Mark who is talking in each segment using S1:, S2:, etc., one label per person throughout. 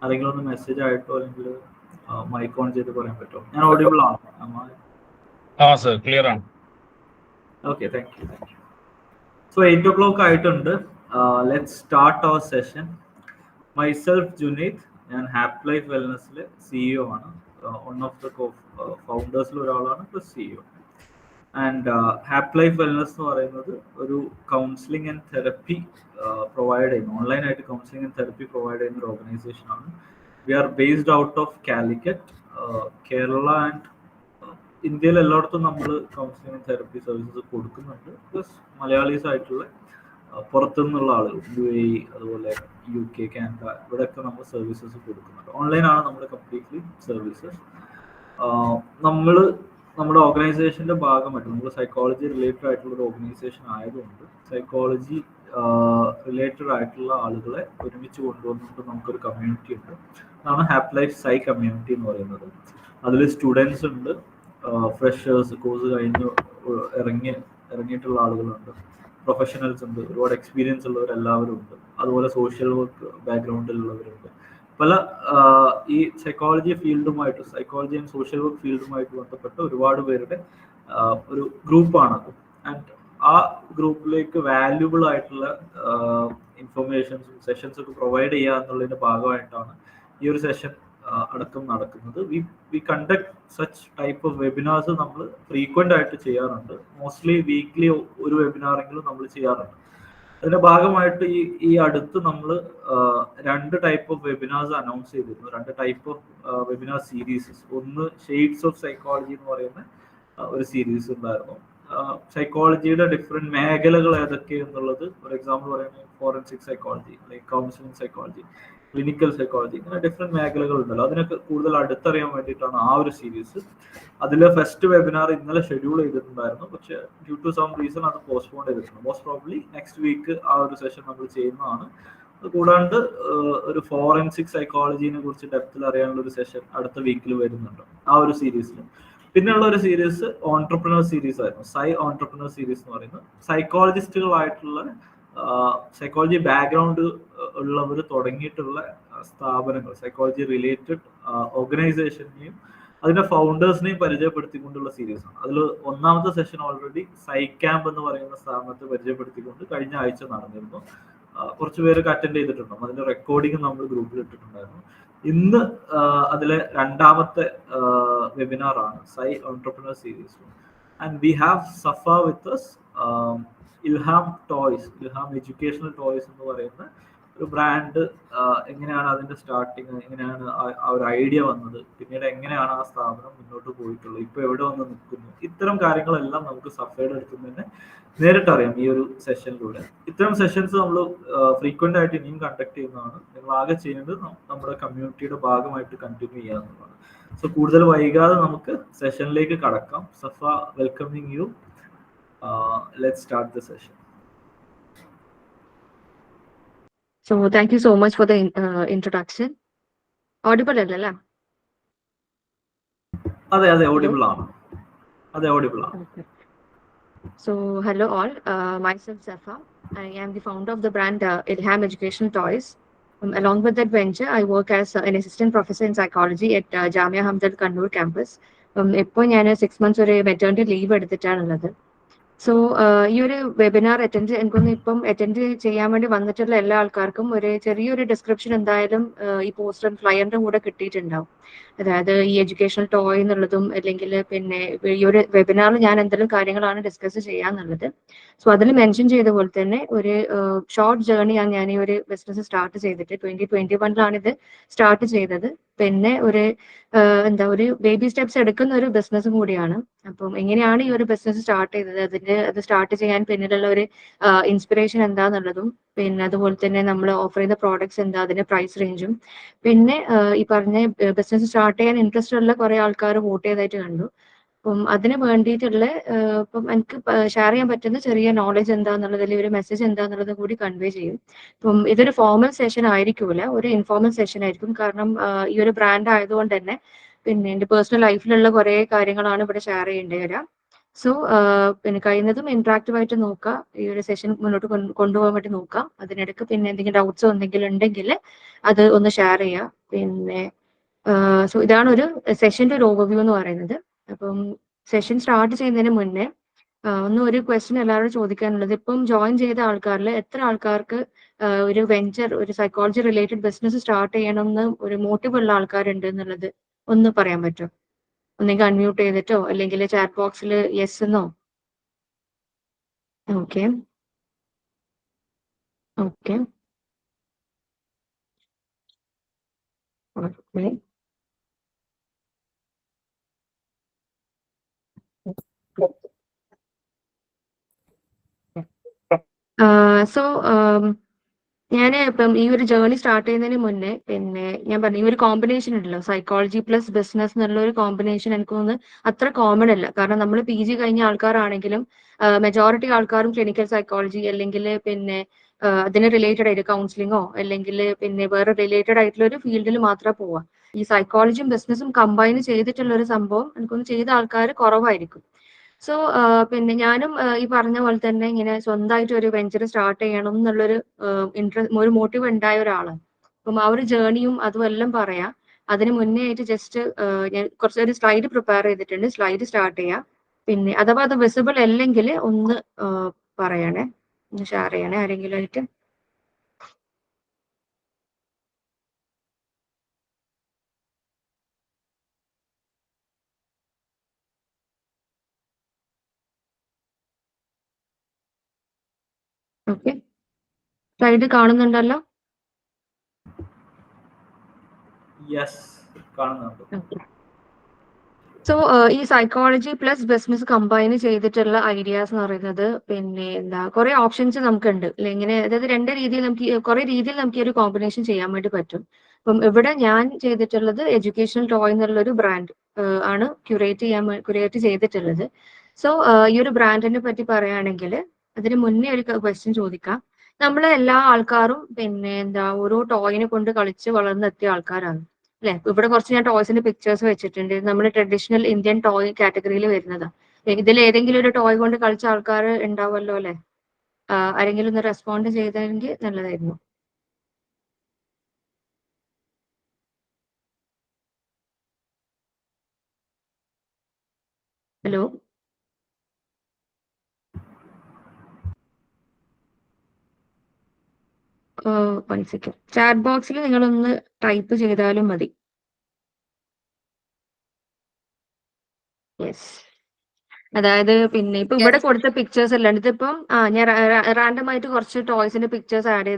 S1: ആരെങ്കിലും ഒന്ന് മെസ്സേജ് ആയിട്ടോ അല്ലെങ്കിൽ മൈക്ക് ഓൺ ചെയ്ത് പറയാൻ പറ്റുമോ? ഞാൻ ഓഡിബിൾ ആണ്?
S2: സർ ക്ലിയർ ആണ്.
S1: Okay, thank you. So 8 o'clock ആയിട്ടുണ്ട്. Let's start our session. Myself Junaid, ഞാൻ ഹാപ്പ് ലൈഫ് വെൽനസ്സിലെ CEO ആണ്. വൺ ഓഫ് ദ ഫൗണ്ടേഴ്സിൽ ഒരാളാണ്, plus CEO. And Happ life wellness എന്ന് പറയുന്നത് ഒരു കൗൺസിലിംഗ് ആൻഡ് തെറപ്പി പ്രൊവൈഡ് ചെയ്യുന്ന, ഓൺലൈനായിട്ട് കൗൺസിലിംഗ് ആൻഡ് തെറപ്പി പ്രൊവൈഡ് ചെയ്യുന്ന ഒരു ഓർഗനൈസേഷൻ ആണ്. We are based out of Calicut, Kerala and ഇന്ത്യയിൽ എല്ലായിടത്തും നമ്മൾ കൗൺസിലിംഗ് ആൻഡ് തെറപ്പി സർവീസസ് കൊടുക്കുന്നുണ്ട്. പ്ലസ് മലയാളീസ് ആയിട്ടുള്ള പുറത്തുനിന്നുള്ള ആളുകൾ, UAE, അതുപോലെ UK, കാനഡ, ഇവിടെയൊക്കെ നമ്മൾ സർവീസസ് കൊടുക്കുന്നുണ്ട്. ഓൺലൈനാണ് നമ്മുടെ കംപ്ലീറ്റ്ലി സർവീസസ്. നമ്മൾ നമ്മുടെ ഓർഗനൈസേഷൻ്റെ ഭാഗമായിട്ട്, നമ്മൾ സൈക്കോളജി റിലേറ്റഡ് ആയിട്ടുള്ള ഒരു ഓർഗനൈസേഷൻ ആയതുകൊണ്ട് സൈക്കോളജി റിലേറ്റഡ് ആയിട്ടുള്ള ആളുകളെ ഒരുമിച്ച് കൊണ്ടുവന്നിട്ട് നമുക്കൊരു കമ്മ്യൂണിറ്റി ഉണ്ട്. അതാണ് ഹാപ്പ് ലൈഫ് സൈ കമ്മ്യൂണിറ്റി എന്ന് പറയുന്നത്. അതിൽ സ്റ്റുഡൻസ് ഉണ്ട്, ഫ്രഷേഴ്സ്, കോഴ്സ് കഴിഞ്ഞ് ഇറങ്ങിയിട്ടുള്ള ആളുകളുണ്ട്, പ്രൊഫഷണൽസ് ഉണ്ട്, ഒരുപാട് എക്സ്പീരിയൻസ് ഉള്ളവരെല്ലാവരും ഉണ്ട്, അതുപോലെ സോഷ്യൽ വർക്ക് ബാക്ക്ഗ്രൗണ്ടിലുള്ളവരുണ്ട്. പല ഈ സൈക്കോളജി ഫീൽഡുമായിട്ട്, സൈക്കോളജി ആൻഡ് സോഷ്യൽ വർക്ക് ഫീൽഡുമായിട്ട് ബന്ധപ്പെട്ട ഒരുപാട് പേരുടെ ഒരു ഗ്രൂപ്പാണത്. ആൻഡ് ആ ഗ്രൂപ്പിലേക്ക് വാല്യുബിൾ ആയിട്ടുള്ള ഇൻഫർമേഷൻസും സെഷൻസ് ഒക്കെ പ്രൊവൈഡ് ചെയ്യുക എന്നുള്ളതിൻ്റെ ഭാഗമായിട്ടാണ് ഈ ഒരു സെഷൻ അടക്കം നടക്കുന്നത്. V conduct such type of webinars നമ്മൾ ഫ്രീക്വൻ്റ് ആയിട്ട് ചെയ്യാറുണ്ട്. മോസ്റ്റ്ലി വീക്ക്ലി ഒരു വെബിനാറെങ്കിലും നമ്മൾ ചെയ്യാറുണ്ട്. അതിന്റെ ഭാഗമായിട്ട് ഈ അടുത്ത് നമ്മൾ 2 ടൈപ്പ് ഓഫ് വെബിനാർസ് അനൗൺസ് ചെയ്തിരുന്നു. 2 ടൈപ്പ് ഓഫ് വെബിനാർ സീരീസസ്. ഒന്ന് ഷെയ്ഡ്സ് ഓഫ് സൈക്കോളജി എന്ന് പറയുന്ന ഒരു സീരീസ് ഉണ്ടായിരുന്നു. സൈക്കോളജിയുടെ ഡിഫറെന്റ് മേഖലകൾ ഏതൊക്കെ എന്നുള്ളത്, ഫോർ എക്സാമ്പിൾ പറയുന്നത് ഫോറൻസിക് സൈക്കോളജി, അല്ലെങ്കിൽ കൗൺസിലിംഗ് സൈക്കോളജി, ക്ലിനിക്കൽ സൈക്കോളജി, ഇങ്ങനെ ഡിഫറെന്റ് മേഖലകൾ ഉണ്ടല്ലോ. അതിനൊക്കെ കൂടുതൽ അടുത്തറിയാൻ വേണ്ടിയിട്ടാണ് ആ ഒരു സീരീസ്. അതിൽ ഫസ്റ്റ് വെബിനാർ ഇന്നലെ ഷെഡ്യൂൾ ചെയ്തിട്ടുണ്ടായിരുന്നു, പക്ഷെ ഡ്യൂ ടു സം റീസൺ അത് പോസ്റ്റ്പോൺ ചെയ്തിട്ടുണ്ട്. മോസ്റ്റ് പ്രോബ്ലി നെക്സ്റ്റ് വീക്ക് ആ ഒരു സെഷൻ നമ്മൾ ചെയ്യുന്നതാണ്. കൂടാണ്ട് ഒരു ഫോറൻസിക് സൈക്കോളജിനെ കുറിച്ച് ഡെപ്തിൽ അറിയാനുള്ള ഒരു സെഷൻ അടുത്ത വീക്കിൽ വരുന്നുണ്ട് ആ ഒരു സീരീസിൽ. പിന്നെയുള്ള ഒരു സീരീസ് ഓൺട്രപ്രണർ സീരീസ് ആയിരുന്നു, സൈ ഓൺട്രപ്രണർ സീരീസ് എന്ന് പറയുന്നത്. സൈക്കോളജിസ്റ്റുകളായിട്ടുള്ള സൈക്കോളജി ബാക്ക്ഗ്രൗണ്ട് ഉള്ളവർ തുടങ്ങിയിട്ടുള്ള സ്ഥാപനങ്ങൾ, സൈക്കോളജി റിലേറ്റഡ് ഓർഗനൈസേഷനെയും അതിന്റെ ഫൗണ്ടേഴ്സിനെയും പരിചയപ്പെടുത്തിക്കൊണ്ടുള്ള സീരീസാണ്. അതിൽ ഒന്നാമത്തെ സെഷൻ ഓൾറെഡി സൈക്യാമ്പ് എന്ന് പറയുന്ന സ്ഥാപനത്തെ പരിചയപ്പെടുത്തിക്കൊണ്ട് കഴിഞ്ഞ ആഴ്ച നടന്നിരുന്നു. കുറച്ച് പേരൊക്കെ അറ്റൻഡ് ചെയ്തിട്ടുണ്ടാകും. അതിന്റെ റെക്കോർഡിംഗ് നമ്മൾ ഗ്രൂപ്പിൽ ഇട്ടിട്ടുണ്ടായിരുന്നു. ഇന്ന് അതിലെ 2ാമത്തെ വെബിനാറാണ് psy entrepreneur series. And we have Safa with us, Ilham toys, Ilham educational toys എന്ന് പറയുന്ന ഒരു ബ്രാൻഡ്. എങ്ങനെയാണ് അതിന്റെ സ്റ്റാർട്ടിങ്, എങ്ങനെയാണ് ആ ഒരു ഐഡിയ വന്നത്, പിന്നീട് എങ്ങനെയാണ് ആ സ്ഥാപനം മുന്നോട്ട് പോയിട്ടുള്ളത്, ഇപ്പൊ എവിടെ വന്ന് നിൽക്കുന്നു, ഇത്തരം കാര്യങ്ങളെല്ലാം നമുക്ക് സഫയുടെ അടുത്ത് തന്നെ നേരിട്ടറിയാം ഈ ഒരു സെഷനിലൂടെ. ഇത്തരം സെഷൻസ് നമ്മൾ ഫ്രീക്വന്റ് ആയിട്ട് ഇനിയും കണ്ടക്ട് ചെയ്യുന്നതാണ്. നിങ്ങൾ ആകെ ചെയ്യേണ്ടത് നമ്മുടെ കമ്മ്യൂണിറ്റിയുടെ ഭാഗമായിട്ട് കണ്ടിന്യൂ ചെയ്യാന്നുള്ളതാണ്. സോ കൂടുതൽ വൈകാതെ നമുക്ക് സെഷനിലേക്ക് കടക്കാം. Safa, welcoming you. Let's start the session.
S3: So thank you so much for the introduction. Audible അല്ലല്ല?
S1: അതെ audible ആണ്. അതെ audible ആണ്.
S3: Okay. So hello all, myself Safa. I am the founder of the brand Ilham Educational Toys. Along with that venture, I work as an assistant professor in psychology at Jamia Hamdal Kannur campus. ഇപ്പോൾ ഞാൻ 6 months ഒരു maternity leave എടുത്തിട്ടാണുള്ളത്. So ഈ ഒരു webinar എനിക്കൊന്ന് attend ചെയ്യാൻ വേണ്ടി വന്നിട്ടുള്ള എല്ലാ ആൾക്കാർക്കും ഒരു ചെറിയൊരു ഡിസ്ക്രിപ്ഷൻ എന്തായാലും ഈ പോസ്റ്റർ ഫ്ലയറിന്റെ കൂടെ കിട്ടിയിട്ടുണ്ടാവും. അതായത് ഈ എഡ്യൂക്കേഷണൽ ടോയ് എന്നുള്ളതും, അല്ലെങ്കിൽ പിന്നെ ഈ ഒരു വെബിനാറിൽ ഞാൻ എന്തെങ്കിലും കാര്യങ്ങളാണ് ഡിസ്കസ് ചെയ്യാന്നുള്ളത്. സോ അതിൽ മെൻഷൻ ചെയ്ത പോലെ തന്നെ ഒരു ഷോർട്ട് ജേർണിയാണ് ഞാൻ ഈ ഒരു ബിസിനസ് സ്റ്റാർട്ട് ചെയ്തിട്ട്. 2021 ഇത് സ്റ്റാർട്ട് ചെയ്തത്. പിന്നെ ഒരു ഒരു ബേബി സ്റ്റെപ്സ് എടുക്കുന്ന ഒരു ബിസിനസ്സും കൂടിയാണ്. അപ്പം എങ്ങനെയാണ് ഈ ഒരു ബിസിനസ് സ്റ്റാർട്ട് ചെയ്തത്, അത് സ്റ്റാർട്ട് ചെയ്യാൻ പിന്നിലുള്ള ഒരു ഇൻസ്പിറേഷൻ എന്താന്നുള്ളതും, പിന്നെ അതുപോലെ തന്നെ നമ്മൾ ഓഫർ ചെയ്യുന്ന പ്രോഡക്ട്സ് എന്താ, അതിന്റെ പ്രൈസ് റേഞ്ചും, പിന്നെ ഈ പറഞ്ഞ ബിസിനസ് സ്റ്റാർട്ട് ചെയ്യാൻ ഇൻട്രസ്റ്റ് ഉള്ള കുറെ ആൾക്കാർ വോട്ട് ചെയ്തതായിട്ട് കണ്ടു. അപ്പം അതിന് വേണ്ടിയിട്ടുള്ള ഇപ്പം എനിക്ക് ഷെയർ ചെയ്യാൻ പറ്റുന്ന ചെറിയ നോളജ് എന്താന്നുള്ളത്, അല്ലെങ്കിൽ ഒരു മെസ്സേജ് എന്താന്നുള്ളത് കൂടി കൺവേ ചെയ്യും. ഇപ്പം ഇതൊരു ഫോർമൽ സെഷൻ ആയിരിക്കൂല, ഒരു ഇൻഫോർമൽ സെഷൻ ആയിരിക്കും. കാരണം ഈ ഒരു ബ്രാൻഡ് ആയതുകൊണ്ട് തന്നെ പിന്നെ എൻ്റെ പേഴ്സണൽ ലൈഫിലുള്ള കുറെ കാര്യങ്ങളാണ് ഇവിടെ ഷെയർ ചെയ്യേണ്ടി വരാം. സോ പിന്നെ കഴിയുന്നതും ഇന്ററാക്റ്റീവ് ആയിട്ട് നോക്കുക, ഈ ഒരു സെഷൻ മുന്നോട്ട് കൊണ്ടുപോകാൻ വേണ്ടി നോക്കാം. അതിനിടയ്ക്ക് പിന്നെ എന്തെങ്കിലും ഡൗട്ട്സോ എന്തെങ്കിലും ഉണ്ടെങ്കിൽ അത് ഒന്ന് ഷെയർ ചെയ്യുക. പിന്നെ സോ ഇതാണ് ഒരു സെഷന്റെ ഒരു ഓവർവ്യൂ എന്ന് പറയുന്നത്. അപ്പം സെഷൻ സ്റ്റാർട്ട് ചെയ്യുന്നതിന് മുന്നേ ഒന്ന് ഒരു ക്വസ്റ്റ്യൻ എല്ലാവരോടും ചോദിക്കാനുള്ളത്, ഇപ്പം ജോയിൻ ചെയ്ത ആൾക്കാരിൽ എത്ര ആൾക്കാർക്ക് ഒരു വെഞ്ചർ, ഒരു സൈക്കോളജി റിലേറ്റഡ് ബിസിനസ് സ്റ്റാർട്ട് ചെയ്യണമെന്ന് ഒരു മോട്ടീവ് ഉള്ള ആൾക്കാരുണ്ട് എന്നുള്ളത് ഒന്ന് പറയാൻ പറ്റുമോ? ഒന്നെങ്കിൽ അൺമ്യൂട്ട് ചെയ്തിട്ടോ അല്ലെങ്കിൽ ചാറ്റ് ബോക്സിൽ യെസ് എന്നോ. Okay okay okay. സോ ഞാൻ ഇപ്പം ഈ ഒരു ജേർണി സ്റ്റാർട്ട് ചെയ്യുന്നതിന് മുന്നേ പിന്നെ ഞാൻ പറഞ്ഞു ഈ ഒരു കോമ്പിനേഷൻ ഉണ്ടല്ലോ, സൈക്കോളജി പ്ലസ് ബിസിനസ് എന്നുള്ള ഒരു കോമ്പിനേഷൻ എനിക്ക് തോന്നുന്നു അത്ര കോമൺ അല്ല. കാരണം നമ്മൾ PG കഴിഞ്ഞ ആൾക്കാരാണെങ്കിലും മെജോറിറ്റി ആൾക്കാരും ക്ലിനിക്കൽ സൈക്കോളജി അല്ലെങ്കിൽ പിന്നെ അതിന് റിലേറ്റഡ് ആയിട്ട് കൗൺസിലിങ്ങോ അല്ലെങ്കിൽ പിന്നെ വേറെ റിലേറ്റഡ് ആയിട്ടുള്ള ഒരു ഫീൽഡിൽ മാത്രമേ പോവാ. ഈ സൈക്കോളജിയും ബിസിനസ്സും കമ്പൈൻ ചെയ്തിട്ടുള്ള ഒരു സംഭവം എനിക്കൊന്ന് ചെയ്ത ആൾക്കാർ കുറവായിരിക്കും. സോ പിന്നെ ഞാനും ഈ പറഞ്ഞ പോലെ തന്നെ ഇങ്ങനെ സ്വന്തമായിട്ട് ഒരു വെഞ്ചർ സ്റ്റാർട്ട് ചെയ്യണം എന്നുള്ളൊരു ഒരു മോട്ടീവ് ഉണ്ടായ ഒരാളാണ്. അപ്പം ആ ഒരു ജേർണിയും അതും എല്ലാം പറയാം. അതിന് മുന്നേ ആയിട്ട് ജസ്റ്റ് ഞാൻ കുറച്ചൊരു സ്ലൈഡ് പ്രിപ്പയർ ചെയ്തിട്ടുണ്ട്. സ്ലൈഡ് സ്റ്റാർട്ട് ചെയ്യാം. പിന്നെ അഥവാ അത് വിസിബിൾ അല്ലെങ്കിൽ ഒന്ന് പറയണേ, ഒന്ന് ഷെയർ ചെയ്യണേ ആരെങ്കിലും ആയിട്ട്. ഓക്കെ, സ്ലൈഡ് കാണുന്നുണ്ടല്ലോ?
S1: യെസ്, കാണുന്നുണ്ട്.
S3: ഓക്കെ. സോ ഈ സൈക്കോളജി പ്ലസ് ബിസിനസ് കമ്പൈൻ ചെയ്തിട്ടുള്ള ഐഡിയാസ് എന്ന് പറയുന്നത് പിന്നെ എന്താ കുറെ ഓപ്ഷൻസ് നമുക്കുണ്ട്. ഇങ്ങനെ അതായത് രണ്ട് രീതിയിൽ നമുക്ക് കുറെ രീതിയിൽ നമുക്ക് ഈ ഒരു കോമ്പിനേഷൻ ചെയ്യാൻ വേണ്ടി പറ്റും. അപ്പം ഇവിടെ ഞാൻ ചെയ്തിട്ടുള്ളത് എഡ്യൂക്കേഷണൽ ടോയ് എന്നുള്ള ഒരു ബ്രാൻഡ് ആണ് ക്യൂറേറ്റ് ചെയ്തിട്ടുള്ളത്. സോ ഈ ഒരു ബ്രാൻഡിനെ പറ്റി പറയുകയാണെങ്കിൽ അതിന് മുന്നേ ഒരു ക്വസ്റ്റ്യൻ ചോദിക്കാം. നമ്മളെ എല്ലാ ആൾക്കാരും പിന്നെ എന്താ ഓരോ ടോയിനെ കൊണ്ട് കളിച്ച് വളർന്നെത്തിയ ആൾക്കാരാണ് അല്ലെ? ഇവിടെ കുറച്ച് ഞാൻ ടോയ്സിന്റെ പിക്ചേഴ്സ് വെച്ചിട്ടുണ്ട്. നമ്മൾ ട്രഡീഷണൽ ഇന്ത്യൻ ടോയ് കാറ്റഗറിയിൽ വരുന്നതാ. ഇതിൽ ഏതെങ്കിലും ഒരു ടോയ് കൊണ്ട് കളിച്ച ആൾക്കാർ ഉണ്ടാവുമല്ലോ അല്ലെ? ആരെങ്കിലും ഒന്ന് റെസ്പോണ്ട് ചെയ്തെങ്കിൽ നല്ലതായിരുന്നു. Hello, one second. ചാറ്റ് ബോക്സിൽ നിങ്ങളൊന്ന് ടൈപ്പ് ചെയ്താലും മതി. യെസ്. അതായത് പിന്നെ ഇപ്പൊ ഇവിടെ കൊടുത്ത പിക്ചേഴ്സ് അല്ലാണ്ട് ഇതിപ്പം ഞാൻ റാൻഡം ആയിട്ട് കുറച്ച് ടോയ്സിന്റെ പിക്ചേഴ്സ് ആഡ്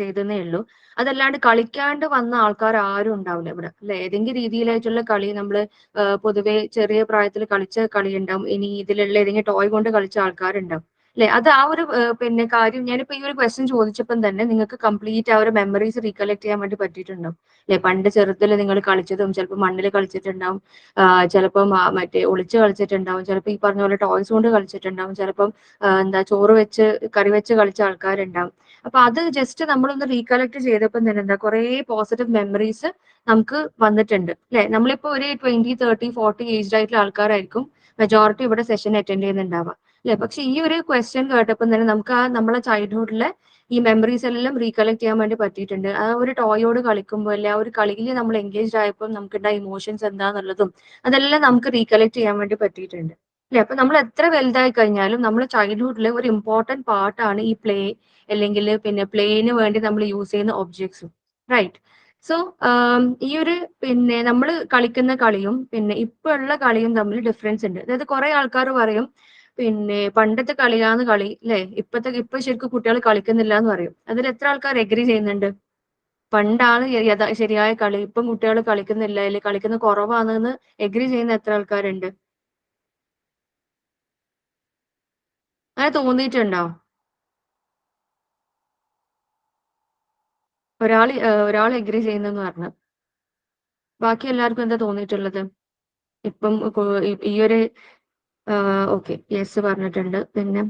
S3: ചെയ്തേ ഉള്ളൂ. അതല്ലാണ്ട് കളിക്കാണ്ട് വന്ന ആൾക്കാർ ആരും ഉണ്ടാവില്ല ഇവിടെ അല്ലെ? ഏതെങ്കിലും രീതിയിലായിട്ടുള്ള കളി നമ്മള് പൊതുവെ ചെറിയ പ്രായത്തിൽ കളിച്ച കളി ഉണ്ടാവും. ഇനി ഇതിലുള്ള ഏതെങ്കിലും ടോയ് കൊണ്ട് കളിച്ച ആൾക്കാരുണ്ടാവും അല്ലെ? അത് ആ ഒരു പിന്നെ കാര്യം ഞാനിപ്പോ ഈ ഒരു ക്വസ്റ്റ്യൻ ചോദിച്ചപ്പം തന്നെ നിങ്ങൾക്ക് കംപ്ലീറ്റ് ആ ഒരു മെമ്മറീസ് റീകളക്ട് ചെയ്യാൻ വേണ്ടി പറ്റിയിട്ടുണ്ടാവും അല്ലെ? പണ്ട് ചെറുതിൽ നിങ്ങൾ കളിച്ചതും ചിലപ്പോൾ മണ്ണിൽ കളിച്ചിട്ടുണ്ടാവും, ചിലപ്പം മറ്റേ ഒളിച്ച് കളിച്ചിട്ടുണ്ടാവും, ചിലപ്പോൾ ഈ പറഞ്ഞ പോലെ ടോയ്സ് കൊണ്ട് കളിച്ചിട്ടുണ്ടാവും, ചിലപ്പം എന്താ ചോറ് വെച്ച് കറി വെച്ച് കളിച്ച ആൾക്കാരുണ്ടാവും. അപ്പൊ അത് ജസ്റ്റ് നമ്മളൊന്ന് റീകളക്ട് ചെയ്തപ്പോൾ തന്നെ എന്താ കുറെ പോസിറ്റീവ് മെമ്മറീസ് നമുക്ക് വന്നിട്ടുണ്ട് അല്ലെ? നമ്മളിപ്പോ ഒരു 20, 30, 40 ഏജ്ഡ് ആയിട്ടുള്ള ആൾക്കാരായിരിക്കും മെജോറിറ്റി ഇവിടെ സെഷൻ അറ്റൻഡ് ചെയ്യുന്നുണ്ടാവുക അല്ലെ? പക്ഷെ ഈ ഒരു ക്വസ്റ്റ്യൻ കേട്ടപ്പോൾ തന്നെ നമുക്ക് ആ നമ്മളെ ചൈൽഡ്ഹുഡിലെ ഈ മെമ്മറീസ് എല്ലാം റീകളക്ട് ചെയ്യാൻ വേണ്ടി പറ്റിയിട്ടുണ്ട്. ആ ഒരു ടോയോട് കളിക്കുമ്പോൾ അല്ലെ ആ ഒരു കളിയിൽ നമ്മൾ എൻഗേജ്ഡ് ആയപ്പോൾ നമുക്കുണ്ടായ ഇമോഷൻസ് എന്താന്നുള്ളതും അതെല്ലാം നമുക്ക് റീകളക്ട് ചെയ്യാൻ വേണ്ടി പറ്റിയിട്ടുണ്ട് അല്ലെ? അപ്പൊ നമ്മൾ എത്ര വലുതായി കഴിഞ്ഞാലും നമ്മുടെ ചൈൽഡ്ഹുഡിലെ ഒരു ഇമ്പോർട്ടന്റ് പാർട്ടാണ് ഈ പ്ലേ, അല്ലെങ്കിൽ പിന്നെ പ്ലേന് വേണ്ടി നമ്മൾ യൂസ് ചെയ്യുന്ന ഒബ്ജക്ട്സും, റൈറ്റ്? സോ ഈ ഒരു പിന്നെ നമ്മൾ കളിക്കുന്ന കളിയും പിന്നെ ഇപ്പൊ ഉള്ള കളിയും തമ്മിൽ ഡിഫറൻസ് ഉണ്ട്. അതായത് കുറെ ആൾക്കാർ പറയും പിന്നെ പണ്ടത്തെ കളിയാന്ന് കളി അല്ലെ, ഇപ്പൊ ശരിക്കും കുട്ടികൾ കളിക്കുന്നില്ല എന്ന് പറയും. അതിൽ എത്ര ആൾക്കാർ എഗ്രി ചെയ്യുന്നുണ്ട്? പണ്ടാണ് ശരിയായ കളി, ഇപ്പം കുട്ടികൾ കളിക്കുന്നില്ല അല്ലെങ്കിൽ കളിക്കുന്ന കുറവാണെന്ന് എഗ്രി ചെയ്യുന്ന എത്ര ആൾക്കാരുണ്ട്? അങ്ങനെ തോന്നിയിട്ടുണ്ടോ? ഒരാൾ എഗ്രി ചെയ്യുന്നെന്ന് പറഞ്ഞു. ബാക്കി എല്ലാവർക്കും എന്താ തോന്നിയിട്ടുള്ളത്? ഇപ്പം ഈ ഒരു ഓക്കെ യെസ് പറഞ്ഞിട്ടുണ്ട്. പിന്നെ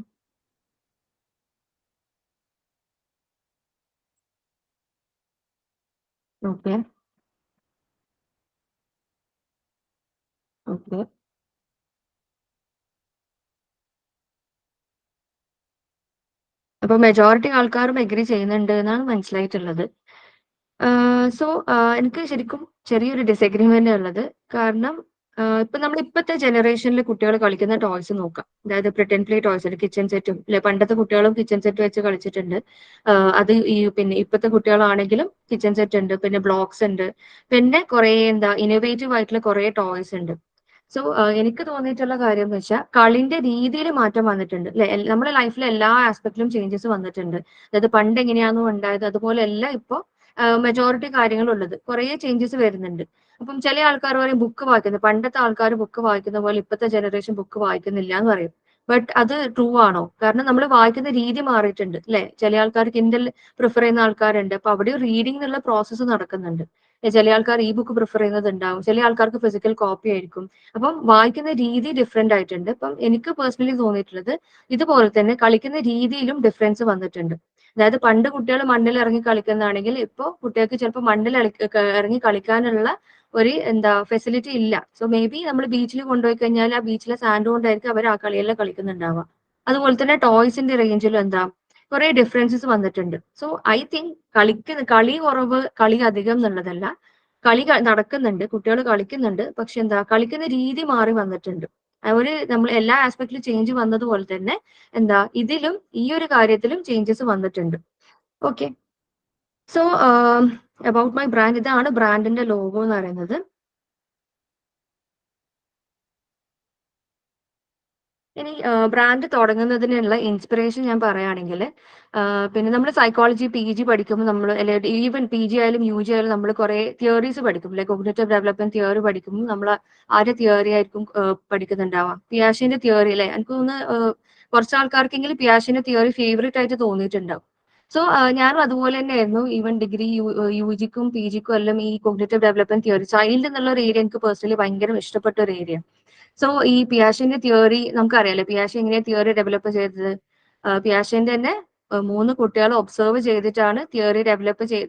S3: ഓക്കെ ഓക്കെ അപ്പൊ മെജോറിറ്റി ആൾക്കാരും എഗ്രി ചെയ്യുന്നുണ്ട് എന്നാണ് മനസ്സിലായിട്ടുള്ളത്. സോ എനിക്ക് ശരിക്കും ചെറിയൊരു ഡിസഗ്രിമെന്റ് ഉള്ളത്. കാരണം ഇപ്പൊ നമ്മൾ ഇപ്പോഴത്തെ ജനറേഷനിൽ കുട്ടികൾ കളിക്കുന്ന ടോയ്സ് നോക്കാം. അതായത് പ്രിട്ടൻ പ്ലേ ടോയ്സ് ഉണ്ട്, കിച്ചൺ സെറ്റും അല്ലെ. പണ്ടത്തെ കുട്ടികളും കിച്ചൺ സെറ്റ് വെച്ച് കളിച്ചിട്ടുണ്ട്. അത് ഈ പിന്നെ ഇപ്പോഴത്തെ കുട്ടികളാണെങ്കിലും കിച്ചൺ സെറ്റ് ഉണ്ട്, പിന്നെ ബ്ലോക്സ് ഉണ്ട്, പിന്നെ കുറെ ഇന്നോവേറ്റീവ് ആയിട്ടുള്ള കുറെ ടോയ്സ് ഉണ്ട്. സോ എനിക്ക് തോന്നിയിട്ടുള്ള കാര്യം എന്ന് വെച്ചാൽ കളിന്റെ രീതിയിൽ മാറ്റം വന്നിട്ടുണ്ട് അല്ലെ. നമ്മുടെ ലൈഫിലെ എല്ലാ ആസ്പെക്റ്റിലും ചേഞ്ചസ് വന്നിട്ടുണ്ട്. അതായത് പണ്ട് എങ്ങനെയാണോ ഉണ്ടായത് അതുപോലെ അല്ല ഇപ്പൊ മെജോറിറ്റി കാര്യങ്ങളുള്ളത്. കുറെ ചേഞ്ചസ് വരുന്നുണ്ട്. അപ്പം ചില ആൾക്കാർ പറയും ബുക്ക് വായിക്കുന്നത്, പണ്ടത്തെ ആൾക്കാർ ബുക്ക് വായിക്കുന്ന പോലെ ഇപ്പോഴത്തെ ജനറേഷൻ ബുക്ക് വായിക്കുന്നില്ല എന്ന് പറയും. ബട്ട് അത് ട്രൂ ആണോ? കാരണം നമ്മൾ വായിക്കുന്ന രീതി മാറിയിട്ടുണ്ട് അല്ലെ. ചില ആൾക്കാർ കിൻഡൽ പ്രിഫർ ചെയ്യുന്ന ആൾക്കാരുണ്ട്. അപ്പൊ അവിടെ റീഡിംഗ് എന്നുള്ള പ്രോസസ്സ് നടക്കുന്നുണ്ട്. ചില ആൾക്കാർ ഈ ബുക്ക് പ്രിഫർ ചെയ്യുന്നത് ഉണ്ടാവും, ചില ആൾക്കാർക്ക് ഫിസിക്കൽ കോപ്പി ആയിരിക്കും. അപ്പം വായിക്കുന്ന രീതി ഡിഫറെന്റ് ആയിട്ടുണ്ട്. അപ്പം എനിക്ക് പേഴ്സണലി തോന്നിയിട്ടുള്ളത് ഇതുപോലെ തന്നെ കളിക്കുന്ന രീതിയിലും ഡിഫറൻസ് വന്നിട്ടുണ്ട്. അതായത് പണ്ട് കുട്ടികൾ മണ്ണിൽ ഇറങ്ങി കളിക്കുന്നതാണെങ്കിൽ ഇപ്പോൾ കുട്ടികൾക്ക് ചിലപ്പോൾ മണ്ണിൽ ഇറങ്ങി കളിക്കാനുള്ള ഒരു ഫെസിലിറ്റി ഇല്ല. സോ മേ ബി നമ്മൾ ബീച്ചിൽ കൊണ്ടുപോയി കഴിഞ്ഞാൽ ആ ബീച്ചിലെ സാൻഡ് കൊണ്ടായിരിക്കും അവർ ആ കളിയെല്ലാം കളിക്കുന്നുണ്ടാവുക. അതുപോലെ തന്നെ ടോയ്സിന്റെ റേഞ്ചിലും കുറെ ഡിഫറൻസസ് വന്നിട്ടുണ്ട്. സോ ഐ തിങ്ക് കളി കുറവ് കളി അധികം എന്നുള്ളതല്ല. കളി നടക്കുന്നുണ്ട്, കുട്ടികൾ കളിക്കുന്നുണ്ട്. പക്ഷെ കളിക്കുന്ന രീതി മാറി വന്നിട്ടുണ്ട്. നമ്മൾ എല്ലാ ആസ്പെക്റ്റിലും ചേഞ്ച് വന്നതുപോലെ തന്നെ ഇതിലും ഈ ഒരു കാര്യത്തിലും ചേഞ്ചസ് വന്നിട്ടുണ്ട്. Okay, so about my brand, ഇതാണ് ബ്രാൻഡിന്റെ ലോഗോ എന്ന് പറയുന്നത്. ഇനി ബ്രാൻഡ് തുടങ്ങുന്നതിനുള്ള ഇൻസ്പിറേഷൻ ഞാൻ പറയുകയാണെങ്കിൽ, പിന്നെ നമ്മൾ സൈക്കോളജി PG പഠിക്കുമ്പോൾ നമ്മൾ ഈവൻ PG ആയാലും UG ആയാലും നമ്മൾ കുറെ തിയറീസ് പഠിക്കും. ലൈക്ക് കോഗ്നിറ്റീവ് ഡെവലപ്മെന്റ് തിയറി പഠിക്കുമ്പോൾ നമ്മൾ ആരുടെ തിയറി ആയിരിക്കും പഠിക്കുന്നുണ്ടാവാം? പിയാഷെന്റെ തിയറി അല്ലെ. എനിക്ക് തോന്നുന്നു കുറച്ച് ആൾക്കാർക്കെങ്കിലും പിയാഷെന്റെ തിയറി ഫേവറേറ്റ് ആയിട്ട് തോന്നിയിട്ടുണ്ടാവും. സോ ഞാനും അതുപോലെ തന്നെയായിരുന്നു. ഈവൻ ഡിഗ്രി UGക്കും PGക്കും എല്ലാം ഈ കോഗ്നിറ്റീവ് ഡെവലപ്മെന്റ് തിയറി, ചൈൽഡ് എന്നുള്ള ഒരു ഏരിയ എനിക്ക് പേഴ്സണലി ഭയങ്കര ഇഷ്ടപ്പെട്ട ഒരു ഏരിയ. സോ ഈ പിയാഷെന്റെ തിയറി നമുക്കറിയാലോ, പിയാഷെ എങ്ങനെയാ തിയറി ഡെവലപ്പ് ചെയ്തത്? പിയാഷെന്റെ തന്നെ 3 കുട്ടികളെ ഒബ്സർവ് ചെയ്തിട്ടാണ്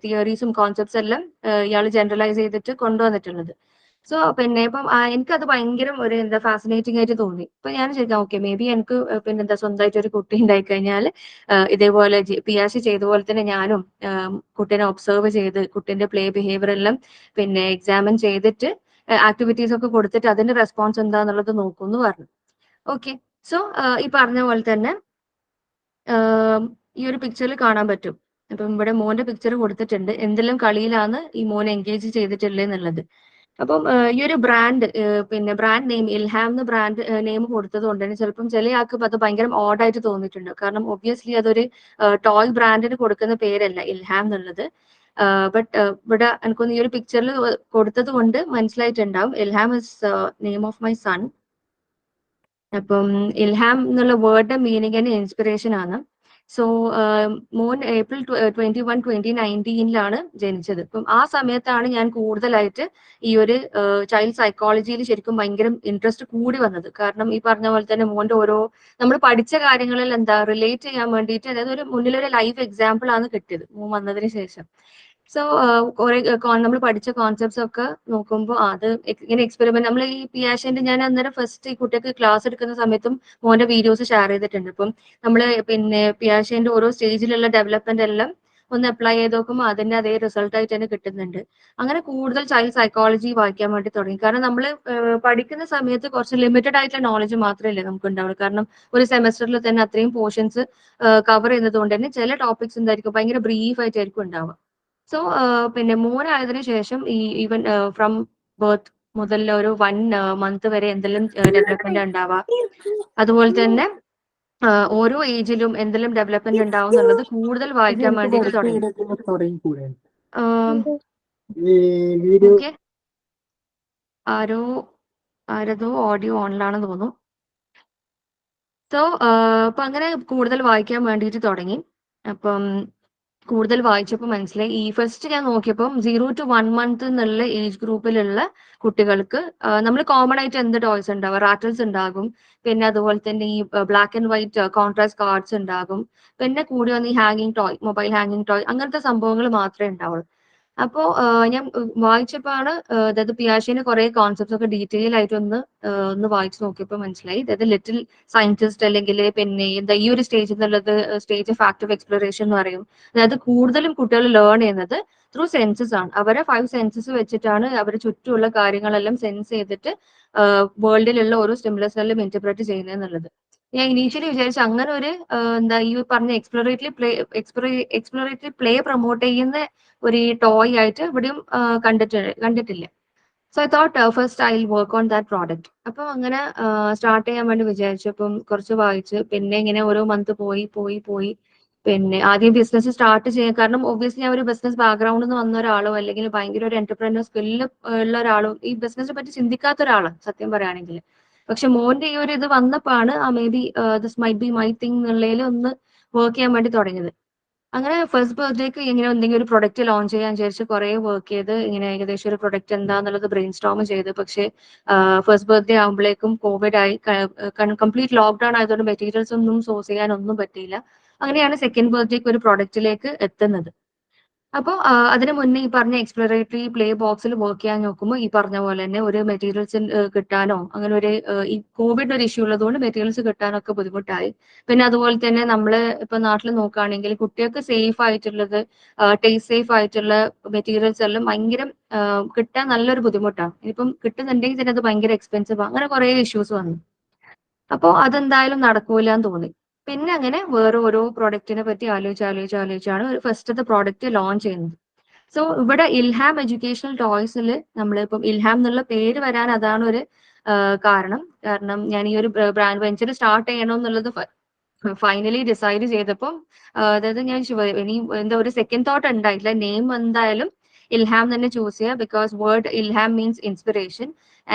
S3: തിയറീസും കോൺസെപ്റ്റ്സ് എല്ലാം ഇയാൾ ജനറലൈസ് ചെയ്തിട്ട് കൊണ്ടുവന്നിട്ടുള്ളത്. സോ പിന്നെ ഇപ്പം എനിക്കത് ഭയങ്കര ഒരു ഫാസിനേറ്റിംഗ് ആയിട്ട് തോന്നി. ഇപ്പൊ ഞാൻ ചോദിക്കാം, ഓക്കെ മേ ബി എനിക്ക് സ്വന്തമായിട്ട് ഒരു കുട്ടി ഉണ്ടായി കഴിഞ്ഞാൽ ഇതേപോലെ പിയാഷെ ചെയ്ത പോലെ തന്നെ ഞാനും കുട്ടീനെ ഒബ്സർവ് ചെയ്ത് കുട്ടീന്റെ പ്ലേ ബിഹേവിയർ എല്ലാം എക്സാമിൻ ചെയ്തിട്ട് ആക്ടിവിറ്റീസ് ഒക്കെ കൊടുത്തിട്ട് അതിന്റെ റെസ്പോൺസ് എന്താന്നുള്ളത് നോക്കുമെന്ന് പറഞ്ഞു. ഓക്കെ, സോ ഈ പറഞ്ഞ പോലെ തന്നെ ഈ ഒരു പിക്ചറിൽ കാണാൻ പറ്റും. അപ്പം ഇവിടെ മോന്റെ പിക്ചർ കൊടുത്തിട്ടുണ്ട്, എന്തെല്ലാം കളിയിലാണ് ഈ മോനെ എൻഗേജ് ചെയ്തിട്ടുള്ളത് എന്നുള്ളത്. അപ്പം ഈ ഒരു ബ്രാൻഡ് ബ്രാൻഡ് നെയിം ഇൽഹാം എന്ന് ബ്രാൻഡ് നെയിം കൊടുത്തത് കൊണ്ട് തന്നെ ചിലപ്പം ചില ആൾക്ക് അത് ഭയങ്കര ഓഡായിട്ട് തോന്നിയിട്ടുണ്ട്. കാരണം ഒബ്വിയസ്ലി അതൊരു ടോയ് ബ്രാൻഡിന് കൊടുക്കുന്ന പേരല്ല ഇൽഹാം എന്നുള്ളത്. ബട്ട് ഇവിടെ എനിക്കൊന്ന് ഈ ഒരു പിക്ചറിൽ കൊടുത്തത് കൊണ്ട് മനസ്സിലായിട്ടുണ്ടാവും Ilham is name of my son. അപ്പം ഇൽഹാം എന്നുള്ള വേർഡിന്റെ മീനിങ് തന്നെ ഇൻസ്പിറേഷൻ ആണ്. സോ മോൻ April 21, 2019 ജനിച്ചത്. അപ്പം ആ സമയത്താണ് ഞാൻ കൂടുതലായിട്ട് ഈ ഒരു ചൈൽഡ് സൈക്കോളജിയിൽ ശരിക്കും ഭയങ്കര ഇൻട്രസ്റ്റ് കൂടി വന്നത്. കാരണം ഈ പറഞ്ഞ പോലെ തന്നെ മോന്റെ ഓരോ നമ്മൾ പഠിച്ച കാര്യങ്ങളിൽ റിലേറ്റ് ചെയ്യാൻ വേണ്ടിയിട്ട്, അതായത് ഒരു മുന്നിലൊരു ലൈഫ് എക്സാമ്പിൾ ആണ് കിട്ടിയത് മോൻ വന്നതിന് ശേഷം. സോ കുറെ നമ്മൾ പഠിച്ച കോൺസെപ്റ്റ്സ് ഒക്കെ നോക്കുമ്പോൾ അത് ഇങ്ങനെ എക്സ്പെരിമെന്റ് നമ്മൾ ഈ പിയാഷെന്റെ ഞാൻ അന്നേരം ഫസ്റ്റ് ഈ കുട്ടിക്ക് ക്ലാസ് എടുക്കുന്ന സമയത്തും മോന്റെ വീഡിയോസ് ഷെയർ ചെയ്തിട്ടുണ്ട്. അപ്പം നമ്മൾ പിയാഷെന്റെ ഓരോ സ്റ്റേജിലുള്ള ഡെവലപ്മെന്റ് എല്ലാം ഒന്ന് അപ്ലൈ ചെയ്ത് നോക്കുമ്പോൾ അതിന്റെ അതേ റിസൾട്ട് ആയിട്ട് തന്നെ കിട്ടുന്നുണ്ട്. അങ്ങനെ കൂടുതൽ ചൈൽഡ് സൈക്കോളജി വായിക്കാൻ വേണ്ടി തുടങ്ങി. കാരണം നമ്മൾ പഠിക്കുന്ന സമയത്ത് കുറച്ച് ലിമിറ്റഡ് ആയിട്ടുള്ള നോളജ് മാത്രമല്ലേ നമുക്ക് ഉണ്ടാവുള്ളൂ. കാരണം ഒരു സെമസ്റ്ററിൽ തന്നെ അത്രയും പോർഷൻസ് കവർ ചെയ്യുന്നത് കൊണ്ട് തന്നെ ചില ടോപ്പിക്സ് എന്തായിരിക്കും ഭയങ്കര ബ്രീഫ് ആയിട്ടായിരിക്കും ഉണ്ടാവുക. സോ മോനായതിനു ശേഷം ഈവൻ ഫ്രം ബർത്ത് മുതൽ ഒരു 1 month വരെ എന്തെല്ലാം ഡെവലപ്മെന്റ് ഉണ്ടാവുക, അതുപോലെ തന്നെ ഓരോ ഏജിലും എന്തെല്ലാം ഡെവലപ്മെന്റ് ഉണ്ടാവും എന്നുള്ളത് കൂടുതൽ വായിക്കാൻ വേണ്ടിയിട്ട് തുടങ്ങി. ഓക്കെ, ആരതോ ഓഡിയോ ഓണിലാണെന്ന് തോന്നുന്നു. സോ അപ്പൊ അങ്ങനെ കൂടുതൽ വായിക്കാൻ വേണ്ടിയിട്ട് തുടങ്ങി. അപ്പം കൂടുതൽ വായിച്ചപ്പോൾ മനസ്സിലായി, ഈ ഫസ്റ്റ് ഞാൻ നോക്കിയപ്പം 0 to 1 month എന്നുള്ള ഏജ് ഗ്രൂപ്പിലുള്ള കുട്ടികൾക്ക് നമ്മൾ കോമൺ ആയിട്ട് എന്ത് ടോയ്സ് ഉണ്ടാവും? റാറ്റിൽസ് ഉണ്ടാകും, പിന്നെ അതുപോലെ തന്നെ ഈ black and white contrast cards ഉണ്ടാകും, പിന്നെ കൂടി വന്ന് ഈ ഹാങ്ങിങ് ടോയ്, മൊബൈൽ ഹാങ്ങിങ് ടോയ്, അങ്ങനത്തെ സംഭവങ്ങൾ മാത്രമേ ഉണ്ടാവുള്ളൂ. അപ്പോ ഞാൻ വായിച്ചപ്പോഴാണ് അതായത് പിയാഷെന്റെ കുറെ കോൺസെപ്റ്റ്സ് ഒക്കെ ഡീറ്റെയിൽ ആയിട്ട് ഒന്ന് വായിച്ചു നോക്കിയപ്പോൾ മനസ്സിലായി, അതായത് ലിറ്റിൽ സയന്റിസ്റ്റ് അല്ലെങ്കിൽ പിന്നെ ഈ ഒരു സ്റ്റേജ് എന്നുള്ളത് സ്റ്റേജ് ഓഫ് ആക്റ്റീവ് എക്സ്പ്ലോറേഷൻ എന്ന് പറയും. അതായത് കൂടുതലും കുട്ടികൾ ലേൺ ചെയ്യുന്നത് ത്രൂ സെൻസസ് ആണ്. അവരെ 5 സെൻസസ് വെച്ചിട്ടാണ് അവരുടെ ചുറ്റുമുള്ള കാര്യങ്ങളെല്ലാം സെൻസ് ചെയ്തിട്ട് വേൾഡിലുള്ള ഓരോ സ്റ്റിമുലസിനെല്ലാം ഇന്റർപ്രറ്റ് ചെയ്യുന്നതെന്നുള്ളത്. ഞാൻ ഇനീഷ്യലി വിചാരിച്ചു അങ്ങനെ ഒരു എന്താ ഈ പറഞ്ഞ എക്സ്പ്ലോറേറ്ററി പ്ലേ പ്രൊമോട്ട് ചെയ്യുന്ന ഒരു ടോയ് ആയിട്ട് ഇവിടെയും കണ്ടിട്ടില്ല. So I thought first I will work on that product. അപ്പം അങ്ങനെ സ്റ്റാർട്ട് ചെയ്യാൻ വേണ്ടി വിചാരിച്ചു. അപ്പം കുറച്ച് വായിച്ച് പിന്നെ ഇങ്ങനെ ഓരോ മന്ത് പോയി പിന്നെ ആദ്യം ബിസിനസ് സ്റ്റാർട്ട് ചെയ്യാൻ, കാരണം ഒബ്വിയസ്ലി ഞാൻ ഒരു ബിസിനസ് ബാക്ക്ഗ്രൗണ്ടിൽ നിന്ന് വന്ന ഒരാളോ അല്ലെങ്കിൽ ഭയങ്കര ഒരു എന്റർപ്രനർ സ്കില്ല് ഉള്ള ഒരാളോ ഈ ബിസിനസിനെ പറ്റി ചിന്തിക്കാത്ത ഒരാളാണ് സത്യം പറയുകയാണെങ്കിൽ. പക്ഷെ മോന്റെ ഈ ഒരു ഇത് വന്നപ്പോഴാണ് may be this might be my thing എന്നുള്ളതിൽ ഒന്ന് വർക്ക് ചെയ്യാൻ വേണ്ടി തുടങ്ങിയത്. അങ്ങനെ ഫസ്റ്റ് ബർത്ത്ഡേക്ക് ഇങ്ങനെ എന്തെങ്കിലും ഒരു പ്രൊഡക്റ്റ് ലോഞ്ച് ചെയ്യാൻ വിചാരിച്ച് കുറെ വർക്ക് ചെയ്ത് ഇങ്ങനെ ഏകദേശം ഒരു പ്രൊഡക്റ്റ് എന്താന്നുള്ളത് ബ്രെയിൻ സ്റ്റോം ചെയ്ത്. പക്ഷേ ഫസ്റ്റ് ബർത്ത്ഡേ ആകുമ്പോഴേക്കും കോവിഡ് ആയി, കംപ്ലീറ്റ് ലോക്ക്ഡൌൺ ആയതുകൊണ്ട് മെറ്റീരിയൽസ് ഒന്നും സോഴ്സ് ചെയ്യാൻ ഒന്നും പറ്റിയില്ല. അങ്ങനെയാണ് സെക്കൻഡ് ബർത്ത്ഡേക്ക് ഒരു പ്രൊഡക്റ്റിലേക്ക് എത്തുന്നത്. അപ്പോൾ അതിന് മുന്നേ ഈ പറഞ്ഞ എക്സ്പ്ലോറേറ്ററി പ്ലേ ബോക്സിൽ വർക്ക് ചെയ്യാൻ നോക്കുമ്പോൾ ഈ പറഞ്ഞ പോലെ തന്നെ ഒരു മെറ്റീരിയൽസ് കിട്ടാനോ അങ്ങനെ ഒരു ഈ കോവിഡ് ഒരു ഇഷ്യൂ ഉള്ളതുകൊണ്ട് മെറ്റീരിയൽസ് കിട്ടാനൊക്കെ ബുദ്ധിമുട്ടായി. പിന്നെ അതുപോലെ തന്നെ നമ്മൾ ഇപ്പൊ നാട്ടിൽ നോക്കുകയാണെങ്കിൽ കുട്ടികൾക്ക് സേഫ് ആയിട്ടുള്ളത്, ടേസ്റ്റ് സേഫ് ആയിട്ടുള്ള മെറ്റീരിയൽസ് എല്ലാം ഭയങ്കര കിട്ടാൻ നല്ലൊരു ബുദ്ധിമുട്ടാണ്. ഇനിയിപ്പം കിട്ടുന്നുണ്ടെങ്കിൽ തന്നെ അത് ഭയങ്കര എക്സ്പെൻസീവ്, അങ്ങനെ കുറെ ഇഷ്യൂസ് വന്നു. അപ്പോൾ അതെന്തായാലും നടക്കൂല എന്ന് തോന്നി. പിന്നെ അങ്ങനെ വേറെ ഓരോ പ്രോഡക്റ്റിനെ പറ്റി ആലോചിച്ചാണ് ഫസ്റ്റത്തെ പ്രോഡക്റ്റ് ലോഞ്ച് ചെയ്യുന്നത്. സോ ഇവിടെ ഇൽഹാം എഡ്യൂക്കേഷണൽ ടോയ്സിൽ നമ്മളിപ്പം ഇൽഹാം എന്നുള്ള പേര് വരാൻ അതാണ് ഒരു കാരണം. ഞാൻ ഈ ഒരു ബ്രാൻഡ് വെഞ്ചർ സ്റ്റാർട്ട് ചെയ്യണമെന്നുള്ളത് ഫൈനലി ഡിസൈഡ് ചെയ്തപ്പം അതായത് ഞാൻ ഇനി എന്താ ഒരു സെക്കൻഡ് തോട്ട് ഉണ്ടായിട്ടില്ല. നെയിം എന്തായാലും ഇൽഹാം തന്നെ ചൂസ് ചെയ്യുക, because word Ilham means inspiration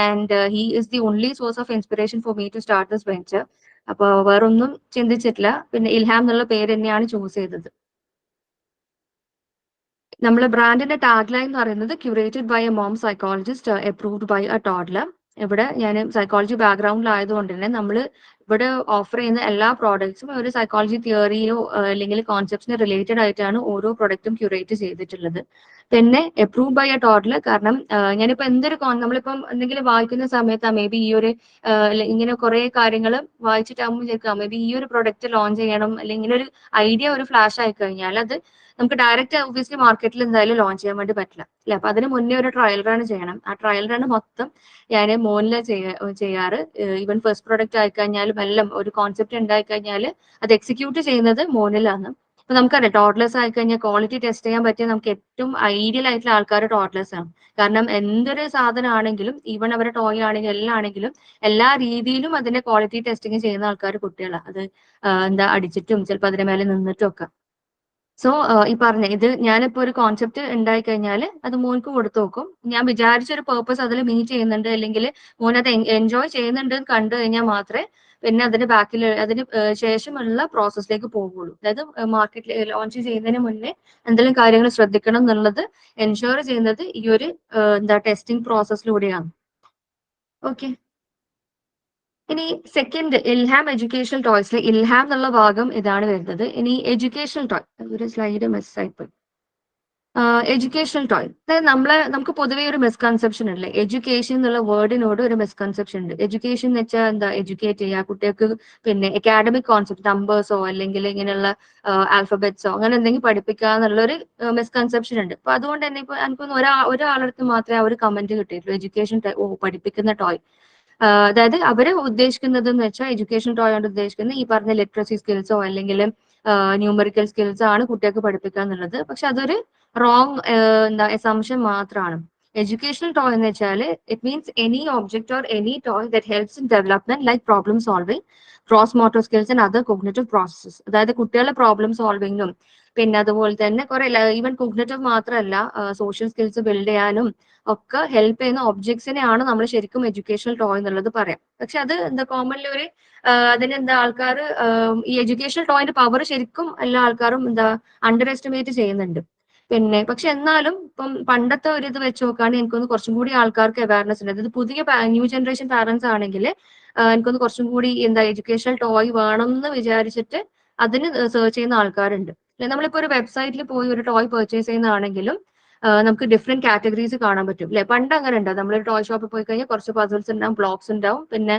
S3: and he is the only source of inspiration for me to start this venture. അപ്പോൾ വേറൊന്നും ചിന്തിച്ചിട്ടില്ല, പിന്നെ ഇൽഹാം എന്നുള്ള പേര് തന്നെയാണ് ചൂസ് ചെയ്തത്. നമ്മളെ ബ്രാൻഡിന്റെ ടാഗ് ലൈൻ എന്ന് പറയുന്നത് curated by a mom psychologist approved by a toddler. ഇവിടെ ഞാൻ സൈക്കോളജി ബാക്ക്ഗ്രൗണ്ടിലായതുകൊണ്ട് തന്നെ നമ്മൾ ഇവിടെ ഓഫർ ചെയ്യുന്ന എല്ലാ പ്രോഡക്ട്സും ഒരു സൈക്കോളജി തിയറിയോ അല്ലെങ്കിൽ കോൺസെപ്റ്റ്സിന് റിലേറ്റഡ് ആയിട്ടാണ് ഓരോ പ്രൊഡക്റ്റും ക്യൂറേറ്റ് ചെയ്തിട്ടുള്ളത്. പിന്നെ അപ്രൂവ് ബൈ എ ടോഡ്ലർ, കാരണം ഞാനിപ്പോ നമ്മളിപ്പം എന്തെങ്കിലും വായിക്കുന്ന സമയത്ത് മേ ബി ഈ ഒരു ഇങ്ങനെ കുറെ കാര്യങ്ങൾ വായിച്ചിട്ടാകുമ്പോൾ വിചാരിക്കാം മേ ബി ഈ ഒരു പ്രൊഡക്റ്റ് ലോഞ്ച് ചെയ്യണം, അല്ലെങ്കിൽ ഇങ്ങനെ ഒരു ഐഡിയ ഒരു ഫ്ലാഷ് ആയി കഴിഞ്ഞാൽ അത് നമുക്ക് ഡയറക്റ്റ് ഒബ്വിയസ്ലി മാർക്കറ്റിൽ എന്തായാലും ലോഞ്ച് ചെയ്യാൻ വേണ്ടി പറ്റില്ല അല്ലെ. അപ്പൊ അതിന് മുന്നേ ഒരു ട്രയൽ റൺ ചെയ്യണം. ആ ട്രയൽ റൺ മൊത്തം ഞാൻ മോനില് ചെയ്യാറ്. ഈവൻ ഫസ്റ്റ് പ്രൊഡക്റ്റ് ആയിക്കഴിഞ്ഞാലും എല്ലാം ഒരു കോൺസെപ്റ്റ് ഉണ്ടായി കഴിഞ്ഞാൽ അത് എക്സിക്യൂട്ട് ചെയ്യുന്നത് മോനിലാണ്. അപ്പൊ നമുക്കറിയാം ടോഡ്ലേഴ്സ് ആയിക്കഴിഞ്ഞാൽ ക്വാളിറ്റി ടെസ്റ്റ് ചെയ്യാൻ പറ്റിയ നമുക്ക് ഏറ്റവും ഐഡിയൽ ആയിട്ടുള്ള ആൾക്കാർ ടോഡ്ലേഴ്സ് ആണ്. കാരണം എന്തൊരു സാധനം ആണെങ്കിലും, ഈവൻ അവരുടെ ടോയ് ആണെങ്കിലും എല്ലാം ആണെങ്കിലും എല്ലാ രീതിയിലും അതിന്റെ ക്വാളിറ്റി ടെസ്റ്റിംഗ് ചെയ്യുന്ന ആൾക്കാർ കുട്ടികളാണ്. അത് എന്താ അടിച്ചിട്ടും ചിലപ്പോൾ അതിന്റെ മേലെ നിന്നിട്ടും ഒക്കെ. സോ ഈ പറഞ്ഞ ഇത് ഞാനിപ്പോ ഒരു കോൺസെപ്റ്റ് ഉണ്ടായി കഴിഞ്ഞാൽ അത് മോൻക്ക് കൊടുത്തു നോക്കും. ഞാൻ വിചാരിച്ചൊരു പേർപ്പസ് അതിൽ മീറ്റ് ചെയ്യുന്നുണ്ട് അല്ലെങ്കിൽ മോൻ അത് എൻജോയ് ചെയ്യുന്നുണ്ട് എന്ന് കണ്ടു കഴിഞ്ഞാൽ മാത്രമേ പിന്നെ അതിന്റെ ബാക്കിൽ അതിന് ശേഷമുള്ള പ്രോസസ്സിലേക്ക് പോകുള്ളൂ. അതായത് മാർക്കറ്റിൽ ലോഞ്ച് ചെയ്യുന്നതിന് മുന്നേ എന്തെങ്കിലും കാര്യങ്ങൾ ശ്രദ്ധിക്കണം എന്നുള്ളത് എൻഷുർ ചെയ്യുന്നത് ഈ ഒരു ടെസ്റ്റിംഗ് പ്രോസസ്സിലൂടെയാണ്. ഓക്കെ, ഇനി സെക്കൻഡ് ഇൽഹാം എഡ്യൂക്കേഷണൽ ടോയ്സിൽ ഇൽഹാം എന്നുള്ള ഭാഗം ഇതാണ് വരുന്നത്. ഇനി എഡ്യൂക്കേഷണൽ ടോയ്, ഒരു സ്ലൈഡ് മിസ്സായിപ്പോയി. എഡ്യൂക്കേഷണൽ ടോയ്, അതായത് നമുക്ക് പൊതുവേ ഒരു മിസ്കൺസെപ്ഷൻ ഉണ്ട്. എഡ്യൂക്കേഷൻ എന്നുള്ള വേർഡിനോട് ഒരു മിസ്കൺസെപ്ഷൻ ഉണ്ട്. എഡ്യൂക്കേഷൻ എന്ന് വെച്ചാൽ എന്താ, എഡ്യൂക്കേറ്റ് ചെയ്യുക കുട്ടികൾക്ക്, പിന്നെ അക്കാഡമിക് കോൺസെപ്റ്റ് നമ്പേഴ്സോ അല്ലെങ്കിൽ ഇങ്ങനെയുള്ള ആൽഫബറ്റ്സോ അങ്ങനെ എന്തെങ്കിലും പഠിപ്പിക്കുക എന്നുള്ളൊരു മിസ്കൺസെപ്ഷൻ ഉണ്ട്. അപ്പൊ അതുകൊണ്ട് തന്നെ ഇപ്പൊ എനിക്കൊന്ന് ഒരാളടുത്ത് മാത്രമേ ആ ഒരു കമന്റ് കിട്ടിയിട്ടുള്ളൂ, എഡ്യൂക്കേഷൻ പഠിപ്പിക്കുന്ന ടോയ്. അതായത് അവര് ഉദ്ദേശിക്കുന്നത് എന്ന് വെച്ചാൽ എഡ്യൂക്കേഷൻ ടോയ് കൊണ്ട് ഉദ്ദേശിക്കുന്നത് ഈ പറഞ്ഞ ലിറ്ററസി സ്കിൽസോ അല്ലെങ്കിൽ ന്യൂമറിക്കൽ സ്കിൽസോ ആണ് കുട്ടികൾക്ക് പഠിപ്പിക്കുക എന്നുള്ളത്. പക്ഷെ അതൊരു റോങ് അസംഷൻ മാത്രമാണ്. എഡ്യൂക്കേഷണൽ ടോയ് എന്ന് വെച്ചാൽ it means any object or any toy that helps in development like problem solving, cross motor skills and other cognitive processes. അതായത് കുട്ടികളുടെ പ്രോബ്ലം സോൾവിംഗും പിന്നെ അതുപോലെ തന്നെ കുറെ ഈവൻ കോഗ്നിറ്റീവ് മാത്രമല്ല സോഷ്യൽ സ്കിൽസ് ബിൽഡ് ചെയ്യാനും ഒക്കെ ഹെൽപ്പ് ചെയ്യുന്ന ഒബ്ജക്ട്സിനെയാണ് നമ്മൾ ശരിക്കും എഡ്യൂക്കേഷണൽ ടോയ് എന്നുള്ളത് പറയാം. പക്ഷെ അത് എന്താ കോമൺലി ഒരു അതിനെന്താ ആൾക്കാർ ഈ എഡ്യൂക്കേഷണൽ ടോയിന്റെ പവർ ശരിക്കും എല്ലാ ആൾക്കാരും അണ്ടർ എസ്റ്റിമേറ്റ് ചെയ്യുന്നുണ്ട്. പിന്നെ പക്ഷെ എന്നാലും ഇപ്പം പണ്ടത്തെ ഒരു ഇത് വെച്ച് നോക്കുകയാണെങ്കിൽ എനിക്കൊന്ന് കുറച്ചും കൂടി ആൾക്കാർക്ക് അവയർനെസ് ഉണ്ട്. അതായത് പുതിയ ന്യൂ ജനറേഷൻ പാരന്റ്സ് ആണെങ്കിൽ എനിക്കൊന്ന് കുറച്ചും കൂടി എഡ്യൂക്കേഷണൽ ടോയ് വേണം എന്ന് വിചാരിച്ചിട്ട് അതിന് സെർച്ച് ചെയ്യുന്ന ആൾക്കാരുണ്ട്. നമ്മളിപ്പോ ഒരു വെബ്സൈറ്റിൽ പോയി ഒരു ടോയ് പർച്ചേസ് ചെയ്യുന്നതാണെങ്കിലും നമുക്ക് ഡിഫറെന്റ് കാറ്റഗറീസ് കാണാൻ പറ്റും അല്ലെ. പണ്ട് അങ്ങനെ ഉണ്ടാവും, നമ്മളൊരു ടോയ് ഷോപ്പിൽ പോയി കഴിഞ്ഞാൽ കുറച്ച് പസിൽസ് ഉണ്ടാവും, ബ്ലോക്സ് ഉണ്ടാവും, പിന്നെ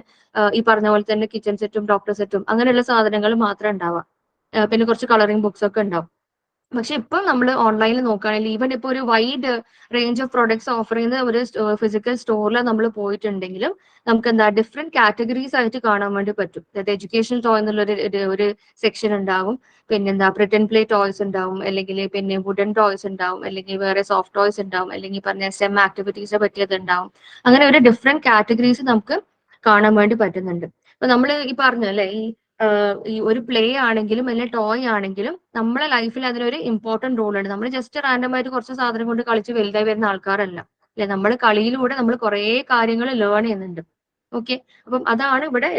S3: ഈ പറഞ്ഞ പോലെ തന്നെ കിച്ചൺ സെറ്റും ഡോക്ടർ സെറ്റും അങ്ങനെയുള്ള സാധനങ്ങൾ മാത്രമേ ഉണ്ടാവുക. പിന്നെ കുറച്ച് കളറിംഗ് ബുക്സ് ഒക്കെ ഉണ്ടാവും. പക്ഷെ ഇപ്പം നമ്മൾ ഓൺലൈനിൽ നോക്കുകയാണെങ്കിൽ ഈവൻ ഇപ്പോൾ ഒരു wide range of products offer ചെയ്യുന്ന ഒരു ഫിസിക്കൽ സ്റ്റോറിൽ നമ്മൾ പോയിട്ടുണ്ടെങ്കിലും നമുക്ക് എന്താ ഡിഫറെന്റ് കാറ്റഗറീസ് ആയിട്ട് കാണാൻ വേണ്ടി പറ്റും. അതായത് എഡ്യൂക്കേഷണൽ ടോയ് എന്നുള്ള ഒരു സെക്ഷൻ ഉണ്ടാവും, പിന്നെന്താ പ്രിട്ടൻ പ്ലേ ടോയ്സ് ഉണ്ടാവും, അല്ലെങ്കിൽ പിന്നെ വുഡൻ ടോയ്സ് ഉണ്ടാവും, അല്ലെങ്കിൽ വേറെ സോഫ്റ്റ് ടോയ്സ് ഉണ്ടാവും, അല്ലെങ്കിൽ പറഞ്ഞ STEM ആക്ടിവിറ്റീസിനെ പറ്റിയത് ഉണ്ടാവും. അങ്ങനെ ഒരു ഡിഫറെന്റ് കാറ്റഗറീസ് നമുക്ക് കാണാൻ വേണ്ടി പറ്റുന്നുണ്ട്. അപ്പൊ നമ്മൾ ഈ പറഞ്ഞല്ലേ ഈ ഒരു പ്ലേ ആണെങ്കിലും അല്ലെങ്കിൽ ടോയ് ആണെങ്കിലും നമ്മളെ ലൈഫിൽ അതിനൊരു ഇമ്പോർട്ടന്റ് റോൾ ഉണ്ട്. നമ്മൾ ജസ്റ്റ് റാൻഡം ആയിട്ട് കുറച്ച് സാധനം കൊണ്ട് കളിച്ച് വലുതായി വരുന്ന ആൾക്കാരല്ല അല്ലെ. നമ്മൾ കളിയിലൂടെ നമ്മൾ കുറേ കാര്യങ്ങൾ ലേൺ ചെയ്യുന്നുണ്ട്. ഓക്കെ, അപ്പം അതാണ് ഇവിടെ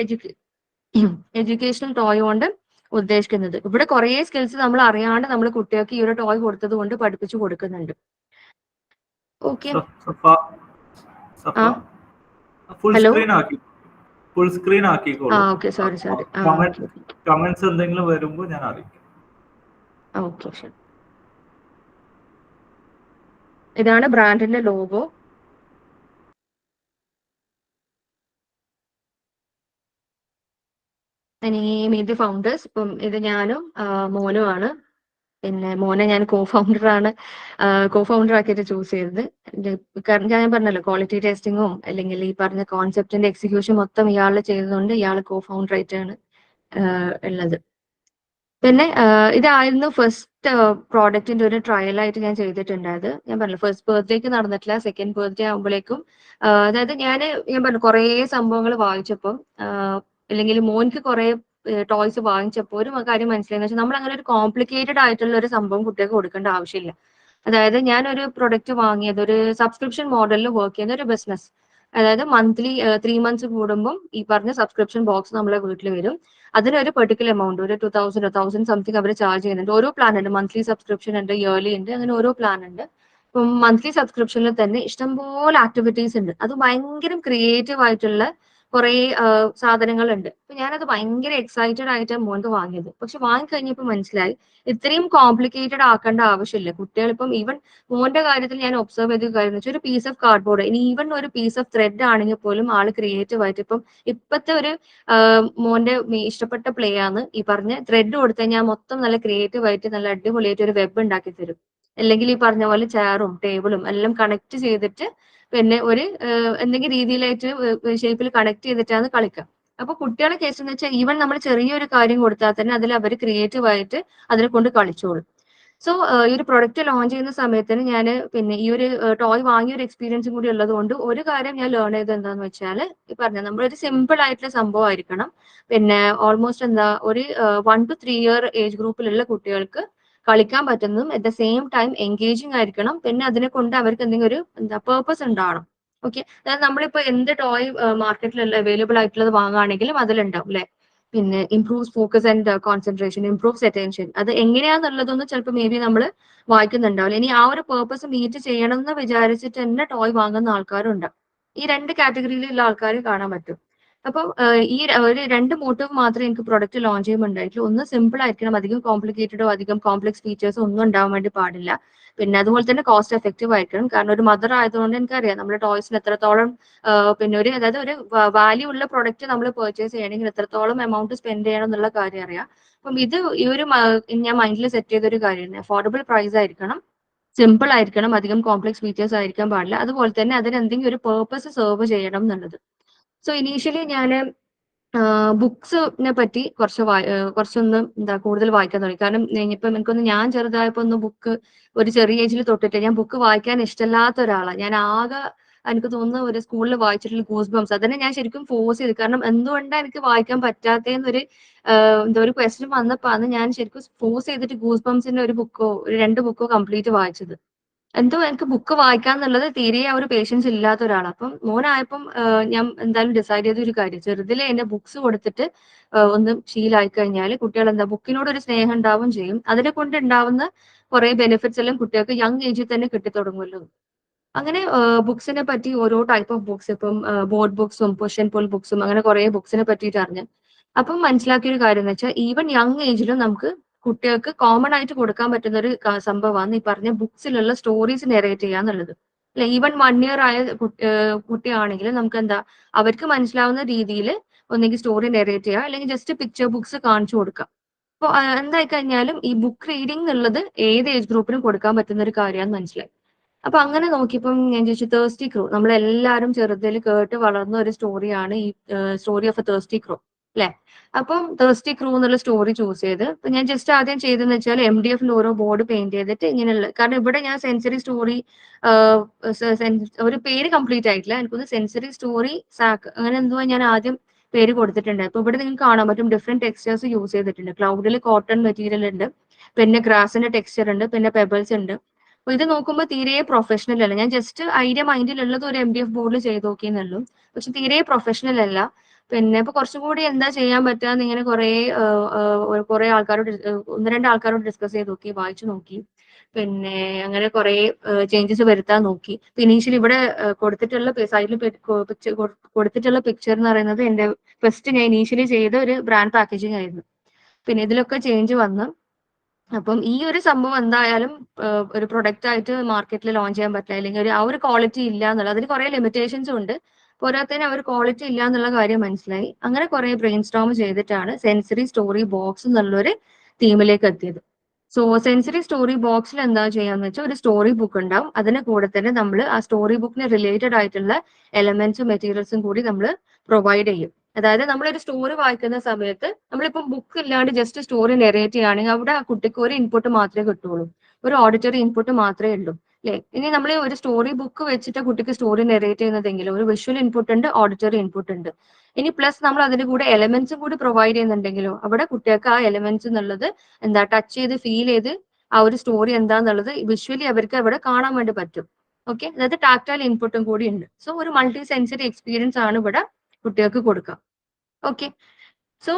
S3: എഡ്യൂക്കേഷണൽ ടോയ് കൊണ്ട് ഉദ്ദേശിക്കുന്നത്. ഇവിടെ കുറേ സ്കിൽസ് നമ്മൾ അറിയാണ്ട് നമ്മൾ കുട്ടികൾക്ക് ഈ ഒരു ടോയ് കൊടുത്തത് കൊണ്ട് പഠിപ്പിച്ചു കൊടുക്കുന്നുണ്ട്. ഓക്കെ,
S1: ഫുൾ
S3: ഹലോ,
S1: സ്ക്രീൻ ആക്കി ഫുൾ സ്ക്രീൻ ആക്കിക്കോളൂ.
S3: Okay, sorry.
S1: കമന്റ്സ് എന്തെങ്കിലും വരുമ്പോൾ ഞാൻ അറിയിക്കും.
S3: ഓക്കെ, ശരി. ഇതാണ് ബ്രാൻഡിന്റെ ലോഗോ. Meet the founders. ഇപ്പം ഇത് ഞാനും മോനുമാണ്. പിന്നെ മോനെ ഞാൻ കോ ഫൗണ്ടർ ആക്കിയിട്ട് ചൂസ് ചെയ്തത്. കാരണം ഞാൻ പറഞ്ഞല്ലോ, ക്വാളിറ്റി ടെസ്റ്റിങ്ങും അല്ലെങ്കിൽ ഈ പറഞ്ഞ കോൺസെപ്റ്റിന്റെ എക്സിക്യൂഷൻ മൊത്തം ഇയാൾ ചെയ്തതുകൊണ്ട് ഇയാൾ കോ ഫൗണ്ടർ ആയിട്ടാണ് ഉള്ളത്. പിന്നെ ഇതായിരുന്നു ഫസ്റ്റ് പ്രോഡക്റ്റിന്റെ ഒരു ട്രയൽ ആയിട്ട് ഞാൻ ചെയ്തിട്ടുണ്ടായത്. ഞാൻ പറഞ്ഞു ഫസ്റ്റ് ബർത്ത്ഡേക്ക് നടന്നിട്ടില്ല, സെക്കൻഡ് ബർത്ത്ഡേ ആകുമ്പോഴേക്കും അതായത് ഞാൻ പറഞ്ഞു കുറേ സംഭവങ്ങൾ വായിച്ചപ്പം അല്ലെങ്കിൽ മോൻക്ക് കുറെ ടോയ്സ് വാങ്ങിച്ചപ്പോൾ ഒരു കാര്യം മനസ്സിലായെന്ന് വെച്ചാൽ നമ്മൾ അങ്ങനെ ഒരു കോംപ്ലിക്കേറ്റഡ് ആയിട്ടുള്ള ഒരു സംഭവം കുട്ടികൾക്ക് കൊടുക്കേണ്ട ആവശ്യമില്ല. അതായത് ഞാനൊരു പ്രൊഡക്റ്റ് വാങ്ങിയത് ഒരു സബ്സ്ക്രിപ്ഷൻ മോഡലിൽ വർക്ക് ചെയ്യുന്ന ഒരു ബിസിനസ്. അതായത് മന്ത്ലി 3 months കൂടുമ്പം ഈ പറഞ്ഞ സബ്സ്ക്രിപ്ഷൻ ബോക്സ് നമ്മളെ വീട്ടിൽ വരും. അതിനൊരു പെർട്ടിക്കുലർ എമൗണ്ട്, ഒരു 2000 സംതിങ് അവർ ചാർജ് ചെയ്യുന്നുണ്ട്. ഓരോ പ്ലാൻ ഉണ്ട്, മന്ത്ലി സബ്സ്ക്രിപ്ഷൻ ഉണ്ട്, ഇയർലി ഉണ്ട്, അങ്ങനെ ഓരോ പ്ലാൻ ഉണ്ട്. ഇപ്പം മന്ത്ലി സബ്സ്ക്രിപ്ഷനിൽ തന്നെ ഇഷ്ടംപോലെ ആക്ടിവിറ്റീസ് ഉണ്ട്. അത് ഭയങ്കര ക്രിയേറ്റീവ് ആയിട്ടുള്ള കുറെ സാധനങ്ങളുണ്ട്. അപ്പൊ ഞാനത് ഭയങ്കര എക്സൈറ്റഡ് ആയിട്ടാണ് മോൻക്ക് വാങ്ങിയത്. പക്ഷെ വാങ്ങിക്കഴിഞ്ഞപ്പോൾ മനസ്സിലായി ഇത്രയും കോംപ്ലിക്കേറ്റഡ് ആക്കേണ്ട ആവശ്യമില്ല. കുട്ടികൾ ഇപ്പം ഈവൻ മോന്റെ കാര്യത്തിൽ ഞാൻ ഒബ്സർവ് ചെയ്ത കാര്യം വെച്ചാൽ ഒരു പീസ് ഓഫ് കാർഡ്ബോർഡ്, ഇനി ഈവൻ ഒരു പീസ് ഓഫ് ത്രെഡ് ആണെങ്കിൽ പോലും ആള് ക്രിയേറ്റീവ് ആയിട്ട് ഇപ്പം ഇപ്പത്തെ ഒരു മോന്റെ ഇഷ്ടപ്പെട്ട പ്ലേ ആണ് ഈ പറഞ്ഞ ത്രെഡ് കൊടുത്തു കഴിഞ്ഞാൽ മൊത്തം നല്ല ക്രിയേറ്റീവ് ആയിട്ട് നല്ല അടിപൊളിയായിട്ട് ഒരു വെബ് ഉണ്ടാക്കി തരും. അല്ലെങ്കിൽ ഈ പറഞ്ഞ പോലെ ചെയറും ടേബിളും എല്ലാം കണക്ട് ചെയ്തിട്ട് പിന്നെ ഒരു എന്തെങ്കിലും രീതിയിലായിട്ട് ഷേപ്പിൽ കണക്ട് ചെയ്തിട്ടാണ് കളിക്കുക. അപ്പൊ കുട്ടികളെ കേസ് എന്ന് വെച്ചാൽ ഈവൻ നമ്മൾ ചെറിയൊരു കാര്യം കൊടുത്താൽ തന്നെ അതിൽ അവർ ക്രിയേറ്റീവ് ആയിട്ട് അതിനെ കൊണ്ട് കളിച്ചോളും. സോ ഈ ഒരു പ്രൊഡക്റ്റ് ലോഞ്ച് ചെയ്യുന്ന സമയത്തിന് ഞാൻ പിന്നെ ഈ ഒരു ടോയ് വാങ്ങിയ ഒരു എക്സ്പീരിയൻസും കൂടി ഉള്ളത് കൊണ്ട് ഒരു കാര്യം ഞാൻ ലേൺ ചെയ്തത് എന്താന്ന് വെച്ചാൽ ഈ പറഞ്ഞ നമ്മളൊരു സിമ്പിൾ ആയിട്ടുള്ള സംഭവം ആയിരിക്കണം. പിന്നെ ഓൾമോസ്റ്റ് ഒരു 1 to 3 year ഏജ് ഗ്രൂപ്പിലുള്ള കുട്ടികൾക്ക് കളിക്കാൻ പറ്റുന്നതും at the same time engaging ആയിരിക്കണം. പിന്നെ അതിനെ കൊണ്ട് അവർക്ക് എന്തെങ്കിലും ഒരു പേർപ്പസ് ഉണ്ടാവണം. ഓക്കെ, അതായത് നമ്മളിപ്പോ എന്ത് ടോയ് മാർക്കറ്റിൽ അവൈലബിൾ ആയിട്ടുള്ളത് വാങ്ങുകയാണെങ്കിലും അതിലുണ്ടാവും അല്ലെ. പിന്നെ improves focus and concentration, improves attention. അത് എങ്ങനെയാന്നുള്ളതൊന്നും ചിലപ്പോൾ മേ ബി നമ്മൾ വായിക്കുന്നുണ്ടാവില്ല. ഇനി ആ ഒരു പേർപ്പസ് മീറ്റ് ചെയ്യണം എന്ന് വിചാരിച്ചിട്ട് തന്നെ ടോയ് വാങ്ങുന്ന ആൾക്കാരുണ്ട്. ഈ രണ്ട് കാറ്റഗറിയിലുള്ള ആൾക്കാർ കാണാൻ പറ്റും. അപ്പം ഈ ഒരു 2 മോട്ടീവ് മാത്രമേ എനിക്ക് പ്രൊഡക്റ്റ് ലോഞ്ച് ചെയ്യുമ്പോൾ ഉണ്ടായിട്ടുള്ളൂ. ഒന്ന് സിമ്പിൾ ആയിരിക്കണം, അധികം കോംപ്ലിക്കേറ്റഡോ അധികം കോംപ്ലക്സ് ഫീച്ചേഴ്സോ ഒന്നും ഉണ്ടാവാൻ വേണ്ടി പാടില്ല. പിന്നെ അതുപോലെ തന്നെ കോസ്റ്റ് എഫക്റ്റീവ് ആയിരിക്കണം. കാരണം ഒരു മദർ ആയതുകൊണ്ട് എനിക്കറിയാം നമ്മുടെ ടോയ്സിന് എത്രത്തോളം പിന്നെ അതായത് ഒരു വാല്യൂ ഉള്ള പ്രൊഡക്റ്റ് നമ്മൾ പർച്ചേസ് ചെയ്യണമെങ്കിൽ എത്രത്തോളം എമൗണ്ട് സ്പെൻഡ് ചെയ്യണം എന്നുള്ള കാര്യം അറിയാം. അപ്പം ഇത് ഈ ഒരു ഞാൻ മൈൻഡിൽ സെറ്റ് ചെയ്ത ഒരു കാര്യമാണ്. അഫോർഡബിൾ പ്രൈസ് ആയിരിക്കണം, സിമ്പിൾ ആയിരിക്കണം, അധികം കോംപ്ലക്സ് ഫീച്ചേഴ്സ് ആയിരിക്കാൻ പാടില്ല. അതുപോലെ തന്നെ അതിന് എന്തെങ്കിലും ഒരു പേർപ്പസ് സെർവ് ചെയ്യണം എന്നുള്ളത്. സോ ഇനീഷ്യലി ഞാൻ ബുക്സിനെ പറ്റി കുറച്ചൊന്ന് കൂടുതൽ വായിക്കാൻ തുടങ്ങി. കാരണം ഇപ്പം എനിക്കൊന്ന് ഞാൻ ചെറുതായപ്പോ ഒന്ന് ബുക്ക് ഒരു ചെറിയ ഏജിൽ തൊട്ടിട്ട് ഞാൻ ബുക്ക് വായിക്കാൻ ഇഷ്ടമില്ലാത്ത ഒരാളാണ്. ഞാൻ ആകെ എനിക്ക് തോന്നുന്നു ഒരു സ്കൂളിൽ വായിച്ചിട്ടുള്ള ഗൂസ് ബംസ് അതിനെ ഞാൻ ശരിക്കും ഫോഴ്സ് ചെയ്തു. കാരണം എന്തുകൊണ്ടാണ് എനിക്ക് വായിക്കാൻ പറ്റാത്തതെന്നൊരു ഒരു ക്വസ്റ്റ്യൻ വന്നപ്പോ അന്ന് ഞാൻ ശരിക്കും ഫോഴ്സ് ചെയ്തിട്ട് ഗൂസ് ബംസിന്റെ ഒരു 2 ബുക്കോ കംപ്ലീറ്റ് വായിച്ചത്. എന്തോ എനിക്ക് ബുക്ക് വായിക്കാന്നുള്ളത് തീരെ ആ ഒരു പേഷ്യൻസ് ഇല്ലാത്ത ഒരാളാണ്. അപ്പം മോനായപ്പം ഞാൻ എന്തായാലും ഡിസൈഡ് ചെയ്ത ഒരു കാര്യം, ചെറുതിലെ എന്നെ ബുക്സ് കൊടുത്തിട്ട് ഒന്ന് ശീലമായി കഴിഞ്ഞാൽ കുട്ടികൾ ബുക്കിനോട് ഒരു സ്നേഹം ഉണ്ടാവും ചെയ്യും. അതിനെ കൊണ്ട് ഉണ്ടാവുന്ന കുറെ ബെനിഫിറ്റ്സ് എല്ലാം കുട്ടികൾക്ക് യങ് ഏജിൽ തന്നെ കിട്ടിത്തുടങ്ങുമല്ലോ. അങ്ങനെ ബുക്സിനെ പറ്റി ഓരോ ടൈപ്പ് ഓഫ് ബുക്സ്, ഇപ്പം ബോർഡ് ബുക്സും പുഷ് ആൻഡ് പുൾ ബുക്സും അങ്ങനെ കുറെ ബുക്സിനെ പറ്റിയിട്ട് അറിഞ്ഞു. അപ്പം മനസ്സിലാക്കിയ ഒരു കാര്യം എന്ന് വെച്ചാൽ ഈവൻ യങ് ഏജിലും നമുക്ക് കുട്ടികൾക്ക് കോമൺ ആയിട്ട് കൊടുക്കാൻ പറ്റുന്ന ഒരു സംഭവമാണ് ഈ പറഞ്ഞ ബുക്സിലുള്ള സ്റ്റോറീസ് നെറേറ്റ് ചെയ്യാന്നുള്ളത്. അല്ലെ, ഈവൻ 1 year ആയ കുട്ടിയാണെങ്കിലും നമുക്ക് അവർക്ക് മനസ്സിലാവുന്ന രീതിയിൽ ഒന്നെങ്കിൽ സ്റ്റോറി നെറേറ്റ് ചെയ്യുക അല്ലെങ്കിൽ ജസ്റ്റ് പിക്ചർ ബുക്സ് കാണിച്ചു കൊടുക്കാം. അപ്പോൾ എന്തായി കഴിഞ്ഞാലും ഈ ബുക്ക് റീഡിംഗ് എന്നുള്ളത് ഏത് ഏജ് ഗ്രൂപ്പിനും കൊടുക്കാൻ പറ്റുന്ന ഒരു കാര്യമാണെന്ന് മനസ്സിലായി. അപ്പൊ അങ്ങനെ നോക്കിയപ്പം ഞാൻ ചോദിച്ചു തേഴ്സ്റ്റി ക്രോ, നമ്മളെല്ലാവരും ചെറുതിൽ കേട്ട് വളർന്ന ഒരു സ്റ്റോറിയാണ് ഈ സ്റ്റോറി ഓഫ് എ തേഴ്സ്റ്റി ക്രോ അല്ലെ. അപ്പം തേഴ്സ്റ്റി ക്രൂ എന്നുള്ള സ്റ്റോറി ചൂസ് ചെയ്ത് ഇപ്പൊ ഞാൻ ജസ്റ്റ് ആദ്യം ചെയ്തെന്ന് വെച്ചാൽ MDF ഓരോ ബോർഡ് പെയിന്റ് ചെയ്തിട്ട് ഇങ്ങനെയുള്ള, കാരണം ഇവിടെ ഞാൻ സെൻസറി സ്റ്റോറി ഒരു പേര് കംപ്ലീറ്റ് ആയിട്ടില്ല, എനിക്കൊന്ന് സെൻസറി സ്റ്റോറി സാക്ക് അങ്ങനെ എന്തോ ഞാൻ ആദ്യം പേര് കൊടുത്തിട്ടുണ്ട്. അപ്പൊ ഇവിടെ നിങ്ങൾക്ക് കാണാൻ പറ്റും ഡിഫറെന്റ് ടെക്സ്ചേഴ്സ് യൂസ് ചെയ്തിട്ടുണ്ട്. ക്ലൗഡിൽ കോട്ടൺ മെറ്റീരിയൽ ഉണ്ട്, പിന്നെ ഗ്രാസിന്റെ ടെക്സ്ചർ ഉണ്ട്, പിന്നെ പെബിൾസ് ഉണ്ട്. അപ്പൊ ഇത് നോക്കുമ്പോൾ തീരെ പ്രൊഫഷണൽ അല്ല. ഞാൻ ജസ്റ്റ് ഐഡിയ മൈൻഡിലുള്ളത് ഒരു MDF ബോർഡിൽ ചെയ്ത് നോക്കിയെന്നുള്ളൂ, പക്ഷെ തീരെ പ്രൊഫഷണൽ അല്ല. പിന്നെ ഇപ്പൊ കുറച്ചും കൂടി എന്താ ചെയ്യാൻ പറ്റുക ഇങ്ങനെ കുറെ ആൾക്കാരോട് 1-2 ആൾക്കാരോട് ഡിസ്കസ് ചെയ്ത് നോക്കി, വായിച്ചു നോക്കി, പിന്നെ അങ്ങനെ കുറെ ചേഞ്ചസ് വരുത്താൻ നോക്കി. ഇനീഷ്യലി ഇവിടെ കൊടുത്തിട്ടുള്ള സൈഡിൽ കൊടുത്തിട്ടുള്ള പിക്ചർ എന്ന് പറയുന്നത് എന്റെ ഫസ്റ്റ് ഞാൻ ഇനീഷ്യലി ചെയ്ത ഒരു ബ്രാൻഡ് പാക്കേജിങ് ആയിരുന്നു. പിന്നെ ഇതിലൊക്കെ ചേഞ്ച് വന്നു. അപ്പം ഈ ഒരു സംഭവം എന്തായാലും ഒരു പ്രൊഡക്റ്റ് ആയിട്ട് മാർക്കറ്റിൽ ലോഞ്ച് ചെയ്യാൻ പറ്റില്ല, അല്ലെങ്കിൽ ആ ഒരു ക്വാളിറ്റി ഇല്ല എന്നുള്ളത്, അതിന് കുറെ ലിമിറ്റേഷൻസും ഉണ്ട്. പോരാത്തതിന് അവർ ക്വാളിറ്റി ഇല്ല എന്നുള്ള കാര്യം മനസ്സിലായി. അങ്ങനെ കുറെ ബ്രെയിൻ സ്റ്റോം ചെയ്തിട്ടാണ് സെൻസറി സ്റ്റോറി ബോക്സ് എന്നുള്ളൊരു തീമിലേക്ക് എത്തിയത്. സോ സെൻസറി സ്റ്റോറി ബോക്സിൽ എന്താ ചെയ്യാന്ന് വെച്ചാൽ ഒരു സ്റ്റോറി ബുക്ക് ഉണ്ടാവും. അതിന് കൂടെ തന്നെ നമ്മൾ ആ സ്റ്റോറി ബുക്കിന് റിലേറ്റഡ് ആയിട്ടുള്ള എലമെന്റ്സും മെറ്റീരിയൽസും കൂടി നമ്മൾ പ്രൊവൈഡ് ചെയ്യും. അതായത് നമ്മളൊരു സ്റ്റോറി വായിക്കുന്ന സമയത്ത് നമ്മളിപ്പം ബുക്ക് ഇല്ലാണ്ട് ജസ്റ്റ് സ്റ്റോറി നെറേറ്റ് ചെയ്യുകയാണെങ്കിൽ അവിടെ ആ കുട്ടിക്ക് ഒരു ഇൻപുട്ട് മാത്രമേ കിട്ടുള്ളൂ, ഒരു ഓഡിറ്ററി ഇൻപുട്ട് മാത്രമേ ഉള്ളൂ അല്ലെ. ഇനി നമ്മൾ ഒരു സ്റ്റോറി ബുക്ക് വെച്ചിട്ട് കുട്ടിക്ക് സ്റ്റോറി നെറേറ്റ് ചെയ്യുന്നതെങ്കിലും ഒരു വിഷ്വൽ ഇൻപുട്ട് ഉണ്ട്, ഓഡിറ്ററി ഇൻപുട്ട് ഉണ്ട്. ഇനി പ്ലസ് നമ്മൾ അതിന്റെ കൂടെ എലമെന്റ്സും കൂടി പ്രൊവൈഡ് ചെയ്യുന്നുണ്ടെങ്കിലോ അവിടെ കുട്ടികൾക്ക് ആ എലമെന്റ്സ് എന്നുള്ളത് എന്താ ടച്ച് ചെയ്ത് ഫീൽ ചെയ്ത് ആ ഒരു സ്റ്റോറി എന്താന്നുള്ളത് വിഷ്വലി അവർക്ക് അവിടെ കാണാൻ വേണ്ടി പറ്റും. ഓക്കെ, അതായത് ടാക്ടൈൽ ഇൻപുട്ടും കൂടി ഉണ്ട്. സോ ഒരു മൾട്ടി സെൻസറി എക്സ്പീരിയൻസ് ആണ് ഇവിടെ കുട്ടികൾക്ക് കൊടുക്കുക. ഓക്കെ, സോ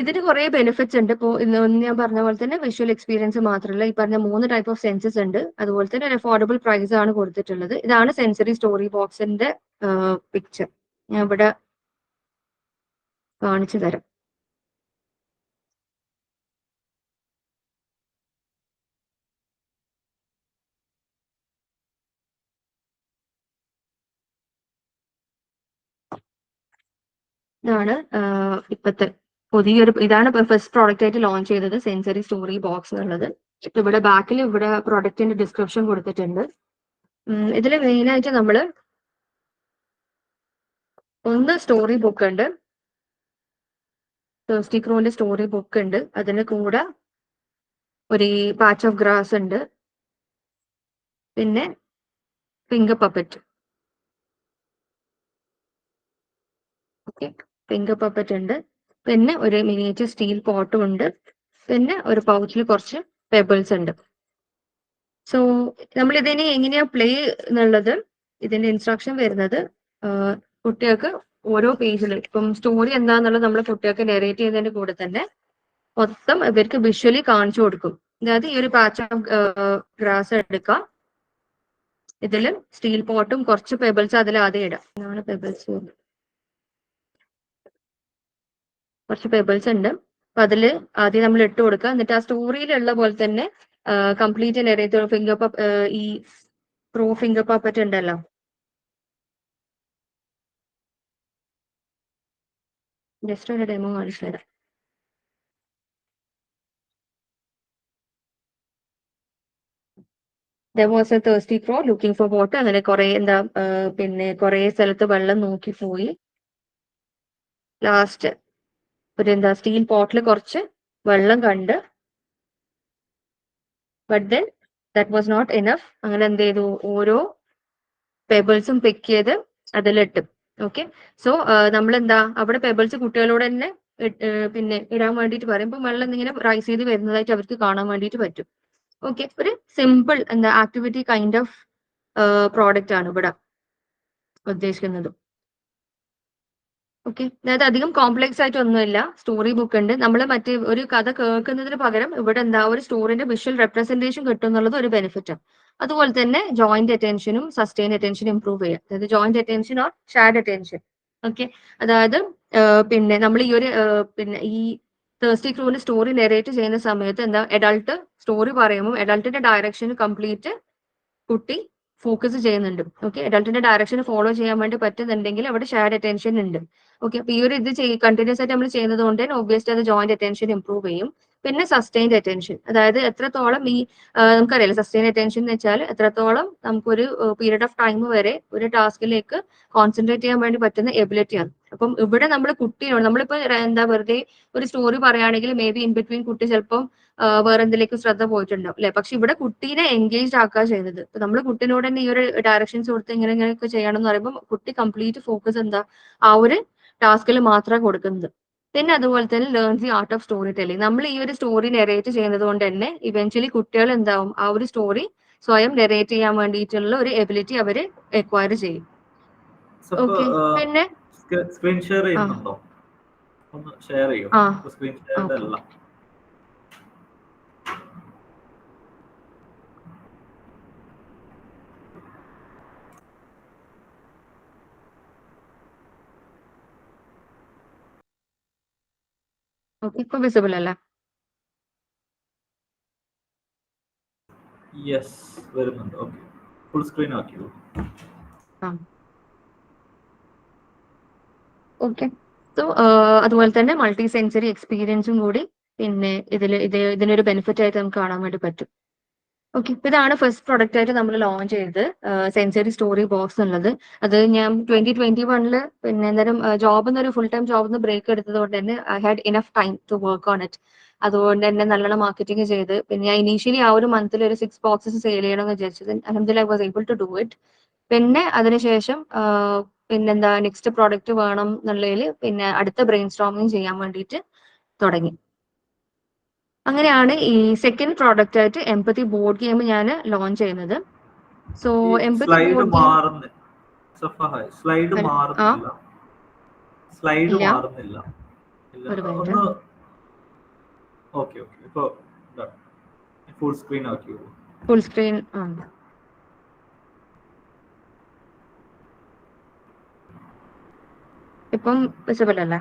S3: ഇതിന് കുറെ ബെനിഫിറ്റ്സ് ഉണ്ട്. ഇപ്പോൾ ഇന്ന് ഞാൻ പറഞ്ഞ പോലെ തന്നെ വിഷ്വൽ എക്സ്പീരിയൻസ് മാത്രമല്ല, ഈ പറഞ്ഞ 3 ടൈപ്പ് ഓഫ് സെൻസസ് ഉണ്ട്. അതുപോലെ തന്നെ ഒരു അഫോർഡബിൾ പ്രൈസ് ആണ് കൊടുത്തിട്ടുള്ളത്. ഇതാണ് സെൻസറി സ്റ്റോറി ബോക്സിന്റെ പിക്ചർ. ഞാൻ ഇവിടെ കാണിച്ചു തരാം. ഇതാണ് ഇപ്പോഴത്തെ പുതിയൊരു, ഇതാണ് ഫസ്റ്റ് പ്രോഡക്റ്റ് ആയിട്ട് ലോഞ്ച് ചെയ്തത് സെൻസറി സ്റ്റോറി ബോക്സ് എന്നുള്ളത്. ഇവിടെ ബാക്കിൽ ഇവിടെ പ്രോഡക്റ്റിന്റെ ഡിസ്ക്രിപ്ഷൻ കൊടുത്തിട്ടുണ്ട്. ഇതിൽ മെയിൻ ആയിട്ട് നമ്മള് ഒന്ന് സ്റ്റോറി ബുക്ക് ഉണ്ട്, തേഴ്സ്റ്റി ക്രോന്റെ സ്റ്റോറി ബുക്ക് ഉണ്ട്. അതിന് കൂടെ ഒരു പാച്ച് ഓഫ് ഗ്രാസ് ഉണ്ട്, പിന്നെ finger puppet. Okay, finger puppet ഉണ്ട്, പിന്നെ ഒരു മിനിയേച്ചർ സ്റ്റീൽ പോട്ടും ഉണ്ട്, പിന്നെ ഒരു പൗച്ചിൽ കുറച്ച് പെബിൾസ് ഉണ്ട്. സോ നമ്മൾ ഇതിനെ എങ്ങനെയാ പ്ലേ എന്നുള്ളത്, ഇതിന്റെ ഇൻസ്ട്രക്ഷൻ വരുന്നത് കുട്ടികൾക്ക് ഓരോ പേജിൽ ഇപ്പം സ്റ്റോറി എന്താന്നുള്ളത് നമ്മൾ കുട്ടികൾക്ക് നെറേറ്റ് ചെയ്യുന്നതിന്റെ കൂടെ തന്നെ മൊത്തം ഇവർക്ക് വിഷ്വലി കാണിച്ചു കൊടുക്കും. അതായത് ഈ ഒരു പാച്ച് ഓഫ് ഗ്രാസ് എടുക്കാം, ഇതിലും സ്റ്റീൽ പോട്ടും കുറച്ച് പെബിൾസ് അതിൽ ആദ്യം ഇടാം. ഇതാണ് പെബിൾസ്, കുറച്ച് പെബിൾസ് ഉണ്ട്. അപ്പൊ അതില് ആദ്യം നമ്മൾ ഇട്ട് കൊടുക്കുക. എന്നിട്ട് ആ സ്റ്റോറിയിലുള്ള പോലെ തന്നെ കംപ്ലീറ്റ് നെറേറ്റ് ഫിംഗർ ഈ പ്രോ ഫിംഗർ പപ്പറ്റ് ഉണ്ടല്ലോ, ജസ്റ്റ് ഒരു ഡെമോ കാണിച്ചു തരാം. There was a thirsty crow looking for water. അങ്ങനെ കുറെ എന്താ പിന്നെ കുറെ സ്ഥലത്ത് വെള്ളം നോക്കി പോയി. ലാസ്റ്റ് ഒരു എന്താ സ്റ്റീൽ പോട്ടിൽ കുറച്ച് വെള്ളം കണ്ട്, but then that was not enough. അങ്ങനെ എന്ത് ചെയ്തു, ഓരോ പെബിൾസും പിക്ക് ചെയ്ത് അതിലിട്ടും. ഓക്കെ, സോ നമ്മൾ എന്താ അവിടെ പെബിൾസ് കുട്ടികളോട് തന്നെ പിന്നെ ഇടാൻ വേണ്ടിയിട്ട് പറയും. ഇപ്പം വെള്ളം ഇങ്ങനെ റൈസ് ചെയ്ത് വരുന്നതായിട്ട് അവർക്ക് കാണാൻ വേണ്ടിയിട്ട് പറ്റും. ഓക്കെ, ഒരു സിമ്പിൾ എന്താ ആക്ടിവിറ്റി കൈൻഡ് ഓഫ് പ്രോഡക്റ്റ് ആണ് ഇവിടെ ഉദ്ദേശിക്കുന്നത്. ഓക്കെ, അതായത് അധികം കോംപ്ലക്സ് ആയിട്ട് ഒന്നുമില്ല. സ്റ്റോറി ബുക്ക് ഉണ്ട്. നമ്മൾ മറ്റേ ഒരു കഥ കേൾക്കുന്നതിന് പകരം ഇവിടെ എന്താ ഒരു സ്റ്റോറിന്റെ വിഷ്വൽ റെപ്രസെന്റേഷൻ കിട്ടും എന്നുള്ളത് ഒരു ബെനിഫിറ്റ്. അതുപോലെ തന്നെ ജോയിന്റ് അറ്റൻഷനും സസ്റ്റെയിൻ അറ്റൻഷനും ഇംപ്രൂവ് ചെയ്യാം. അതായത് joint attention or shared attention. Okay, അതായത് പിന്നെ നമ്മൾ ഈ ഒരു പിന്നെ ഈ തേഴ്സ്റ്റി ക്രൂവിന്റെ സ്റ്റോറി നെറേറ്റ് ചെയ്യുന്ന സമയത്ത് എന്താ അഡൾട്ട് സ്റ്റോറി പറയുമ്പോൾ അഡൾട്ടിന്റെ ഡയറക്ഷൻ കംപ്ലീറ്റ് കുട്ടി ഫോക്കസ് ചെയ്യുന്നുണ്ട്. ഓക്കെ, അഡൾട്ടിന്റെ ഡയറക്ഷൻ ഫോളോ ചെയ്യാൻ വേണ്ടി പറ്റുന്നുണ്ടെങ്കിൽ അവിടെ ഷെയർഡ് അറ്റൻഷൻ ഉണ്ട്. ഓക്കെ, അപ്പൊ ഈ ഒരു ഇത് കണ്ടിന്യൂസ് ആയിട്ട് നമ്മൾ ചെയ്യുന്നത് കൊണ്ട് തന്നെ ഒബ്വിയസ്ലി അത് ജോയിന്റ് അറ്റൻഷൻ ഇംപ്രൂവ് ചെയ്യും. പിന്നെ സസ്റ്റൈൻഡ് അറ്റൻഷൻ, അതായത് എത്രത്തോളം ഈ നമുക്കറിയാലോ സസ്റ്റൈൻഡ് അറ്റൻഷൻ എന്ന് വെച്ചാൽ എത്രത്തോളം നമുക്കൊരു പീരീഡ് ഓഫ് ടൈം വരെ ഒരു ടാസ്കിലേക്ക് കോൺസെൻട്രേറ്റ് ചെയ്യാൻ വേണ്ടി പറ്റുന്ന എബിലിറ്റിയാണ്. അപ്പം ഇവിടെ നമ്മൾ കുട്ടിയോട് നമ്മളിപ്പോ എന്താ വെറുതെ ഒരു സ്റ്റോറി പറയുകയാണെങ്കിൽ മേ ബി ഇൻ ബിറ്റ്വീൻ കുട്ടി ചിലപ്പം വേറെ എന്തിലേക്ക് ശ്രദ്ധ പോയിട്ടുണ്ടാവും അല്ലെ. പക്ഷെ ഇവിടെ കുട്ടീനെ എൻഗേജ് ആക്കുക ചെയ്യുന്നത്. ഇപ്പൊ നമ്മൾ കുട്ടീനോട് തന്നെ ഈ ഒരു ഡയറക്ഷൻസ് കൊടുത്ത് ഇങ്ങനെ ഇങ്ങനെയൊക്കെ ചെയ്യണം എന്ന് പറയുമ്പോൾ കുട്ടി കംപ്ലീറ്റ് ഫോക്കസ് എന്താ ആ ഒരു ടാസ്കിൽ മാത്രമാണ് കൊടുക്കുന്നത്. പിന്നെ അതുപോലെ തന്നെ learn the art of story telling. നമ്മൾ ഈ ഒരു സ്റ്റോറി നെറേറ്റ് ചെയ്യുന്നത് കൊണ്ട് തന്നെ ഇവൻച്വലി കുട്ടികൾ എന്താവും ആ ഒരു സ്റ്റോറി സ്വയം നെറേറ്റ് ചെയ്യാൻ വേണ്ടിയിട്ടുള്ള ഒരു എബിലിറ്റി അവര് എക്വയർ ചെയ്യും. ഓക്കെ, പിന്നെ
S1: സ്ക്രീൻ ഷെയർ ചെയ്യുന്നുണ്ടോ? ഒന്ന് ഷെയർ ചെയ്യോ? സ്ക്രീൻ ഷെയർ അല്ല.
S3: ഇപ്പൊ വിസിബിൾ അല്ലേ?
S1: യെസ്, വരുന്നുണ്ട്. ഓക്കെ, ഫുൾ സ്ക്രീൻ ആക്കിയോ?
S3: ഓക്കെ, സോ അതുപോലെ തന്നെ മൾട്ടി സെൻസറി എക്സ്പീരിയൻസും കൂടി പിന്നെ ഇതിനൊരു ബെനിഫിറ്റ് ആയിട്ട് നമുക്ക് കാണാൻ വേണ്ടി പറ്റും. ഓക്കെ, ഇതാണ് ഫസ്റ്റ് പ്രൊഡക്റ്റ് ആയിട്ട് നമ്മൾ ലോഞ്ച് ചെയ്തത് സെൻസറി സ്റ്റോറി ബോക്സ് എന്നുള്ളത്. അത് ഞാൻ 2021 പിന്നെ എന്തായാലും ജോബ് എന്നൊരു ഫുൾ ടൈം ജോബ് ബ്രേക്ക് എടുത്തത് കൊണ്ട് തന്നെ I had enough time to work on it. അതുകൊണ്ട് തന്നെ നല്ലോണം മാർക്കറ്റിംഗ് ചെയ്ത് പിന്നെ ഞാൻ ഇനീഷ്യലി ആ ഒരു മന്തിൽ ഒരു 6 ബോക്സസ് സെയിൽ ചെയ്യണമെന്ന് വിചാരിച്ചത്. അൽഹംദുലില്ലാഹ് I was able to do it. പിന്നെ അതിനുശേഷം പിന്നെന്താ നെക്സ്റ്റ് പ്രോഡക്റ്റ് വേണം എന്നുള്ളതിൽ പിന്നെ അടുത്ത ബ്രെയിൻ സ്ട്രോമിങ് ചെയ്യാൻ വേണ്ടിയിട്ട് തുടങ്ങി. അങ്ങനെയാണ് ഈ സെക്കൻഡ് പ്രോഡക്റ്റ് ആയിട്ട് എംപതി ബോർഡ് ഗെയിം ഞാൻ ലോഞ്ച് ചെയ്യുന്നത്. So empathy board game
S1: slide മാറുന്നില്ല. ഓക്കെ, ഇപ്പോ ഫുൾ സ്ക്രീൻ ആക്കിയോ?
S3: ഫുൾ സ്ക്രീൻ ഇപ്പം വിസിബിൾ അല്ലേ?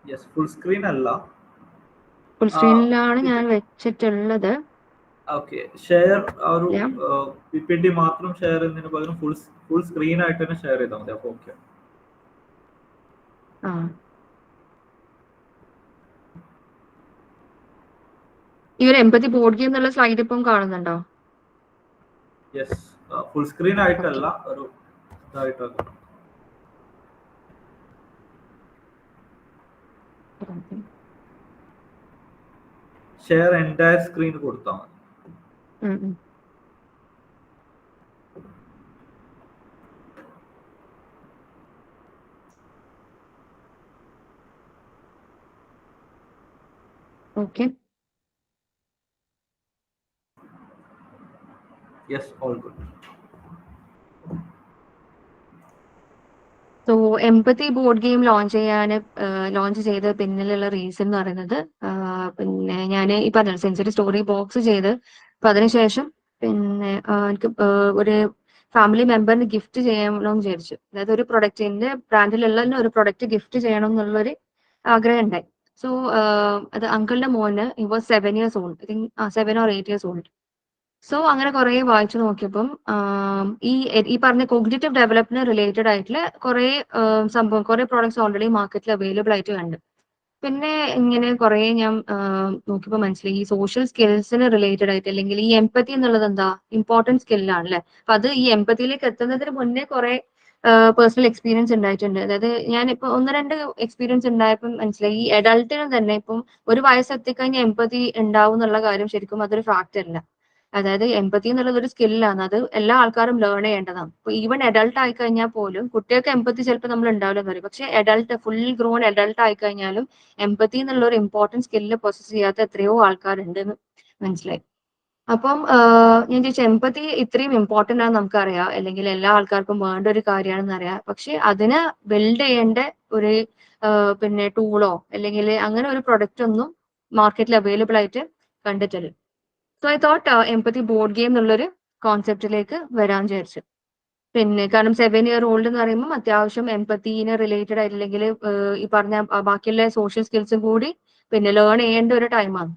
S1: യെസ്, ഫുൾ സ്ക്രീൻ അല്ല,
S3: ഫുൾ സ്ക്രീനിലാണ് ഞാൻ വെച്ചിട്ടുള്ളത്.
S1: ഓക്കെ, ഷെയർ ഒരു പിപിടി മാത്രം ഷെയർ ചെയ്യുന്നതിന് പകരം ഫുൾ സ്ക്രീൻ ആയിട്ട് തന്നെ ഷെയർ ചെയ്താൽ മതി. അപ്പോൾ ഓക്കെ.
S3: ഈ ഒരു എംപതി ബോർഡ് ഗെയിം എന്നുള്ള സ്ലൈഡ് ഇപ്പം കാണുന്നുണ്ടോ?
S1: യെസ്, ഫുൾ സ്ക്രീൻ ആയിട്ടല്ല, ഒരു ഇതായിട്ടാണ്. ഷെയർ എൻറ്റയർ സ്ക്രീൻ കൊടുത്താൽ മതി.
S3: Okay,
S1: yes, all good.
S3: So empathy board game launch ചെയ്ത പിന്നിലുള്ള റീസൺ എന്ന് പറയുന്നത് പിന്നെ ഞാൻ ഈ പറഞ്ഞ സെഞ്ചുറി സ്റ്റോറി ബോക്സ് ചെയ്ത് അപ്പൊ അതിനുശേഷം പിന്നെ എനിക്ക് ഒരു ഫാമിലി മെമ്പറിന് ഗിഫ്റ്റ് ചെയ്യണമെന്ന് വിചാരിച്ചു. അതായത് ഒരു പ്രൊഡക്റ്റ് എന്റെ ബ്രാൻഡിലുള്ള ഒരു പ്രൊഡക്റ്റ് ഗിഫ്റ്റ് ചെയ്യണം എന്നുള്ളൊരു ആഗ്രഹം ഉണ്ടായി. സോ അത് അങ്കിളിന്റെ മോന് he was 7 years old, I think 7 or 8 years old. So അങ്ങനെ കുറെ വായിച്ചു നോക്കിയപ്പം ഈ പറഞ്ഞ കോഗ്നിറ്റീവ് ഡെവലപ്മെന്റ് റിലേറ്റഡ് ആയിട്ടുള്ള കുറെ കുറെ പ്രോഡക്ട്സ് ഓൾറെഡി മാർക്കറ്റിൽ അവൈലബിൾ ആയിട്ട് കണ്ടു. പിന്നെ ഇങ്ങനെ കുറെ ഞാൻ നോക്കിയപ്പോൾ മനസ്സിലായി ഈ സോഷ്യൽ സ്കിൽസിന് റിലേറ്റഡ് ആയിട്ട് അല്ലെങ്കിൽ ഈ എംപതി എന്നുള്ളത് എന്താ ഇമ്പോർട്ടൻറ്റ് സ്കില്ലാണല്ലേ. അപ്പൊ അത് ഈ എംപതിയിലേക്ക് എത്തുന്നതിന് മുന്നേ കുറെ പേഴ്സണൽ എക്സ്പീരിയൻസ് ഉണ്ടായിട്ടുണ്ട്. അതായത് ഞാൻ ഇപ്പൊ 1-2 എക്സ്പീരിയൻസ് ഉണ്ടായപ്പോൾ മനസ്സിലായി ഈ അഡൾട്ടിന് തന്നെ ഇപ്പം ഒരു വയസ്സെത്തിക്കഴിഞ്ഞാൽ എംപതി ഉണ്ടാവും എന്നുള്ള കാര്യം ശരിക്കും അതൊരു ഫാക്ട് അല്ല. അതായത് എംപതി എന്നുള്ളത് ഒരു സ്കില്ലാണ്, അത് എല്ലാ ആൾക്കാരും ലേൺ ചെയ്യേണ്ടതാണ്. ഇപ്പൊ ഈവൻ അഡൾട്ട് ആയി കഴിഞ്ഞാൽ പോലും കുട്ടികൾക്ക് എംപതി ചിലപ്പോൾ നമ്മൾ ഉണ്ടാവില്ല എന്ന് പറയും. പക്ഷെ അഡൾട്ട് ഫുൾ ഗ്രോൺ അഡൾട്ട് ആയി കഴിഞ്ഞാലും എംപതി എന്നുള്ള ഒരു ഇമ്പോർട്ടൻറ്റ് സ്കില്ല് പൊസസ് ചെയ്യാത്ത എത്രയോ ആൾക്കാരുണ്ട് എന്ന് മനസ്സിലായി. അപ്പം ഞാൻ ചോദിച്ചു എംപതി ഇത്രയും ഇമ്പോർട്ടൻ്റ് ആണെന്ന് നമുക്കറിയാം, അല്ലെങ്കിൽ എല്ലാ ആൾക്കാർക്കും വേണ്ട ഒരു കാര്യമാണെന്ന് അറിയാം. പക്ഷെ അതിന് ബിൽഡ് ചെയ്യേണ്ട ഒരു പിന്നെ ടൂളോ അല്ലെങ്കിൽ അങ്ങനെ ഒരു പ്രൊഡക്റ്റ് ഒന്നും മാർക്കറ്റിൽ അവൈലബിൾ ആയിട്ട് കണ്ടിട്ടില്ല. So I thought empathy board game എന്നുള്ളൊരു കോൺസെപ്റ്റിലേക്ക് വരാൻ വിചാരിച്ചു. പിന്നെ കാരണം 7 year old എന്ന് പറയുമ്പോൾ അത്യാവശ്യം എംപതിനെ റിലേറ്റഡ് ആയിട്ട് അല്ലെങ്കിൽ ഈ പറഞ്ഞ ബാക്കിയുള്ള സോഷ്യൽ സ്കിൽസും കൂടി പിന്നെ ലേൺ ചെയ്യേണ്ട ഒരു ടൈമാണ്.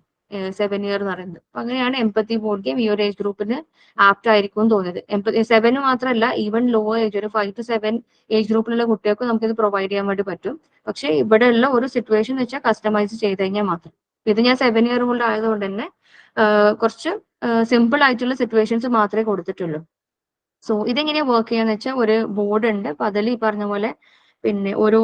S3: 7 ഇയർ എന്ന് പറയുന്നത്. അപ്പൊ അങ്ങനെയാണ് എംപത്തി ബോർഡ് ഗെയിം ഈ ഒരു ഏജ് ഗ്രൂപ്പിന് ആപ്റ്റ് ആയിരിക്കും എന്ന് തോന്നിയത്. 7 മാത്രമല്ല, ഈവൻ ലോ ഏജ് ഒരു 5 to 7 ഏജ് ഗ്രൂപ്പിലുള്ള കുട്ടികൾക്ക് നമുക്കിത് പ്രൊവൈഡ് ചെയ്യാൻ വേണ്ടി പറ്റും. പക്ഷേ ഇവിടെയുള്ള ഒരു സിറ്റുവേഷൻ എന്ന് വെച്ചാൽ കസ്റ്റമൈസ് ചെയ്ത് കഴിഞ്ഞാൽ മാത്രം. ഇത് ഞാൻ 7 ഇയർ ഓൾഡ് ആയതുകൊണ്ട് തന്നെ കുറച്ച് സിമ്പിൾ ആയിട്ടുള്ള സിറ്റുവേഷൻസ് മാത്രമേ കൊടുത്തിട്ടുള്ളൂ. സോ ഇതെങ്ങനെയാ വർക്ക് ചെയ്യാന്ന് വെച്ചാൽ ഒരു ബോർഡ് ഉണ്ട്. അപ്പൊ അതിൽ ഈ പറഞ്ഞ പോലെ പിന്നെ ഓരോ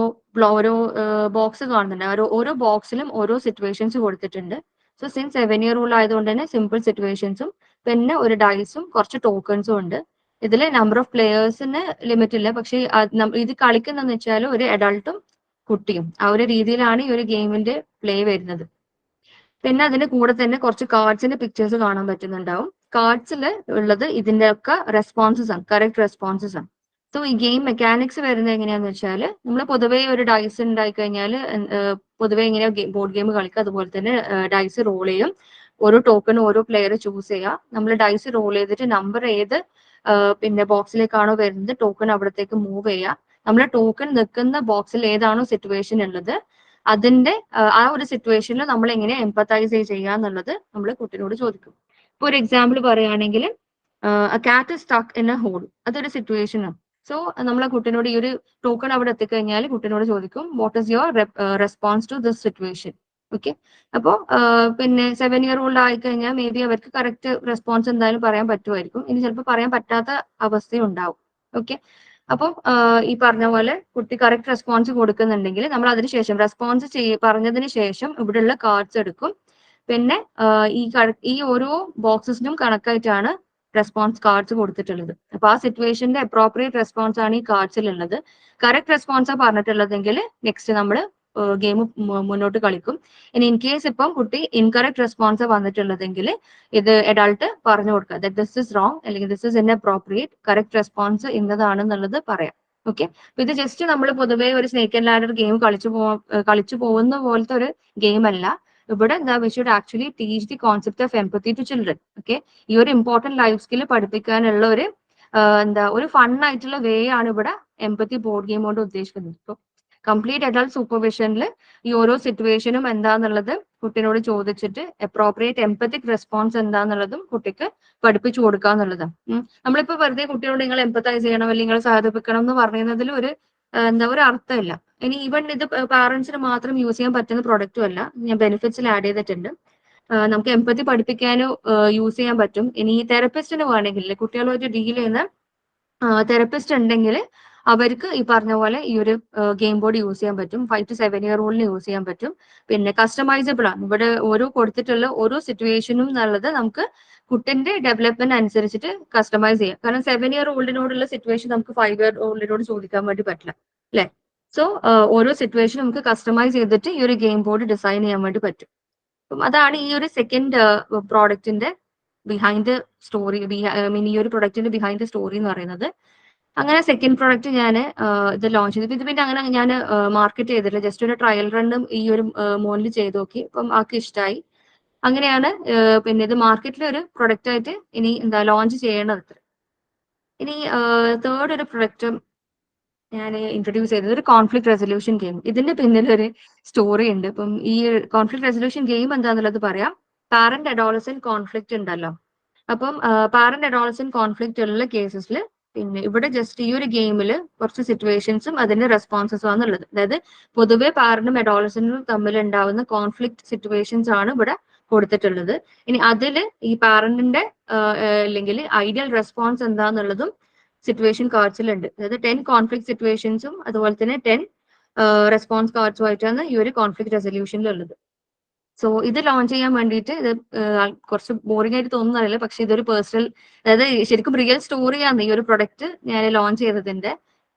S3: ബോക്സ് കാണുന്നുണ്ട്. ഓരോ ബോക്സിലും ഓരോ സിറ്റുവേഷൻസ് കൊടുത്തിട്ടുണ്ട്. സോ സിൻസ് 7 ഇയർ ഓൾഡ് ആയതുകൊണ്ട് തന്നെ സിമ്പിൾ സിറ്റുവേഷൻസും പിന്നെ ഒരു ഡൈസും കുറച്ച് ടോക്കൺസും ഉണ്ട്. ഇതിൽ നമ്പർ ഓഫ് പ്ലെയേഴ്സിന് ലിമിറ്റ് ഇല്ല. പക്ഷേ ഇത് കളിക്കുന്നതെന്ന് വെച്ചാൽ ഒരു അഡൾട്ടും കുട്ടിയും ആ ഒരു രീതിയിലാണ് ഈ ഒരു ഗെയിമിന്റെ പ്ലേ വരുന്നത്. പിന്നെ അതിന്റെ കൂടെ തന്നെ കുറച്ച് കാർഡ്സിന്റെ പിക്ചേഴ്സ് കാണാൻ പറ്റുന്നുണ്ടാവും. കാർഡ്സിൽ ഉള്ളത് ഇതിന്റെ ഒക്കെ റെസ്പോൺസസ് ആണ്, കറക്റ്റ് റെസ്പോൺസസ് ആണ്. സോ ഈ ഗെയിം മെക്കാനിക്സ് വരുന്നത് എങ്ങനെയാന്ന് വെച്ചാൽ നമ്മൾ പൊതുവേ ഒരു ഡൈസ് ഉണ്ടായി കഴിഞ്ഞാൽ പൊതുവേ എങ്ങനെയാ ബോർഡ് ഗെയിം കളിക്കുക അതുപോലെ തന്നെ ഡൈസ് റോൾ ചെയ്യും. ഓരോ ടോക്കൺ ഓരോ പ്ലെയർ ചൂസ് ചെയ്യുക. നമ്മൾ ഡൈസ് റോൾ ചെയ്തിട്ട് നമ്പർ ഏത് പിന്നെ ബോക്സിലേക്കാണോ വരുന്നത് ടോക്കൺ അവിടത്തേക്ക് മൂവ് ചെയ്യുക. നമ്മൾ ടോക്കൺ നിൽക്കുന്ന ബോക്സിൽ ഏതാണോ സിറ്റുവേഷൻ ഉള്ളത് അതിന്റെ ആ ഒരു സിറ്റുവേഷനിൽ നമ്മൾ എങ്ങനെ എംപത്തൈസ് ചെയ്യാന്നുള്ളത് നമ്മൾ കുട്ടിനോട് ചോദിക്കും. ഇപ്പൊ ഒരു എക്സാമ്പിൾ പറയുകയാണെങ്കിൽ കാറ്റ് സ്റ്റക്ക് ഇൻ എ ഹോൾ, അതൊരു സിറ്റുവേഷനാണ്. സോ നമ്മളെ കുട്ടിനോട് ഈ ഒരു ടോക്കൺ അവിടെ എത്തിക്കഴിഞ്ഞാൽ കുട്ടിനോട് ചോദിക്കും what is your response to this situation. Okay, അപ്പോൾ പിന്നെ 7 ഇയർ ഓൾഡ് ആയിക്കഴിഞ്ഞാൽ മേ ബി അവർക്ക് കറക്റ്റ് റെസ്പോൺസ് എന്തായാലും പറയാൻ പറ്റുമായിരിക്കും. ഇനി ചിലപ്പോൾ പറയാൻ പറ്റാത്ത അവസ്ഥയും ഉണ്ടാവും. ഓക്കെ, അപ്പോൾ ഈ പറഞ്ഞ പോലെ കുട്ടി കറക്റ്റ് റെസ്പോൺസ് കൊടുക്കുന്നുണ്ടെങ്കിൽ നമ്മൾ അതിനുശേഷം റെസ്പോൺസ് പറഞ്ഞതിന് ശേഷം ഇവിടെയുള്ള കാർഡ്സ് എടുക്കും. പിന്നെ ഈ ഓരോ ബോക്സസിനും കണക്കായിട്ടാണ് റെസ്പോൺസ് കാർഡ്സ് കൊടുത്തിട്ടുള്ളത്. അപ്പൊ ആ സിറ്റുവേഷന്റെ അപ്രോപ്രിയേറ്റ് റെസ്പോൺസ് ആണ് ഈ കാർഡ്സിൽ ഉള്ളത്. കറക്റ്റ് റെസ്പോൺസാണ് പറഞ്ഞിട്ടുള്ളതെങ്കിൽ നെക്സ്റ്റ് നമ്മൾ ഗെയിം മുന്നോട്ട് കളിക്കും. ഇനി ഇൻ കേസ് ഇപ്പം കുട്ടി ഇൻകറക്റ്റ് റെസ്പോൺസ് വന്നിട്ടുള്ളതെങ്കിൽ ഇത് അഡൾട്ട് പറഞ്ഞു കൊടുക്കുക ദാറ്റ് ദിസ് ഇസ് റോങ് അല്ലെങ്കിൽ this is inappropriate, correct response ഇന്നതാണെന്നുള്ളത് പറയാം. ഓക്കെ, ഇത് ജസ്റ്റ് നമ്മൾ പൊതുവേ ഒരു സ്നേക്ക് ആൻഡ് ലാഡർ ഗെയിം കളിച്ചു പോകുന്ന പോലത്തെ ഒരു ഗെയിം അല്ല. ഇവിടെ എന്താ we should actually teach the concept of empathy to children. Okay, ഈ ഒരു ഇമ്പോർട്ടന്റ് ലൈഫ് സ്കിൽ പഠിപ്പിക്കാനുള്ള ഒരു ഒരു ഫൺ ആയിട്ടുള്ള വേ ആണ് ഇവിടെ എംപത്തി ബോർഡ് ഗെയിം കൊണ്ട് ഉദ്ദേശിക്കുന്നത്. ഇപ്പൊ കംപ്ലീറ്റ് അഡൾട്ട് സൂപ്പർവിഷനിൽ ഈ ഓരോ സിറ്റുവേഷനും എന്താന്നുള്ളത് കുട്ടിനോട് ചോദിച്ചിട്ട് അപ്രോപ്രിയേറ്റ് എംപത്തിക് റെസ്പോൺസ് എന്താന്നുള്ളതും കുട്ടിക്ക് പഠിപ്പിച്ചു കൊടുക്കുക എന്നുള്ളതാണ്. നമ്മളിപ്പോ വെറുതെ കുട്ടിയോട് നിങ്ങൾ എംപത്തൈസ് ചെയ്യണം അല്ലെങ്കിൽ നിങ്ങൾ സഹതപിക്കണം എന്ന് പറയുന്നതിൽ ഒരു ഒരു അർത്ഥമില്ല. ഇനി ഈവൻ ഇത് പാരന്റ്സിന് മാത്രം യൂസ് ചെയ്യാൻ പറ്റുന്ന പ്രൊഡക്റ്റും അല്ല, ഞാൻ ബെനിഫിറ്റ്സിൽ ആഡ് ചെയ്തിട്ടുണ്ട്. നമുക്ക് എംപത്തി പഠിപ്പിക്കാനോ യൂസ് ചെയ്യാൻ പറ്റും. ഇനി തെറപ്പിസ്റ്റിന് വേണമെങ്കിൽ കുട്ടികളുമായിട്ട് ഡീൽ ചെയ്യുന്ന തെറപ്പിസ്റ്റ് ഉണ്ടെങ്കിൽ അവർക്ക് ഈ പറഞ്ഞ പോലെ ഈ ഒരു ഗെയിം ബോർഡ് യൂസ് ചെയ്യാൻ പറ്റും. 5 to 7 ഇയർ ഓൾഡിന് യൂസ് ചെയ്യാൻ പറ്റും. പിന്നെ കസ്റ്റമൈസബിൾ ആണ്. ഇവിടെ ഓരോ കൊടുത്തിട്ടുള്ള ഓരോ സിറ്റുവേഷനും എന്നുള്ളത് നമുക്ക് കുട്ടിന്റെ ഡെവലപ്മെന്റ് അനുസരിച്ചിട്ട് കസ്റ്റമൈസ് ചെയ്യാം. കാരണം 7 ഇയർ ഓൾഡിനോടുള്ള സിറ്റുവേഷൻ നമുക്ക് 5 ഇയർ ഓൾഡിനോട് ചോദിക്കാൻ വേണ്ടി പറ്റില്ല അല്ലെ. സോ ഓരോ സിറ്റുവേഷൻ നമുക്ക് കസ്റ്റമൈസ് ചെയ്തിട്ട് ഈ ഒരു ഗെയിം ബോർഡ് ഡിസൈൻ ചെയ്യാൻ വേണ്ടി പറ്റും. അപ്പം അതാണ് ഈ ഒരു സെക്കൻഡ് പ്രോഡക്റ്റിന്റെ ബിഹൈൻഡ് സ്റ്റോറി. ഈ ഒരു പ്രൊഡക്റ്റിന്റെ ബിഹൈൻഡ് സ്റ്റോറി എന്ന് പറയുന്നത്. അങ്ങനെ സെക്കൻഡ് പ്രോഡക്റ്റ് ഞാൻ ഇത് ലോഞ്ച് ചെയ്തു. ഇത് പിന്നെ അങ്ങനെ ഞാൻ മാർക്കറ്റ് ചെയ്തിട്ടില്ല, ജസ്റ്റ് ഒരു ട്രയൽ റണ്ണും ഈ ഒരു മോനിൽ ചെയ്ത് നോക്കി. അപ്പം ആൾക്ക് ഇഷ്ടമായി. അങ്ങനെയാണ് പിന്നെ ഇത് മാർക്കറ്റിൽ ഒരു പ്രൊഡക്റ്റ് ആയിട്ട് ഇനി ലോഞ്ച് ചെയ്യേണ്ടത്. ഇനി തേർഡ് ഒരു പ്രൊഡക്റ്റ് ഞാൻ ഇൻട്രൊഡ്യൂസ് ചെയ്തത് ഒരു കോൺഫ്ലിക്ട് റെസൊല്യൂഷൻ ഗെയിം. ഇതിന്റെ പിന്നിൽ ഒരു സ്റ്റോറി ഉണ്ട്. ഇപ്പം ഈ കോൺഫ്ലിക്ട് റെസൊല്യൂഷൻ ഗെയിം എന്താന്നുള്ളത് പറയാം. പാരന്റ് അഡോളസെന്റ് കോൺഫ്ലിക്ട് ഉണ്ടല്ലോ. അപ്പം പാരന്റ് അഡോളസെന്റ് കോൺഫ്ലിക്ട് ഉള്ള കേസസിൽ പിന്നെ ഇവിടെ ജസ്റ്റ് ഈ ഒരു ഗെയിമിൽ കുറച്ച് സിറ്റുവേഷൻസും അതിന്റെ റെസ്പോൺസസും ആണുള്ളത്. അതായത് പൊതുവെ പാരന്റും അഡോളസെന്റും തമ്മിൽ ഉണ്ടാവുന്ന കോൺഫ്ലിക്ട് സിറ്റുവേഷൻസ് ആണ് ഇവിടെ കൊടുത്തിട്ടുള്ളത്. ഇനി അതിൽ ഈ പാരന്റിന്റെ അല്ലെങ്കിൽ ഐഡിയൽ റെസ്പോൺസ് എന്താന്നുള്ളതും സിറ്റുവേഷൻ കാർഡ്സിലുണ്ട്. അതായത് 10 കോൺഫ്ലിക്ട് സിറ്റുവേഷൻസും അതുപോലെ തന്നെ 10 റെസ്പോൺസ് കാർഡ്സും ആയിട്ടാണ് ഈ ഒരു കോൺഫ്ലിക്ട് റെസൊല്യൂഷനിലുള്ളത്. സോ ഇത് ലോഞ്ച് ചെയ്യാൻ വേണ്ടിയിട്ട് ഇത് കുറച്ച് ബോറിംഗ് ആയിട്ട് തോന്നുന്നറിയില്ല, പക്ഷെ ഇതൊരു പേഴ്സണൽ, അതായത് ശരിക്കും റിയൽ സ്റ്റോറിയാണ് ഈ ഒരു പ്രൊഡക്റ്റ് ഞാൻ ലോഞ്ച് ചെയ്തതിന്റെ.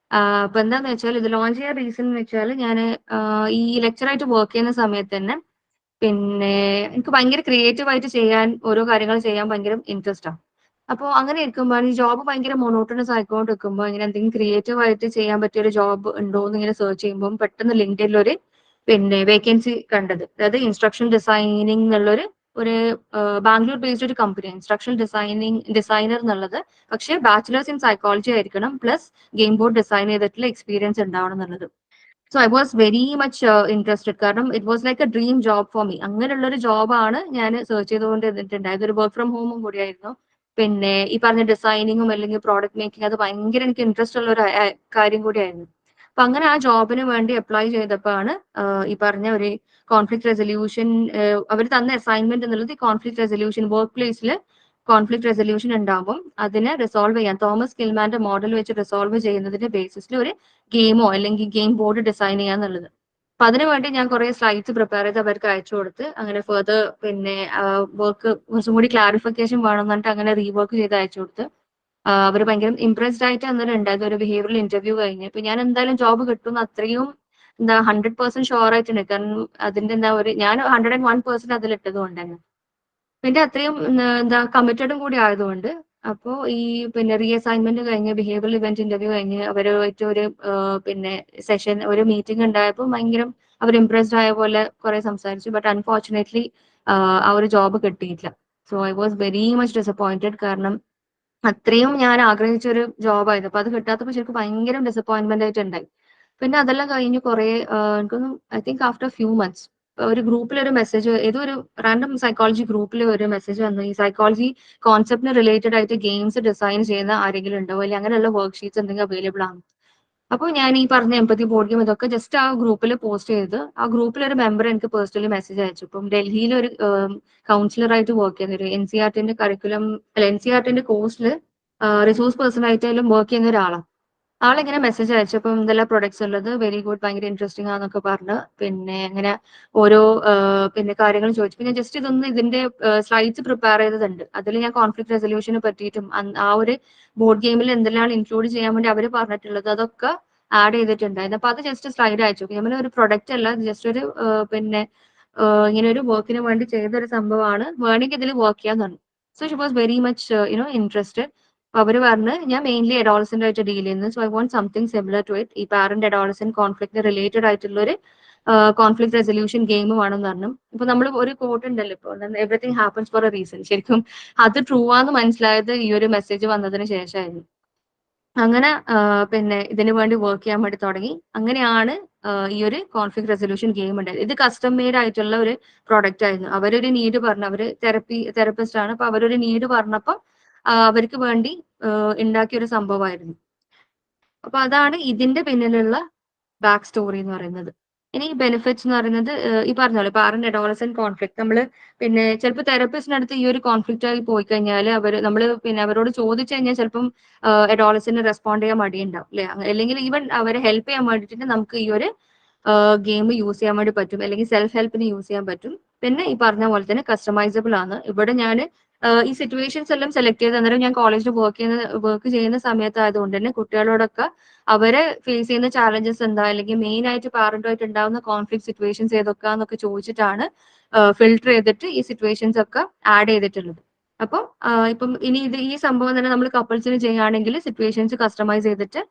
S3: അപ്പൊ എന്താന്ന് വെച്ചാൽ ഇത് ലോഞ്ച് ചെയ്യാൻ റീസൺ എന്ന് വെച്ചാൽ ഞാൻ ഈ ലെക്ചറായിട്ട് വർക്ക് ചെയ്യുന്ന സമയത്ത് തന്നെ പിന്നെ എനിക്ക് ഭയങ്കര ക്രിയേറ്റീവ് ആയിട്ട് ചെയ്യാൻ ഓരോ കാര്യങ്ങൾ ചെയ്യാൻ ഭയങ്കര ഇൻട്രസ്റ്റ് ആണ്. അപ്പോൾ അങ്ങനെ ഇരിക്കുമ്പോൾ ഈ ജോബ് ഭയങ്കര മൊണോട്ടണസ് ആയിക്കൊണ്ട് നിൽക്കുമ്പോൾ ഇങ്ങനെ എന്തെങ്കിലും ക്രിയേറ്റീവ് ആയിട്ട് ചെയ്യാൻ പറ്റിയ ഒരു ജോബ് ഉണ്ടോ എന്ന് ഇങ്ങനെ സെർച്ച് ചെയ്യുമ്പോൾ പെട്ടെന്ന് ലിങ്ക്ഡിനിൽ ഒരു പിന്നെ വേക്കൻസി കണ്ടത്. അതായത് ഇൻസ്ട്രക്ഷൻ ഡിസൈനിങ് എന്നുള്ളൊരു ബാംഗ്ലൂർ ബേസ്ഡ് ഒരു കമ്പനി, ഇൻസ്ട്രക്ഷൻ ഡിസൈനർ എന്നുള്ളത്. പക്ഷേ ബാച്ചിലേഴ്സ് ഇൻ സൈക്കോളജി ആയിരിക്കണം, പ്ലസ് ഗെയിം ബോർഡ് ഡിസൈൻ ചെയ്തിട്ടുള്ള എക്സ്പീരിയൻസ് ഉണ്ടാവണം എന്നുള്ളത്. So I was very much interested. കാരണം it was like a dream job for me. അങ്ങനെയുള്ള ഒരു ജോബാണ് ഞാൻ സെർച്ച് ചെയ്തുകൊണ്ട് ഇരുന്നിട്ടുണ്ടായത്. ഒരു വർക്ക് ഫ്രം ഹോമും കൂടിയായിരുന്നു. പിന്നെ ഈ പറഞ്ഞ ഡിസൈനിങ്ങും അല്ലെങ്കിൽ പ്രോഡക്റ്റ് മേക്കിംഗ് അത് ഭയങ്കര എനിക്ക് ഇൻട്രസ്റ്റ് ഉള്ള ഒരു കാര്യം കൂടിയായിരുന്നു. അപ്പൊ അങ്ങനെ ആ ജോബിന് വേണ്ടി അപ്ലൈ ചെയ്തപ്പോഴാണ് ഈ പറഞ്ഞ ഒരു കോൺഫ്ലിക്ട് റെസൊല്യൂഷൻ അവർ തന്ന അസൈൻമെന്റ് എന്നുള്ളത് കോൺഫ്ലിക്ട് റെസൊല്യൂഷൻ വർക്ക് പ്ലേസിൽ കോൺഫ്ലിക്ട് റെസൊല്യൂഷൻ ഉണ്ടാകുമ്പോൾ അതിനെ റിസോൾവ് ചെയ്യാൻ തോമസ് കിൽമാന്റെ മോഡൽ വെച്ച് റിസോൾവ് ചെയ്യുന്നതിന്റെ ബേസിസിൽ ഒരു ഗെയിമോ അല്ലെങ്കിൽ ഗെയിം ബോർഡ് ഡിസൈൻ ചെയ്യാന്നുള്ളത്. അപ്പൊ അതിനു വേണ്ടി ഞാൻ കുറെ സ്ലൈഡ്സ് പ്രിപ്പയർ ചെയ്ത് അവർക്ക് അയച്ചു കൊടുത്ത് അങ്ങനെ ഫെർദർ പിന്നെ വർക്ക് കുറച്ചും കൂടി ക്ലാരിഫിക്കേഷൻ വേണമെന്ന് പറഞ്ഞിട്ട് അങ്ങനെ റീവർക്ക് ചെയ്ത് അയച്ചു കൊടുത്ത് അവർ ഭയങ്കര ഇംപ്രസ്ഡ് ആയിട്ട് അന്നേരം ഉണ്ടായത് ഒരു ബിഹേവിയറൽ ഇന്റർവ്യൂ കഴിഞ്ഞ്. ഇപ്പൊ ഞാൻ എന്തായാലും ജോബ് കിട്ടുന്ന അത്രയും 100% ഷുവർ ആയിട്ടുണ്ട്. കാരണം അതിന്റെ ഞാൻ 101% അതിലിട്ടത് കൊണ്ട് തന്നെ പിന്നെ അത്രയും കമ്മിറ്റഡും കൂടി ആയതുകൊണ്ട്. അപ്പോൾ ഈ പിന്നെ റീഅസൈൻമെന്റ് കഴിഞ്ഞ് ബിഹേവിയറൽ ഇവന്റ് ഇന്റർവ്യൂ കഴിഞ്ഞ് അവരുമായിട്ട് ഒരു പിന്നെ സെഷൻ ഒരു മീറ്റിംഗ് ഉണ്ടായപ്പോൾ ഭയങ്കര അവർ ഇംപ്രസ്ഡ് ആയ പോലെ കുറെ സംസാരിച്ചു. ബട്ട് അൺഫോർച്ചുനേറ്റ്ലി ആ ഒരു ജോബ് കിട്ടിയിട്ടില്ല. So I was very much disappointed. കാരണം അത്രയും ഞാൻ ആഗ്രഹിച്ച ഒരു ജോബായിരുന്നു. അപ്പൊ അത് കിട്ടാത്തപ്പോൾ ശരിക്കും ഭയങ്കര ഡിസപ്പോയിന്റ്മെന്റ് ആയിട്ടുണ്ടായി. പിന്നെ അതെല്ലാം കഴിഞ്ഞ് കുറെ എനിക്കൊന്നും I think after few months ഒരു ഗ്രൂപ്പിൽ ഒരു മെസ്സേജ് ഏതോ ഒരു റാൻഡം സൈക്കോളജി ഗ്രൂപ്പിൽ ഒരു മെസ്സേജ് വന്നു. ഈ സൈക്കോളജി കോൺസെപ്റ്റിന് റിലേറ്റഡ് ആയിട്ട് ഗെയിംസ് ഡിസൈൻ ചെയ്യുന്ന ആരെങ്കിലും ഉണ്ടോ അല്ലെങ്കിൽ അങ്ങനെയുള്ള വർക്ക് ഷീറ്റ്സ് എന്തെങ്കിലും അവൈലബിൾ ആണ്. അപ്പോൾ ഞാൻ ഈ പറഞ്ഞ എംപതി ബോർഡ് ഗെയിം ഇതൊക്കെ ജസ്റ്റ് ആ ഗ്രൂപ്പിൽ പോസ്റ്റ് ചെയ്ത് ആ ഗ്രൂപ്പിൽ ഒരു മെമ്പർ എനിക്ക് പേഴ്സണലി മെസ്സേജ് അയച്ചു. ഇപ്പം ഡൽഹിയിൽ ഒരു കൗൺസിലറായിട്ട് വർക്ക് ചെയ്യുന്ന ഒരു NCERT കരിക്കുലം അല്ല NCERT കോഴ്സിൽ റിസോഴ്സ് പേഴ്സൺ ആയിട്ടായാലും വർക്ക് ചെയ്യുന്ന ഒരാളാണ്. ആളിങ്ങനെ മെസ്സേജ് അയച്ചപ്പം എന്തെല്ലാം പ്രൊഡക്ട്സ് ഉള്ളത് വെരി ഗുഡ് ഭയങ്കര ഇൻട്രസ്റ്റിംഗ് ആണെന്നൊക്കെ പറഞ്ഞ് പിന്നെ അങ്ങനെ ഓരോ പിന്നെ കാര്യങ്ങൾ ചോദിച്ചു. പിന്നെ ജസ്റ്റ് ഇതിന്റെ സ്ലൈഡ്സ് പ്രിപ്പയർ ചെയ്തതുണ്ട്. അതിൽ ഞാൻ കോൺഫ്ലിക്ട് റെസൊല്യൂഷനെ പറ്റിയിട്ടും ആ ഒരു ബോർഡ് ഗെയിമിൽ എന്തെല്ലാം ഇൻക്ലൂഡ് ചെയ്യാൻ വേണ്ടി അവർ പറഞ്ഞിട്ടുള്ളത് അതൊക്കെ ആഡ് ചെയ്തിട്ടുണ്ടായിരുന്നു. അപ്പൊ അത് ജസ്റ്റ് സ്ലൈഡ് അയച്ചു. നമ്മൾ ഒരു പ്രൊഡക്റ്റ് അല്ല ജസ്റ്റ് ഒരു പിന്നെ ഇങ്ങനെ ഒരു വർക്കിന് വേണ്ടി ചെയ്ത ഒരു സംഭവമാണ്, വേണമെങ്കിൽ ഇതിൽ വർക്ക് ചെയ്യാൻ പറഞ്ഞു. So she was very much interested. അവര് പറഞ്ഞ് ഞാൻ മെയിൻലി അഡോളസെന്റ് ആയിട്ട് ഡീൽ ചെയ്യുന്നത്. So I want something similar to it. ഈ പാരന്റ് അഡോളസെന്റ് കോൺഫ്ലിക്ട് റിലേറ്റഡ് ആയിട്ടുള്ള ഒരു കോൺഫ്ലിക്ട് റെസൊല്യൂഷൻ ഗെയിം വേണമെന്ന് പറഞ്ഞു. ഇപ്പൊ നമ്മൾ ഒരു കോട്ട് ഉണ്ടല്ലോ ഇപ്പൊ everything happens four A reason. ശരിക്കും അത് ട്രൂ ആന്ന് മനസ്സിലായത് ഈ ഒരു മെസ്സേജ് വന്നതിന് ശേഷമായിരുന്നു. അങ്ങനെ പിന്നെ ഇതിനു വേണ്ടി വർക്ക് ചെയ്യാൻ വേണ്ടി തുടങ്ങി. അങ്ങനെയാണ് ഈ ഒരു കോൺഫ്ലിക്ട് റെസൊല്യൂഷൻ ഗെയിം ഉണ്ടായത്. ഇത് കസ്റ്റം മെയ്ഡ് ആയിട്ടുള്ള ഒരു പ്രോഡക്റ്റ് ആയിരുന്നു. അവരൊരു നീഡ് പറഞ്ഞു, അവര് തെറപ്പിസ്റ്റ് ആണ്. അപ്പൊ അവരൊരു നീഡ് പറഞ്ഞപ്പോ അവർക്ക് വേണ്ടി ഉണ്ടാക്കിയ ഒരു സംഭവമായിരുന്നു. അപ്പൊ അതാണ് ഇതിന്റെ പിന്നിലുള്ള ബാക്ക് സ്റ്റോറി എന്ന് പറയുന്നത്. ഇനി ബെനിഫിറ്റ്സ് എന്ന് പറയുന്നത് ഈ പറഞ്ഞോളൂ പാരന്റ് അഡോളസെന്റ് കോൺഫ്ലിക്ട് നമ്മൾ പിന്നെ ചിലപ്പോൾ തെറപ്പിസ്റ്റിന്റെ അടുത്ത് ഈ ഒരു കോൺഫ്ലിക്റ്റ് ആയി പോയി കഴിഞ്ഞാൽ നമ്മൾ പിന്നെ അവരോട് ചോദിച്ചു കഴിഞ്ഞാൽ ചിലപ്പം അഡോളസെന്റ് റെസ്പോണ്ട് ചെയ്യാൻ മടിയുണ്ടാവും അല്ലെ. അല്ലെങ്കിൽ ഈവൻ അവരെ ഹെൽപ്പ് ചെയ്യാൻ വേണ്ടിയിട്ട് നമുക്ക് ഈ ഒരു ഗെയിം യൂസ് ചെയ്യാൻ വേണ്ടി പറ്റും, അല്ലെങ്കിൽ സെൽഫ് ഹെൽപ്പിന് യൂസ് ചെയ്യാൻ പറ്റും. പിന്നെ ഈ പറഞ്ഞ പോലെ തന്നെ കസ്റ്റമൈസബിൾ ആണ്. ഇവിടെ ഞാൻ ഈ സിറ്റുവേഷൻസ് എല്ലാം സെലക്ട് ചെയ്ത് അന്നേരം ഞാൻ കോളേജിൽ വർക്ക് ചെയ്യുന്ന സമയത്ത് ആയതുകൊണ്ട് തന്നെ കുട്ടികളോടൊക്കെ അവരെ ഫേസ് ചെയ്യുന്ന ചാലഞ്ചസ് എന്താ, അല്ലെങ്കിൽ മെയിൻ ആയിട്ട് പാരന്റുമായിട്ട് ഉണ്ടാവുന്ന കോൺഫ്ലിക്ട് സിറ്റുവേഷൻസ് ഏതൊക്കെയാന്നൊക്കെ ചോദിച്ചിട്ടാണ് ഫിൽട്ടർ ചെയ്തിട്ട് ഈ സിറ്റുവേഷൻസ് ഒക്കെ ആഡ് ചെയ്തിട്ടുള്ളത്. അപ്പം ഇപ്പം ഇനി ഈ സംഭവം തന്നെ നമ്മൾ കപ്പിൾസിന് ചെയ്യുകയാണെങ്കിൽ സിറ്റുവേഷൻസ് കസ്റ്റമൈസ് ചെയ്തിട്ട്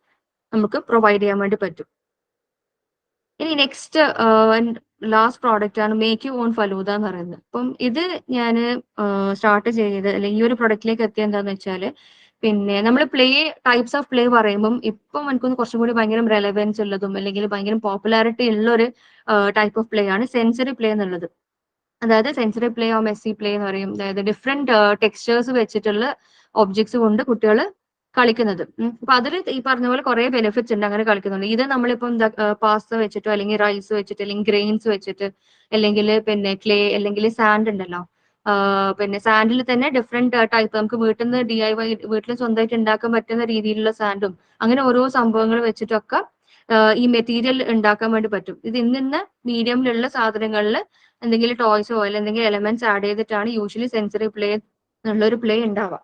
S3: നമുക്ക് പ്രൊവൈഡ് ചെയ്യാൻ വേണ്ടി പറ്റും. ഇനി നെക്സ്റ്റ് ലാസ്റ്റ് പ്രോഡക്റ്റ് ആണ് മേക്ക് യു ഓൺ ഫലൂദ എന്ന് പറയുന്നത്. അപ്പം ഇത് ഞാൻ സ്റ്റാർട്ട് ചെയ്ത് അല്ലെങ്കിൽ ഈ ഒരു പ്രൊഡക്റ്റിലേക്ക് എത്തിയ എന്താന്ന് വെച്ചാല് പിന്നെ നമ്മൾ ടൈപ്സ് ഓഫ് പ്ലേ പറയുമ്പം ഇപ്പം എനിക്കൊന്ന് കുറച്ചും കൂടി ഭയങ്കര റെലവൻസ് ഉള്ളതും അല്ലെങ്കിൽ ഭയങ്കര പോപ്പുലാരിറ്റി ഉള്ള ഒരു ടൈപ്പ് ഓഫ് പ്ലേ ആണ് സെൻസറി പ്ലേ എന്നുള്ളത്. അതായത് സെൻസറി പ്ലേ ഓ മെസ്സി പ്ലേ എന്ന് പറയും. അതായത് ഡിഫറെന്റ് ടെക്സ്ചേഴ്സ് വെച്ചിട്ടുള്ള ഒബ്ജക്ട്സ് കൊണ്ട് കുട്ടികൾ കളിക്കുന്നത്. അപ്പൊ അതിൽ ഈ പറഞ്ഞ പോലെ കുറെ ബെനിഫിറ്റ്സ് ഉണ്ട് അങ്ങനെ കളിക്കുന്നുണ്ട്. ഇത് നമ്മളിപ്പം പാസ്ത വെച്ചിട്ടോ അല്ലെങ്കിൽ റൈസ് വെച്ചിട്ട് അല്ലെങ്കിൽ ഗ്രെയിൻസ് വെച്ചിട്ട് അല്ലെങ്കിൽ പിന്നെ ക്ലേ അല്ലെങ്കിൽ സാൻഡ് ഉണ്ടല്ലോ, പിന്നെ സാൻഡിൽ തന്നെ ഡിഫറെന്റ് ടൈപ്പ് നമുക്ക് വീട്ടിൽ നിന്ന് DIY വീട്ടിൽ സ്വന്തമായിട്ട് ഉണ്ടാക്കാൻ പറ്റുന്ന രീതിയിലുള്ള സാൻഡും അങ്ങനെ ഓരോ സംഭവങ്ങൾ വെച്ചിട്ടൊക്കെ ഈ മെറ്റീരിയൽ ഉണ്ടാക്കാൻ വേണ്ടി പറ്റും. ഇത് ഇന്ന് മീഡിയമിലുള്ള സാധനങ്ങളിൽ എന്തെങ്കിലും ടോയ്സോ അല്ലെങ്കിൽ എന്തെങ്കിലും എലമെന്റ്സ് ആഡ് ചെയ്തിട്ടാണ് യൂഷ്വലി സെൻസറി പ്ലേ എന്നുള്ള ഒരു പ്ലേ ഉണ്ടാവുക.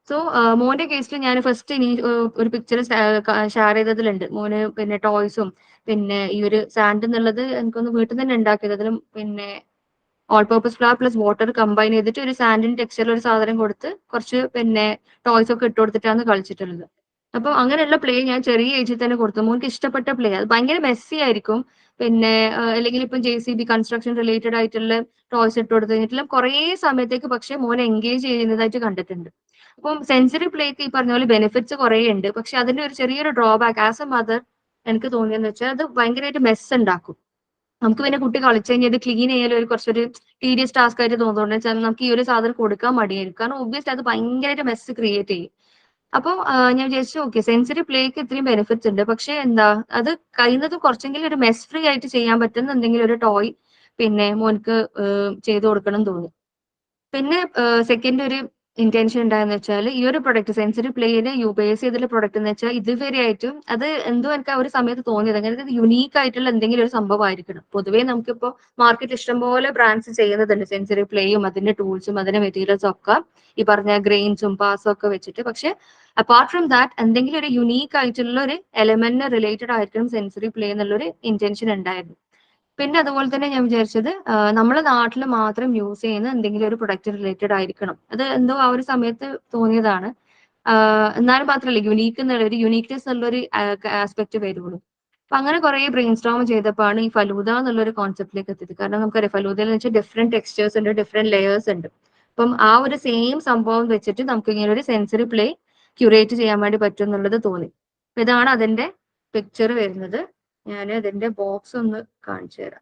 S3: സോ മോന്റെ കേസിൽ ഞാൻ ഫസ്റ്റ് ഇനി ഒരു പിക്ചർ ഷെയർ ചെയ്തതിലുണ്ട്. മോന് പിന്നെ ടോയ്സും പിന്നെ ഈ ഒരു സാൻഡ് എന്നുള്ളത് എനിക്കൊന്ന് വീട്ടിൽ തന്നെ ഉണ്ടാക്കിയത്. അതിലും പിന്നെ all purpose flower plus water combine ചെയ്തിട്ട് ഒരു സാൻഡിന്റെ ടെക്സ്ചറിൽ ഒരു സാധനം കൊടുത്ത് കുറച്ച് പിന്നെ ടോയ്സ് ഒക്കെ ഇട്ട് കൊടുത്തിട്ടാണ് കളിച്ചിട്ടുള്ളത്. അപ്പൊ അങ്ങനെയുള്ള പ്ലേ ഞാൻ ചെറിയ ഏജിൽ തന്നെ കൊടുത്തു. മോൾക്ക് ഇഷ്ടപ്പെട്ട പ്ലേ. അത് ഭയങ്കര മെസ്സി ആയിരിക്കും. പിന്നെ അല്ലെങ്കിൽ ഇപ്പം JCB കൺസ്ട്രക്ഷൻ റിലേറ്റഡ് ആയിട്ടുള്ള ടോയ്സ് ഇട്ട് കൊടുത്തു കഴിഞ്ഞിട്ടുള്ള കുറേ സമയത്തേക്ക് പക്ഷെ മോനെ എൻഗേജ് ചെയ്യുന്നതായിട്ട് കണ്ടിട്ടുണ്ട്. അപ്പം സെൻസറി പ്ലേക്ക് ഈ പറഞ്ഞ പോലെ ബെനിഫിറ്റ്സ് കുറേ ഉണ്ട്. പക്ഷെ അതിന്റെ ഒരു ചെറിയൊരു ഡ്രോബാക്ക് ആസ് എ മദർ എനിക്ക് തോന്നിയെന്ന് വെച്ചാൽ അത് ഭയങ്കരമായിട്ട് മെസ്സ് ഉണ്ടാക്കും. നമുക്ക് പിന്നെ കുട്ടി കളിച്ചു കഴിഞ്ഞാൽ ഇത് ക്ലീൻ ചെയ്യാൻ ഒരു കുറച്ചൊരു ടീഡിയസ് ടാസ്ക് ആയിട്ട് തോന്നുന്നുണ്ട് വെച്ചാൽ നമുക്ക് ഈ ഒരു സാധനം കൊടുക്കാൻ മടിയായിരിക്കും. കാരണം ഒബ്വിയസ്ലി അത് ഭയങ്കരമായിട്ട് മെസ്സ് ക്രിയേറ്റ് ചെയ്യും. അപ്പോൾ ഞാൻ വിചാരിച്ചു ഓക്കെ സെൻസറി പ്ലേക്ക് ഇത്രയും ബെനിഫിറ്റ്സ് ഉണ്ട്, പക്ഷെ എന്താ അത് കഴിയുന്നതും കുറച്ചെങ്കിലും ഒരു മെസ് ഫ്രീ ആയിട്ട് ചെയ്യാൻ പറ്റുന്ന എന്തെങ്കിലും ഒരു ടോയ് പിന്നെ മോൻക്ക് ചെയ്തു കൊടുക്കണം എന്ന് തോന്നി. പിന്നെ സെക്കൻഡ് ഒരു ഇന്റൻഷൻ ഉണ്ടായെന്ന് വെച്ചാൽ ഈ ഒരു പ്രൊഡക്റ്റ് സെൻസറി പ്ലേയിന് ബേസ് ചെയ്തിട്ടുള്ള പ്രൊഡക്റ്റ് എന്ന് വെച്ചാൽ ഇതുവരെ ആയിട്ടും അത് എന്തോ എനിക്ക് ആ ഒരു സമയത്ത് തോന്നിയത് അങ്ങനെ യുണീക്ക് ആയിട്ടുള്ള എന്തെങ്കിലും ഒരു സംഭവമായിരിക്കണം. പൊതുവേ നമുക്കിപ്പോൾ മാർക്കറ്റ് ഇഷ്ടംപോലെ ബ്രാൻഡ്സ് ചെയ്യുന്നതുണ്ട് സെൻസറി പ്ലേയും അതിന്റെ ടൂൾസും അതിന്റെ മെറ്റീരിയൽസും ഒക്കെ ഈ പറഞ്ഞ ഗ്രെയിൻസും പാസും ഒക്കെ വെച്ചിട്ട്. പക്ഷെ അപ്പാർട്ട് ഫ്രം ദാറ്റ് എന്തെങ്കിലും ഒരു യുണീക്ക് ആയിട്ടുള്ള ഒരു എലമെന്റിന് റിലേറ്റഡ് ആയിരിക്കണം സെൻസറി പ്ലേ എന്നുള്ളൊരു ഇന്റൻഷൻ ഉണ്ടായിരുന്നു. പിന്നെ അതുപോലെ തന്നെ ഞാൻ വിചാരിച്ചത് നമ്മളെ നാട്ടിൽ മാത്രം യൂസ് ചെയ്യുന്ന എന്തെങ്കിലും ഒരു പ്രൊഡക്റ്റ് റിലേറ്റഡ് ആയിരിക്കണം. അത് എന്തോ ആ ഒരു സമയത്ത് തോന്നിയതാണ്. എന്നാലും മാത്രമല്ല യുണീക്ക് എന്നുള്ള ഒരു യുണീക്നെസ് എന്നുള്ളൊരു ആസ്പെക്ട് വരുള്ളൂ. അപ്പൊ അങ്ങനെ കുറെ ബ്രെയിൻ സ്റ്റോം ചെയ്തപ്പോഴാണ് ഈ ഫലൂദ എന്നുള്ളൊരു കോൺസെപ്റ്റിലേക്ക് എത്തിയത്. കാരണം നമുക്കറിയാം ഫലൂദയിൽ വെച്ചാൽ ഡിഫറെന്റ് ടെക്സ്റ്റേഴ്സ് ഉണ്ട്, ഡിഫറെന്റ് ലെയേഴ്സ് ഉണ്ട്. അപ്പം ആ ഒരു സെയിം സംഭവം വെച്ചിട്ട് നമുക്ക് ഇങ്ങനെ ഒരു സെൻസറി പ്ലേ ക്യൂറേറ്റ് ചെയ്യാൻ വേണ്ടി പറ്റും എന്നുള്ളത് തോന്നി. ഇതാണ് അതിന്റെ പിക്ചർ വരുന്നത്. ഞാൻ അതിന്റെ ബോക്സ് ഒന്ന് കാണിച്ചു തരാം.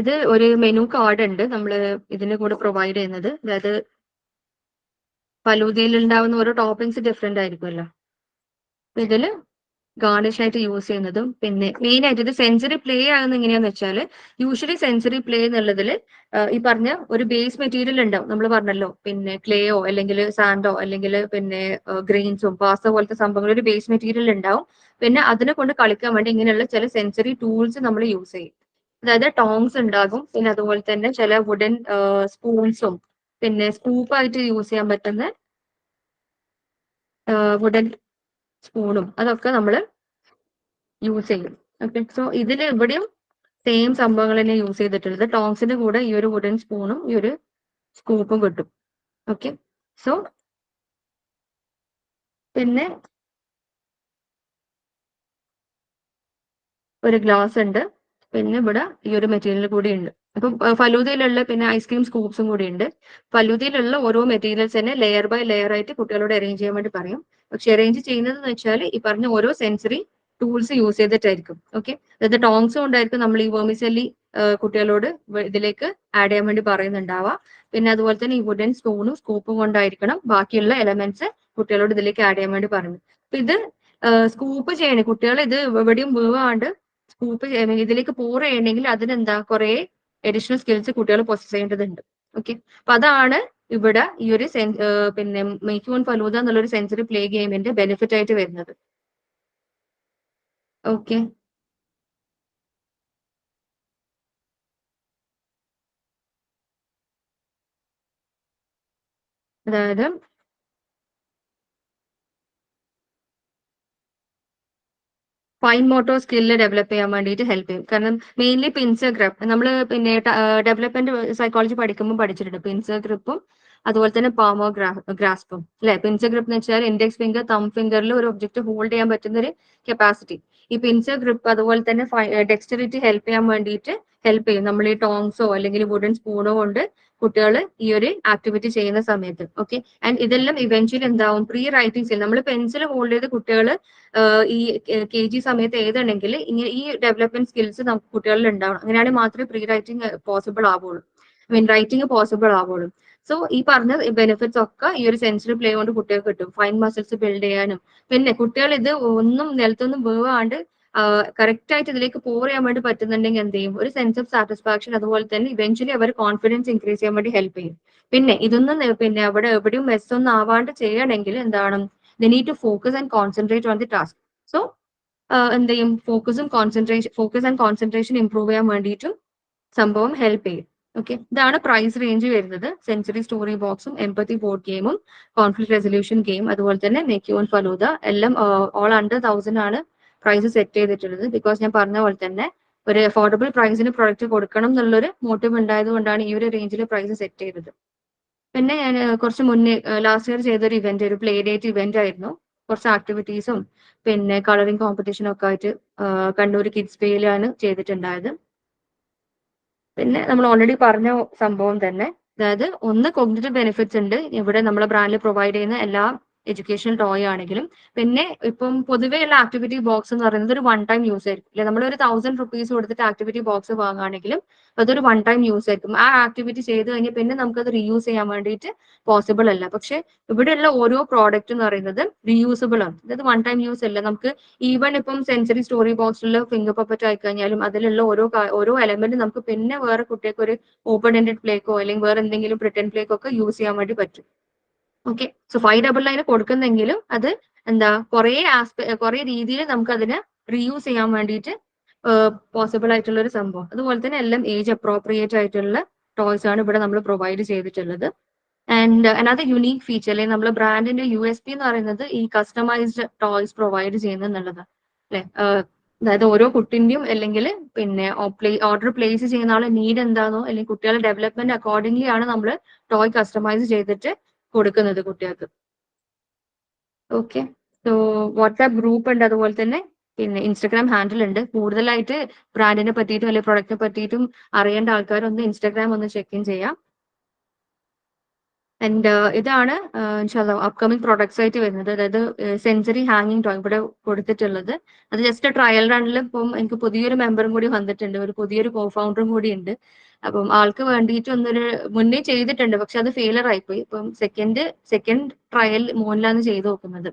S3: ഇത് ഒരു മെനു കാർഡ് ഉണ്ട് നമ്മൾ ഇതിന് കൂടെ പ്രൊവൈഡ് ചെയ്യുന്നത്. അതായത് ഫലൂദയിൽ ഉണ്ടാവുന്ന ഓരോ ടോപ്പിംഗ്സ് ഡിഫറെന്റ് ആയിരിക്കുമല്ലോ. ഇതില് ഗാർണിഷ് ആയിട്ട് യൂസ് ചെയ്യുന്നതും പിന്നെ മെയിൻ ആയിട്ട് ഇത് സെൻസറി പ്ലേ ആകുന്ന എങ്ങനെയാന്ന് വെച്ചാൽ യൂഷ്വലി സെൻസറി പ്ലേ എന്നുള്ളതിൽ ഈ പറഞ്ഞ ഒരു ബേസ് മെറ്റീരിയൽ ഉണ്ടാവും. നമ്മൾ പറഞ്ഞല്ലോ പിന്നെ ക്ലേയോ അല്ലെങ്കിൽ സാൻഡോ അല്ലെങ്കിൽ പിന്നെ ഗ്രെയിൻസും പാസോ പോലത്തെ സംഭവങ്ങൾ ഒരു ബേസ് മെറ്റീരിയൽ ഉണ്ടാവും. പിന്നെ അതിനെ കൊണ്ട് കളിക്കാൻ വേണ്ടി ഇങ്ങനെയുള്ള ചില സെൻസറി ടൂൾസ് നമ്മൾ യൂസ് ചെയ്യും. അതായത് ടോങ്സ് ഉണ്ടാകും, പിന്നെ അതുപോലെ തന്നെ ചില വുഡൻ സ്പൂൺസും പിന്നെ സ്കൂപ്പായിട്ട് യൂസ് ചെയ്യാൻ പറ്റുന്ന വുഡൻ സ്പൂണും അതൊക്കെ നമ്മൾ യൂസ് ചെയ്യും. ഓക്കെ, സോ ഇതിൽ ഇവിടെയും സെയിം സംഭവങ്ങൾ തന്നെ യൂസ് ചെയ്തിട്ടുള്ളത്. ടോങ്സിന്റെ കൂടെ ഈ ഒരു വുഡൻ സ്പൂണും ഈ ഒരു സ്കൂപ്പും കിട്ടും. ഓക്കെ, സോ പിന്നെ ഒരു ഗ്ലാസ് ഉണ്ട്, പിന്നെ ഇവിടെ ഈ ഒരു മെറ്റീരിയൽ കൂടി ഉണ്ട്. അപ്പം ഫലൂദയിലുള്ള പിന്നെ ഐസ്ക്രീം സ്കൂപ്സും കൂടി ഉണ്ട്. ഫലൂദയിലുള്ള ഓരോ മെറ്റീരിയൽസ് തന്നെ ലെയർ ബൈ ലെയർ ആയിട്ട് കുട്ടികളോട് അറേഞ്ച് ചെയ്യാൻ വേണ്ടി പറയും. പക്ഷെ അറേഞ്ച് ചെയ്യുന്നത് എന്ന് വെച്ചാൽ ഈ പറഞ്ഞ ഓരോ സെൻസറി ടൂൾസ് യൂസ് ചെയ്തിട്ടായിരിക്കും. ഓക്കെ, അതായത് ടോങ്സ് കൊണ്ടായിരിക്കും നമ്മൾ ഈ വെർമിസെല്ലി കുട്ടികളോട് ഇതിലേക്ക് ആഡ് ചെയ്യാൻ വേണ്ടി പറയുന്നുണ്ടാവുക. പിന്നെ അതുപോലെ തന്നെ ഈ വുഡൻ സ്പൂണും സ്കൂപ്പും കൊണ്ടായിരിക്കണം ബാക്കിയുള്ള എലമെന്റ്സ് കുട്ടികളോട് ഇതിലേക്ക് ആഡ് ചെയ്യാൻ വേണ്ടി പറയുന്നത്. അപ്പൊ ഇത് സ്കൂപ്പ് ചെയ്യണേ കുട്ടികൾ ഇത് എവിടെയും വീവാണ്ട് സ്കൂപ്പ് ഇതിലേക്ക് പോർ ചെയ്യണമെങ്കിൽ അതിനെന്താ കുറെ അഡീഷണൽ സ്കിൽസ് കുട്ടികൾ പൊസസ് ചെയ്യേണ്ടതുണ്ട്. ഓക്കെ, അപ്പൊ അതാണ് ഇവിടെ ഈ ഒരു പിന്നെ മേക്ക് ഓൺ ഫലൂദ എന്നുള്ളൊരു സെൻസറി പ്ലേ ഗെയിമിന്റെ ബെനിഫിറ്റ് ആയിട്ട് വരുന്നത്. ഓക്കെ, അതായത് ഫൈൻ മോട്ടോർ സ്കില്ല് ഡെവലപ്പ് ചെയ്യാൻ വേണ്ടിയിട്ട് ഹെൽപ്പ് ചെയ്യും. കാരണം മെയിൻലി പിൻസർ ഗ്രിപ്പ് നമ്മൾ പിന്നെ ഡെവലപ്മെന്റ് സൈക്കോളജി പഠിക്കുമ്പോൾ പഠിച്ചിട്ടുണ്ട്. പിൻസർ ഗ്രിപ്പും അതുപോലെ തന്നെ പാമോ ഗ്രാസ്പും അല്ലെ. പിൻസർ ഗ്രിപ്പ് എന്ന് വെച്ചാൽ ഇൻഡെക്സ് ഫിംഗർ തം ഫിംഗറിൽ ഒരു ഒബ്ജക്റ്റ് ഹോൾഡ് ചെയ്യാൻ പറ്റുന്ന ഒരു കപ്പാസിറ്റി. ഈ പിൻസർ ഗ്രിപ്പ് അതുപോലെ തന്നെ ഡെക്സ്റ്ററിറ്റി ഹെൽപ്പ് ചെയ്യാൻ വേണ്ടിയിട്ട് ഹെൽപ്പ് ചെയ്യും. നമ്മൾ ഈ ടോങ്സോ അല്ലെങ്കിൽ വുഡൻ സ്പൂണോ കൊണ്ട് കുട്ടികൾ ഈ ഒരു ആക്ടിവിറ്റി ചെയ്യുന്ന സമയത്ത്. ഓക്കെ, ആൻഡ് ഇതെല്ലാം ഇവൻച്വലി എന്താവും പ്രീ റൈറ്റിംഗ് സ്കിൽ. നമ്മൾ പെൻസിൽ ഹോൾഡ് ചെയ്ത് കുട്ടികൾ ഈ KG സമയത്ത് എഴുതണമെങ്കിൽ ഇങ്ങനെ ഈ ഡെവലപ്മെന്റ് സ്കിൽസ് നമുക്ക് കുട്ടികളിൽ ഉണ്ടാവണം. അങ്ങനെയാണെങ്കിൽ മാത്രമേ പ്രീ റൈറ്റിംഗ് പോസിബിൾ ആവുള്ളൂ, റൈറ്റിംഗ് പോസിബിൾ ആവുള്ളൂ. സോ ഈ പറഞ്ഞ ബെനിഫിറ്റ്സ് ഒക്കെ ഈ ഒരു സെൻസറി പ്ലേ കൊണ്ട് കുട്ടികൾക്ക് കിട്ടും. ഫൈൻ മസിൽസ് ബിൽഡ് ചെയ്യാനും പിന്നെ കുട്ടികൾ ഇത് ഒന്നും നിലത്തൊന്നും വീവാണ്ട് കറക്റ്റ് ആയിട്ട് ഇതിലേക്ക് പോർ ചെയ്യാൻ വേണ്ടി പറ്റുന്നുണ്ടെങ്കിൽ എന്ത് ചെയ്യും, ഒരു സെൻസ് ഓഫ് സാറ്റിസ്ഫാക്ഷൻ അതുപോലെ തന്നെ ഇവൻച്വലി അവർ കോൺഫിഡൻസ് ഇൻക്രീസ് ചെയ്യാൻ വേണ്ടി ഹെൽപ്പ് ചെയ്യും. പിന്നെ ഇതൊന്നും പിന്നെ അവിടെ എവിടെയും മെസ് ഒന്നും ആവാണ്ട് ചെയ്യണമെങ്കിൽ എന്താണ്, they need to focus and concentrate on the task. So എന്ത് ചെയ്യും, ഫോക്കസ് ആൻഡ് കോൺസെൻട്രേഷൻ ഇംപ്രൂവ് ചെയ്യാൻ വേണ്ടിയിട്ടും സംഭവം ഹെൽപ്പ് ചെയ്യും. ഓക്കെ, ഇതാണ് പ്രൈസ് റേഞ്ച് വരുന്നത്. സെൻസറി സ്റ്റോറി ബോക്സും എംപത്തി ബോർഡ് ഗെയിമും കോൺഫ്ലിക്ട് റെസൊല്യൂഷൻ ഗെയിം അതുപോലെ തന്നെ മേക്ക് ഓൺ ഫലൂദ എല്ലാം ഓൾ അണ്ടർ 1000 ആണ് പ്രൈസ് സെറ്റ് ചെയ്തിട്ടുള്ളത്. ബിക്കോസ് ഞാൻ പറഞ്ഞ പോലെ തന്നെ ഒരു അഫോർഡബിൾ പ്രൈസിന് പ്രൊഡക്റ്റ് കൊടുക്കണം എന്നുള്ളൊരു മോട്ടീവ് ഉണ്ടായത് കൊണ്ടാണ് ഈ ഒരു റേഞ്ചിൽ പ്രൈസ് സെറ്റ് ചെയ്തത്. പിന്നെ ഞാൻ കുറച്ച് മുന്നേ ലാസ്റ്റ് ഇയർ ചെയ്തൊരു ഇവന്റ് ഒരു പ്ലേ ഡേറ്റ് ഇവന്റ് ആയിരുന്നു. കുറച്ച് ആക്ടിവിറ്റീസും പിന്നെ കളറിംഗ് കോമ്പറ്റീഷനും ഒക്കെ ആയിട്ട് കണ്ണൂർ കിഡ്സ് വേയിലാണ് ചെയ്തിട്ടുണ്ടായത്. പിന്നെ നമ്മൾ ഓൾറെഡി പറഞ്ഞ സംഭവം തന്നെ, അതായത് ഒന്ന് കോഗ്നിറ്റീവ് ബെനിഫിറ്റ്സ് ഉണ്ട് ഇവിടെ നമ്മളെ ബ്രാൻഡിൽ പ്രൊവൈഡ് ചെയ്യുന്ന എല്ലാ എഡ്യൂക്കേഷണൽ ടോയ് ആണെങ്കിലും. പിന്നെ ഇപ്പം പൊതുവെയുള്ള ആക്ടിവിറ്റി ബോക്സ് എന്ന് പറയുന്നത് ഒരു വൺ ടൈം യൂസ് ആയിരിക്കും. അല്ലെ, നമ്മളൊരു 1000 rupees കൊടുത്തിട്ട് ആക്ടിവിറ്റി ബോക്സ് വാങ്ങുകയാണെങ്കിലും അതൊരു വൺ ടൈം യൂസ് ആയിരിക്കും. ആ ആക്ടിവിറ്റി ചെയ്ത് കഴിഞ്ഞാൽ പിന്നെ നമുക്കത് റീയൂസ് ചെയ്യാൻ വേണ്ടിയിട്ട് പോസിബിൾ അല്ല. പക്ഷെ ഇവിടെയുള്ള ഓരോ പ്രോഡക്റ്റ് എന്ന് പറയുന്നത് റീയൂസബിൾ ആണ്. അതായത് വൺ ടൈം യൂസ് അല്ല. നമുക്ക് ഈവൻ ഇപ്പം സെൻസറി സ്റ്റോറി ബോക്സിൽ ഫിംഗർ പപ്പറ്റ് ആയി കഴിഞ്ഞാലും അതിലുള്ള ഓരോ എലമെന്റ് നമുക്ക് പിന്നെ വേറെ കുട്ടികൾക്ക് ഒരു ഓപ്പൺ എൻഡഡ് പ്ലേക്കോ അല്ലെങ്കിൽ വേറെ എന്തെങ്കിലും പ്രിട്ടൻ പ്ലേക്കോ ഒക്കെ യൂസ് ചെയ്യാൻ വേണ്ടി പറ്റും. ഓക്കെ, സോ 599 കൊടുക്കുന്നെങ്കിലും അത് എന്താ കുറെ രീതിയിൽ നമുക്ക് അതിനെ റീയൂസ് ചെയ്യാൻ വേണ്ടിയിട്ട് പോസിബിൾ ആയിട്ടുള്ള ഒരു സംഭവം. അതുപോലെ തന്നെ എല്ലാം ഏജ് അപ്രോപ്രിയേറ്റ് ആയിട്ടുള്ള ടോയ്സ് ആണ് ഇവിടെ നമ്മൾ പ്രൊവൈഡ് ചെയ്തിട്ടുള്ളത്. ആൻഡ് അനദർ യുണീക് ഫീച്ചർ അല്ലെങ്കിൽ നമ്മുടെ ബ്രാൻഡിന്റെ USP എന്ന് പറയുന്നത് ഈ കസ്റ്റമൈസ്ഡ് ടോയ്സ് പ്രൊവൈഡ് ചെയ്യുന്നുള്ളതാണ്. അല്ലെ, അതായത് ഓരോ കുട്ടിന്റെയും അല്ലെങ്കിൽ പിന്നെ ഓർഡർ പ്ലേസ് ചെയ്യുന്ന ആളെ നീഡ് എന്താണോ അല്ലെങ്കിൽ കുട്ടികളുടെ ഡെവലപ്മെന്റ് അക്കോർഡിംഗ്ലി ആണ് നമ്മൾ ടോയ് കസ്റ്റമൈസ് ചെയ്തിട്ട് കൊടുക്കുന്നത് കുട്ടികൾക്ക്. ഓക്കെ, സോ വാട്സാപ്പ് ഗ്രൂപ്പ് ഉണ്ട്, അതുപോലെ തന്നെ പിന്നെ ഇൻസ്റ്റഗ്രാം ഹാൻഡിൽ ഉണ്ട്. കൂടുതലായിട്ട് ബ്രാൻഡിനെ പറ്റിയിട്ടും അല്ലെങ്കിൽ പ്രൊഡക്റ്റിനെ പറ്റിയിട്ടും അറിയേണ്ട ആൾക്കാരൊന്ന് ഇൻസ്റ്റഗ്രാം ഒന്ന് ചെക്ക് ഇൻ ചെയ്യാം. ആൻഡ് ഇതാണ് അപ്കമിങ് പ്രൊഡക്ട്സ് ആയിട്ട് വരുന്നത്. അതായത് സെൻസറി ഹാങ്ങിങ് ടോയ് ഇവിടെ കൊടുത്തിട്ടുള്ളത്. അത് ജസ്റ്റ് ട്രയൽ റണ്ണിൽ ഇപ്പം എനിക്ക് പുതിയൊരു മെമ്പറും കൂടി വന്നിട്ടുണ്ട്, ഒരു പുതിയൊരു കോ ഫൗണ്ടറും കൂടി ഉണ്ട്. അപ്പം ആൾക്ക് വേണ്ടിയിട്ട് ഒന്നൊരു മുന്നേ ചെയ്തിട്ടുണ്ട്, പക്ഷെ അത് ഫെയിലർ ആയിപ്പോയി. ഇപ്പം സെക്കൻഡ് ട്രയൽ മോനിലാണ് ചെയ്ത് നോക്കുന്നത്.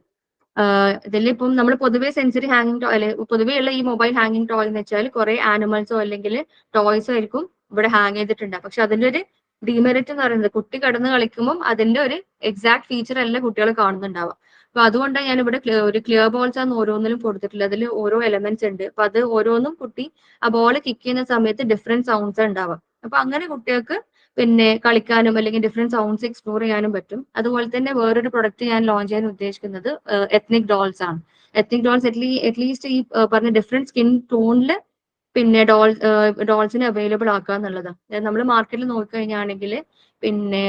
S3: ഇതിലിപ്പം നമ്മൾ പൊതുവേ സെൻസറി ഹാങ്ങിങ് ടോയ് അല്ലെ, പൊതുവെയുള്ള ഈ മൊബൈൽ ഹാങ്ങിങ് ടോയ് എന്ന് വെച്ചാൽ കുറെ ആനിമൽസോ അല്ലെങ്കിൽ ടോയ്സോ ആയിരിക്കും ഇവിടെ ഹാങ് ചെയ്തിട്ടുണ്ട്. പക്ഷെ അതിന്റെ ഒരു ഡിമെറിറ്റ് എന്ന് പറയുന്നത് കുട്ടി കിടന്ന് കളിക്കുമ്പോൾ അതിന്റെ ഒരു എക്സാക്ട് ഫീച്ചർ അല്ല കുട്ടികൾ കാണുന്നുണ്ടാവുക. അപ്പൊ അതുകൊണ്ടാണ് ഞാൻ ഇവിടെ ഒരു ക്ലിയർ ബോൾസ് ആണ് ഓരോന്നിലും കൊടുത്തിട്ടുള്ളത്. അതിൽ ഓരോ എലമെന്റ്സ് ഉണ്ട്. അപ്പൊ അത് ഓരോന്നും കുട്ടി ആ ബോൾ കിക്ക് ചെയ്യുന്ന സമയത്ത് ഡിഫറെന്റ് സൗണ്ട്സ് ഉണ്ടാവുക. അപ്പൊ അങ്ങനെ കുട്ടികൾക്ക് പിന്നെ കളിക്കാനും അല്ലെങ്കിൽ ഡിഫറെന്റ് സൗണ്ട്സ് എക്സ്പ്ലോർ ചെയ്യാനും പറ്റും. അതുപോലെ തന്നെ വേറൊരു പ്രൊഡക്റ്റ് ഞാൻ ലോഞ്ച് ചെയ്യാൻ ഉദ്ദേശിക്കുന്നത് എത്നിക് ഡോൾസ് ആണ്. എത്നിക് ഡോൾസ് അറ്റ്ലീസ്റ്റ് ഈ പറഞ്ഞ ഡിഫറെന്റ് സ്കിൻ ടോണിൽ പിന്നെ ഡോൾസിന് അവൈലബിൾ ആക്കുക എന്നുള്ളതാണ്. നമ്മൾ മാർക്കറ്റിൽ നോക്കിക്കഴിഞ്ഞാണെങ്കിൽ പിന്നെ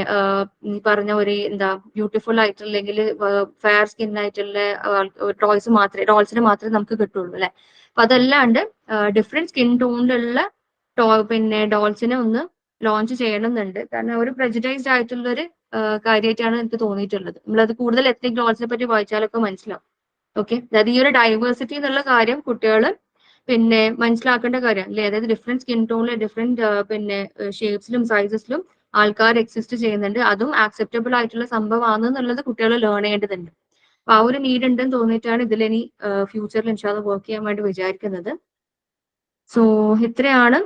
S3: ഈ പറഞ്ഞ ഒരു എന്താ ബ്യൂട്ടിഫുൾ ആയിട്ടുള്ള ഫെയർ സ്കിൻ ആയിട്ടുള്ള ഡോൾസിന് മാത്രമേ നമുക്ക് കിട്ടുള്ളൂ അല്ലെ. അപ്പൊ അതല്ലാണ്ട് ഡിഫറെന്റ് സ്കിൻ ടോണിലുള്ള പിന്നെ ഡോൾസിനെ ഒന്ന് ലോഞ്ച് ചെയ്യണമെന്നുണ്ട്. കാരണം ഒരു പ്രജുഡൈസ്ഡ് ആയിട്ടുള്ള ഒരു കാര്യമായിട്ടാണ് എനിക്ക് തോന്നിയിട്ടുള്ളത്. നമ്മളത് കൂടുതൽ എത്നിക് ഡോൾസിനെ പറ്റി വായിച്ചാലൊക്കെ മനസ്സിലാവും. ഓക്കെ, അതായത് ഈ ഒരു ഡൈവേഴ്സിറ്റി എന്നുള്ള കാര്യം കുട്ടികൾ പിന്നെ മനസ്സിലാക്കേണ്ട കാര്യം അല്ലെ. അതായത് ഡിഫറെന്റ് സ്കിൻ ടോണിൽ ഡിഫറെന്റ് പിന്നെ ഷേപ്സിലും സൈസസിലും ആൾക്കാർ എക്സിസ്റ്റ് ചെയ്യുന്നുണ്ട്. അതും ആക്സെപ്റ്റബിൾ ആയിട്ടുള്ള സംഭവമാണെന്നുള്ളത് കുട്ടികൾ ലേൺ ചെയ്യേണ്ടതുണ്ട്. അപ്പൊ ആ ഒരു നീഡ് ഉണ്ടെന്ന് തോന്നിയിട്ടാണ് ഇതിലിനി ഫ്യൂച്ചറിൽ ഇൻഷാല്ല വർക്ക് ചെയ്യാൻ വേണ്ടി വിചാരിക്കുന്നത്. സോ ഇത്രയാണ്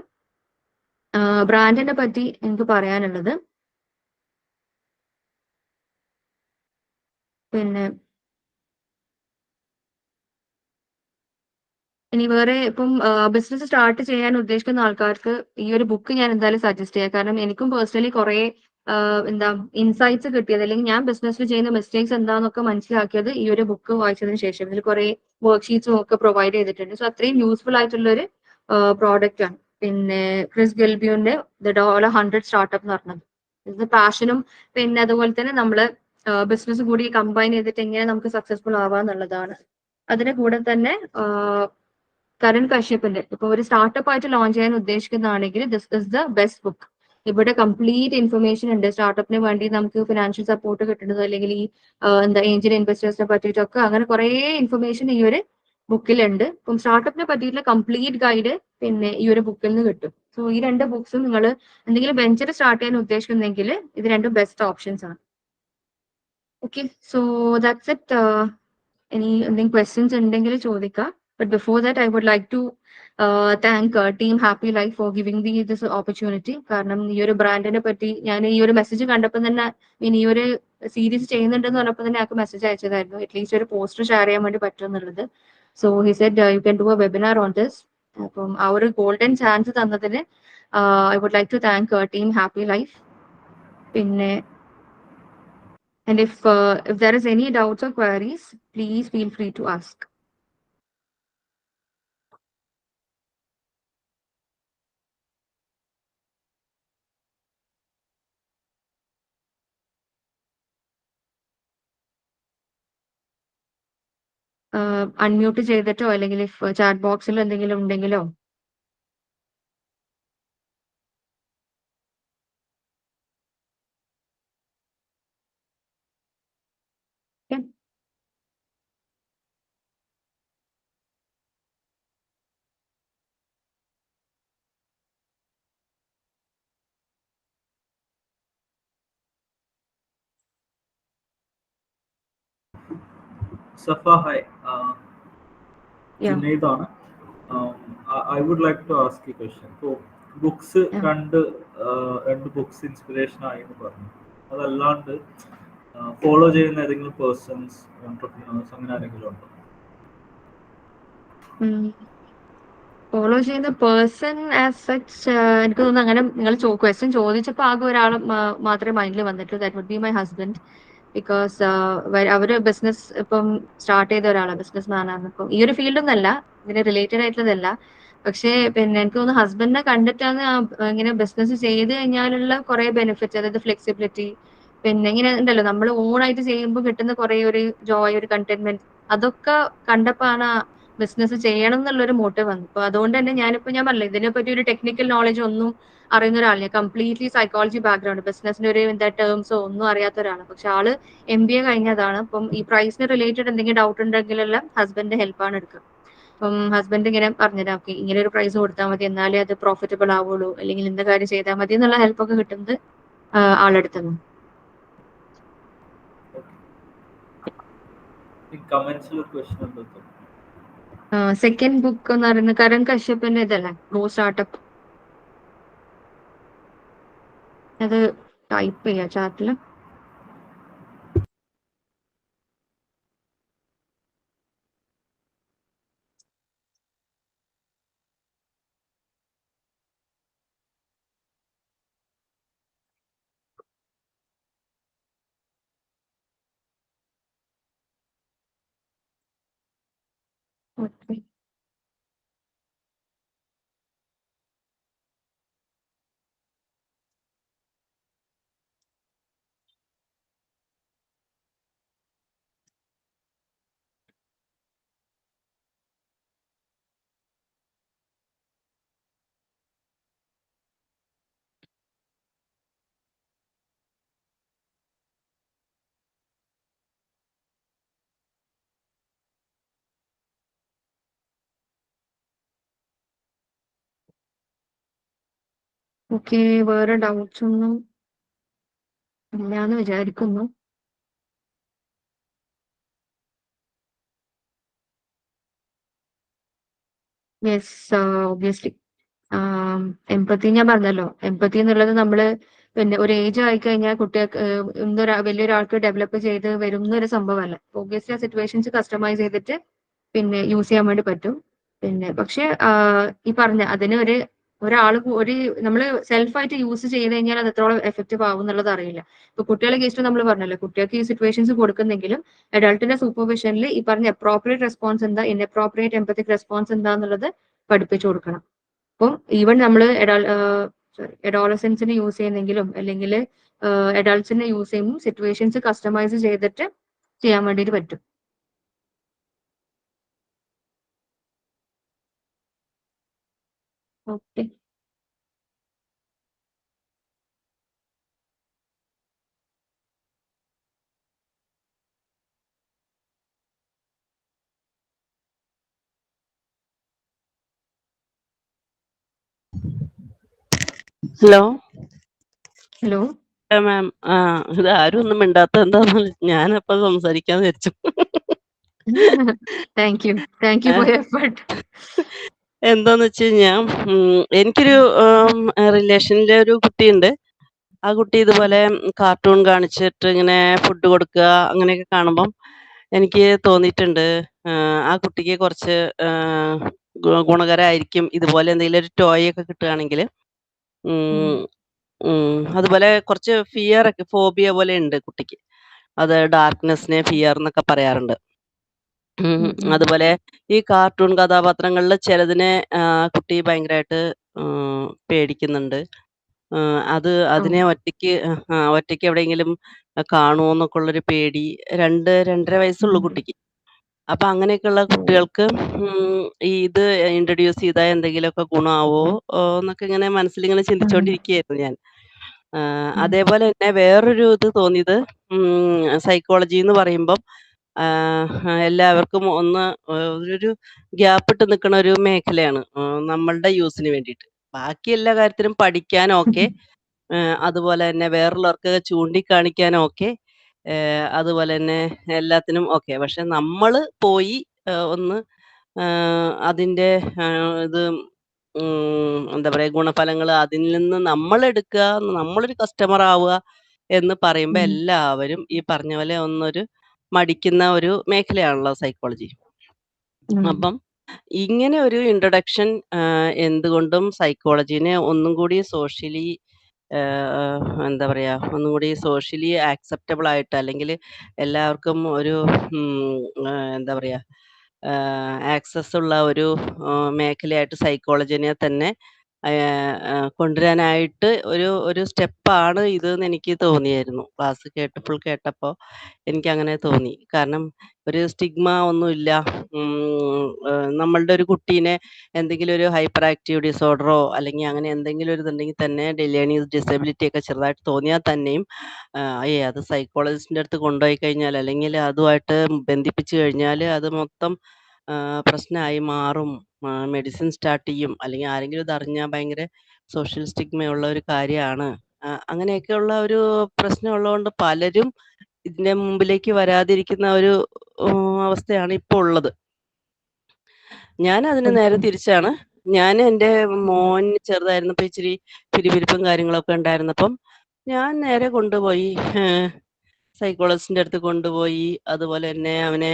S3: ബ്രാൻഡിനെ പറ്റി എനിക്ക് പറയാനുള്ളത്. പിന്നെ ഇനി വേറെ ഇപ്പം ബിസിനസ് സ്റ്റാർട്ട് ചെയ്യാൻ ഉദ്ദേശിക്കുന്ന ആൾക്കാർക്ക് ഈ ഒരു ബുക്ക് ഞാൻ എന്തായാലും സജസ്റ്റ് ചെയ്യാം. കാരണം എനിക്കും പേഴ്സണലി കുറെ എന്താ ഇൻസൈറ്റ്സ് കിട്ടിയത് അല്ലെങ്കിൽ ഞാൻ ബിസിനസ്സിൽ ചെയ്യുന്ന മിസ്റ്റേക്സ് എന്താണെന്നൊക്കെ മനസ്സിലാക്കിയത് ഈ ഒരു ബുക്ക് വായിച്ചതിന് ശേഷം. ഇതിൽ കുറെ വർക്ക്ഷീറ്റ്സും ഒക്കെ പ്രൊവൈഡ് ചെയ്തിട്ടുണ്ട്. സോ അത്രയും യൂസ്ഫുൾ ആയിട്ടുള്ള ഒരു പ്രോഡക്റ്റ് ആണ്. പിന്നെ ക്രിസ് ഗെൽബിയോന്റെ ദ $100 സ്റ്റാർട്ടപ്പ് എന്ന് പറഞ്ഞത്. ഇത് പാഷനും പിന്നെ അതുപോലെ തന്നെ നമ്മള് ബിസിനസ് കൂടി കമ്പൈൻ ചെയ്തിട്ട് എങ്ങനെ നമുക്ക് സക്സസ്ഫുൾ ആവാന്നുള്ളതാണ്. അതിന്റെ കൂടെ തന്നെ കരൺ കശ്യപിന്റെ ഇപ്പൊ ഒരു സ്റ്റാർട്ടപ്പ് ആയിട്ട് ലോഞ്ച് ചെയ്യാൻ ഉദ്ദേശിക്കുന്നതാണെങ്കിൽ this is the best book. ഇവിടെ കംപ്ലീറ്റ് ഇൻഫർമേഷൻ ഉണ്ട്. സ്റ്റാർട്ടപ്പിന് വേണ്ടി നമുക്ക് ഫിനാൻഷ്യൽ സപ്പോർട്ട് കിട്ടുന്നത് അല്ലെങ്കിൽ ഈ എന്താ ഏഞ്ചൽ ഇൻവെസ്റ്റേഴ്സിനെ പറ്റിയിട്ടൊക്കെ അങ്ങനെ കുറെ ഇൻഫർമേഷൻ ഈ ഒരു ബുക്കിലുണ്ട്. ഇപ്പം സ്റ്റാർട്ടപ്പിനെ പറ്റിയിട്ടുള്ള കംപ്ലീറ്റ് ഗൈഡ് പിന്നെ ഈ ഒരു ബുക്കിൽ നിന്ന് കിട്ടും. സോ ഈ രണ്ട് ബുക്സും നിങ്ങൾ എന്തെങ്കിലും വെഞ്ചർ സ്റ്റാർട്ട് ചെയ്യാൻ ഉദ്ദേശിക്കുന്നെങ്കിൽ ഇത് രണ്ടും ബെസ്റ്റ് ഓപ്ഷൻസ് ആണ്. Okay, so that's it. ഇനി എന്തെങ്കിലും ക്വസ്റ്റ്യൻസ് ഉണ്ടെങ്കിൽ ചോദിക്കാം. But before that, I would like to thank Team Happy Life for giving me this opportunity. കാരണം ഈ ഒരു ബ്രാൻഡിനെ പറ്റി ഞാൻ ഈ ഒരു മെസ്സേജ് കണ്ടപ്പോൾ തന്നെ ഈ ഒരു സീരീസ് ചെയ്യുന്നുണ്ടെന്ന് പറഞ്ഞപ്പോൾ തന്നെ ഞങ്ങൾക്ക് മെസ്സേജ് അയച്ചതായിരുന്നു. അറ്റ്ലീസ്റ്റ് ഒരു പോസ്റ്റർ ഷെയർ ചെയ്യാൻ വേണ്ടി പറ്റുമെന്നുള്ളത്. So he said you can do a webinar on this. അപ്പം ആ ഒരു ഗോൾഡൻ ചാൻസ് തന്നതിന് I would like to thank team happy life. പിന്നെ and if there is any doubts or queries, please feel free to ask. Unmute ചെയ്തിട്ടോ അല്ലെങ്കിൽ chat ബോക്സിൽ എന്തെങ്കിലും ഉണ്ടെങ്കിലോ. Okay.
S1: Safa, hi.
S3: Yeah.
S1: Junaid ആണ്. I would like to ask you a question. So, books
S3: Yeah.
S1: രണ്ട് books inspiration ആയി എന്ന് പറഞ്ഞു. അതല്ലാണ്ട് ഫോളോ ചെയ്യുന്ന ഏതെങ്കിലും പേഴ്സൺസ്, എന്റർപ്രീനേഴ്സ് അങ്ങനെ ആരെങ്കിലും ഉണ്ടോ?
S3: ഫോളോ ചെയ്യുന്ന പേഴ്സൺ ആസ് സച്ച് എനിക്ക് തോന്നുന്നു അങ്ങനെ നിങ്ങൾ ക്വസ്റ്റ്യൻ ചോദിച്ചപ്പോൾ ആകെ ഒരാൾ മാത്രമേ മൈൻഡിൽ വന്നിട്ടുള്ളൂ. That would be my husband. Because അവര് ബിസിനസ് ഇപ്പം സ്റ്റാർട്ട് ചെയ്ത ഒരാളാണ്, ബിസിനസ് മാനാണ്. ഇപ്പം ഈ ഒരു ഫീൽഡൊന്നല്ല, ഇതിന് റിലേറ്റഡ് ആയിട്ടുള്ളതല്ല. പക്ഷേ പിന്നെ എനിക്ക് തോന്നുന്നു ഹസ്ബൻഡിനെ കണ്ടിട്ടാണ് ഇങ്ങനെ ബിസിനസ് ചെയ്ത് കഴിഞ്ഞാലുള്ള കുറെ ബെനിഫിറ്റ്സ്, അതായത് ഫ്ലെക്സിബിലിറ്റി, പിന്നെ ഇങ്ങനെ ഉണ്ടല്ലോ നമ്മൾ ഓൺ ആയിട്ട് ചെയ്യുമ്പോൾ കിട്ടുന്ന കുറെ ഒരു ജോയ്, ഒരു കണ്ടെന്റ്മെന്റ്, അതൊക്കെ കണ്ടപ്പോ ആണ് ബിസിനസ് ചെയ്യണം എന്നുള്ളൊരു മോട്ടീവ് വന്നു. അപ്പൊ അതുകൊണ്ട് തന്നെ ഞാൻ പറഞ്ഞില്ല, ഇതിനെ പറ്റി ഒരു ടെക്നിക്കൽ നോളജ് ഒന്നും അറിയുന്ന ഒരാളില്ല. കംപ്ലീറ്റ്ലി സൈക്കോളജി ബാക്ക്ഗ്രൗണ്ട്, ബിസിനസിന്റെ ഒരു എന്താ ടേംസോ ഒന്നും അറിയാത്ത ഒരാളാണ്. പക്ഷെ ആള് MBA കഴിഞ്ഞതാണ്. അപ്പം ഈ പ്രൈസിന് റിലേറ്റഡ് എന്തെങ്കിലും ഡൗട്ട് ഉണ്ടെങ്കിലെല്ലാം ഹസ്ബൻഡിന്റെ ഹെൽപ്പാണ് എടുക്കുക. അപ്പം ഹസ്ബൻഡ് ഇങ്ങനെ പറഞ്ഞുതരാം, ഓക്കെ ഇങ്ങനെ ഒരു പ്രൈസ് കൊടുത്താൽ മതി, എന്നാലേ അത് പ്രോഫിറ്റബിൾ ആവുള്ളൂ, അല്ലെങ്കിൽ ഇന്ന കാര്യം ചെയ്താൽ മതി എന്നുള്ള ഹെൽപ്പൊക്കെ കിട്ടുന്നത് ആളെടുത്തുനിന്ന്. സെക്കൻഡ് ബുക്ക് എന്ന് പറയുന്നത് കരൺ കശ്യപിന്റെ ഇതല്ലേ, ഗോ സ്റ്റാർട്ടപ്പ്. അത് ടൈപ്പ് ചെയ്യാം ചാറ്റില്. ഓക്കെ. ഓക്കെ, വേറെ ഡൗട്ട്സ് ഒന്നും ഇല്ലാന്ന് വിചാരിക്കുന്നു. യെസ്, ഒബ്വിയസ്ലി എംപത്തി ഞാൻ പറഞ്ഞല്ലോ, എംപത്തി എന്നുള്ളത് നമ്മള് പിന്നെ ഒരു ഏജ് ആയി കഴിഞ്ഞാൽ കുട്ടികൾക്ക് വലിയൊരാൾക്ക് ഡെവലപ്പ് ചെയ്ത് വരുന്ന ഒരു സംഭവമല്ല. ഒബ്വിയസ്ലി ആ സിറ്റുവേഷൻസ് കസ്റ്റമൈസ് ചെയ്തിട്ട് പിന്നെ യൂസ് ചെയ്യാൻ വേണ്ടി പറ്റും. പിന്നെ പക്ഷെ ഈ പറഞ്ഞ അതിന് ഒരാൾ ഒരു നമ്മൾ സെൽഫായിട്ട് യൂസ് ചെയ്ത് കഴിഞ്ഞാൽ അത് എത്രത്തോളം എഫക്റ്റീവ് ആവും എന്നുള്ളത് അറിയില്ല. ഇപ്പൊ കുട്ടികളെ കേസിൽ നമ്മൾ പറഞ്ഞല്ലോ, കുട്ടികൾക്ക് ഈ സിറ്റുവേഷൻസ് കൊടുക്കുന്നെങ്കിലും അഡൾട്ടിന്റെ സൂപ്പർവിഷനിൽ ഈ പറഞ്ഞ അപ്രോപ്രിയേറ്റ് റെസ്പോൺസ് എന്താ, ഇൻഅപ്രോപ്രിയേറ്റ് എംപത്തിക് റെസ്പോൺസ് എന്താന്നുള്ളത് പഠിപ്പിച്ചു കൊടുക്കണം. അപ്പം ഈവൻ നമ്മൾ അഡോളസൻസിന് യൂസ് ചെയ്യുന്നെങ്കിലും അല്ലെങ്കിൽ അഡൾട്ട്സിനെ യൂസ് ചെയ്യുമ്പോൾ സിറ്റുവേഷൻസ് കസ്റ്റമൈസ് ചെയ്തിട്ട് ചെയ്യാൻ വേണ്ടിയിട്ട് പറ്റും. ഓക്കെ.
S4: Hello
S3: hello
S4: ma'am. ഇത് ആരും ഒന്നും മിണ്ടാത്ത എന്താന്ന് ഞാനപ്പോ സംസാരിക്കാന്ന് വെച്ചു.
S3: Thank you for effort.
S4: എന്താന്ന് വെച്ച് കഴിഞ്ഞാ എനിക്കൊരു റിലേഷനിലെ ഒരു കുട്ടിയുണ്ട്. ആ കുട്ടി ഇതുപോലെ കാർട്ടൂൺ കാണിച്ചിട്ട് ഇങ്ങനെ ഫുഡ് കൊടുക്കുക അങ്ങനെയൊക്കെ കാണുമ്പം എനിക്ക് തോന്നിയിട്ടുണ്ട് ആ കുട്ടിക്ക് കുറച്ച് ഗുണകരമായിരിക്കും ഇതുപോലെ എന്തെങ്കിലും ഒരു ടോയ് ഒക്കെ കിട്ടുകയാണെങ്കിൽ. അതുപോലെ കുറച്ച് ഫിയർ ഒക്കെ, ഫോബിയ പോലെ ഉണ്ട് കുട്ടിക്ക്. അത് ഡാർക്ക്നെസ്സിനെ ഫിയർ എന്നൊക്കെ പറയാറുണ്ട്. അതുപോലെ ഈ കാർട്ടൂൺ കഥാപാത്രങ്ങളിൽ ചിലതിനെ കുട്ടി ഭയങ്കരമായിട്ട് പേടിക്കുന്നുണ്ട്. അതിനെ ഒറ്റയ്ക്ക് എവിടെയെങ്കിലും കാണുമോ എന്നൊക്കെ ഉള്ളൊരു പേടി. 2-2.5 വയസ്സുള്ളൂ കുട്ടിക്ക്. അപ്പൊ അങ്ങനെയൊക്കെയുള്ള കുട്ടികൾക്ക് ഇത് ഇൻട്രൊഡ്യൂസ് ചെയ്താൽ എന്തെങ്കിലുമൊക്കെ ഗുണമാവോ എന്നൊക്കെ ഇങ്ങനെ മനസ്സിലിങ്ങനെ ചിന്തിച്ചുകൊണ്ടിരിക്കുകയായിരുന്നു ഞാൻ. അതേപോലെ തന്നെ വേറൊരു ഇത് തോന്നിയത്, സൈക്കോളജി എന്ന് പറയുമ്പം എല്ലാവർക്കും ഒരു ഗ്യാപ്പ് ഇട്ട് നിൽക്കുന്ന ഒരു മേഖലയാണ് നമ്മളുടെ യൂസിന് വേണ്ടിയിട്ട്. ബാക്കി എല്ലാ കാര്യത്തിനും പഠിക്കാനൊക്കെ, അതുപോലെ തന്നെ വേറുള്ളവർക്ക് ചൂണ്ടിക്കാണിക്കാനൊക്കെ, അതുപോലെ തന്നെ എല്ലാത്തിനും ഓക്കെ. പക്ഷെ നമ്മള് പോയി ഒന്ന് അതിന്റെ ഇത് എന്താ പറയാ, ഗുണഫലങ്ങൾ അതിൽ നിന്ന് നമ്മളെടുക്കുക, നമ്മളൊരു കസ്റ്റമർ ആവുക എന്ന് പറയുമ്പോൾ എല്ലാവരും ഈ പറഞ്ഞ പോലെ ഒന്നൊരു മടിക്കുന്ന ഒരു മേഖലയാണല്ലോ സൈക്കോളജി. അപ്പം ഇങ്ങനെ ഒരു ഇൻട്രൊഡക്ഷൻ എന്തുകൊണ്ടും സൈക്കോളജിനെ ഒന്നും കൂടി സോഷ്യലി എന്താ പറയാ, ഒന്നും കൂടി സോഷ്യലി ആക്സെപ്റ്റബിൾ ആയിട്ട്, അല്ലെങ്കിൽ എല്ലാവർക്കും ഒരു എന്താ പറയാ, ആക്സസ് ഉള്ള ഒരു മേഖലയായിട്ട് സൈക്കോളജിനെ തന്നെ കൊണ്ടുവരാനായിട്ട് ഒരു സ്റ്റെപ്പാണ് ഇത് എന്ന് എനിക്ക് തോന്നിയായിരുന്നു. ക്ലാസ് കേട്ടപ്പോൾ എനിക്ക് അങ്ങനെ തോന്നി. കാരണം ഒരു സ്റ്റിഗ്മ ഒന്നുമില്ല. നമ്മളുടെ ഒരു കുട്ടീനെ എന്തെങ്കിലും ഒരു ഹൈപ്പർ ആക്റ്റീവ് ഡിസോർഡറോ അല്ലെങ്കിൽ അങ്ങനെ എന്തെങ്കിലും ഒരു ഇതുണ്ടെങ്കിൽ തന്നെ, ലേണിംഗ് ഡിസബിലിറ്റി ഒക്കെ ചെറുതായിട്ട് തോന്നിയാൽ തന്നെയും അത് സൈക്കോളജിസ്റ്റിൻ്റെ അടുത്ത് കൊണ്ടുപോയി കഴിഞ്ഞാൽ, അല്ലെങ്കിൽ അതുമായിട്ട് ബന്ധിപ്പിച്ചു കഴിഞ്ഞാൽ അത് മൊത്തം പ്രശ്നമായി മാറും. മെഡിസിൻ സ്റ്റാർട്ട് ചെയ്യും, അല്ലെങ്കിൽ ആരെങ്കിലും ഇത് അറിഞ്ഞാൽ ഭയങ്കര സോഷ്യൽ സ്റ്റിഗ്മയുള്ള ഒരു കാര്യമാണ്. അങ്ങനെയൊക്കെയുള്ള ഒരു പ്രശ്നം ഉള്ളതുകൊണ്ട് പലരും ഇതിന്റെ മുമ്പിലേക്ക് വരാതിരിക്കുന്ന ഒരു അവസ്ഥയാണ് ഇപ്പോൾ ഉള്ളത്. ഞാൻ അതിന് നേരെ തിരിച്ചാണ്. ഞാൻ എൻ്റെ മോൻ ചെറുതായിരുന്നപ്പോൾ ഇച്ചിരി പിരിപിരിപ്പും കാര്യങ്ങളൊക്കെ ഉണ്ടായിരുന്നപ്പം ഞാൻ നേരെ കൊണ്ടുപോയി സൈക്കോളജിസ്റ്റിന്റെ അടുത്ത് കൊണ്ടുപോയി. അതുപോലെ തന്നെ അവനെ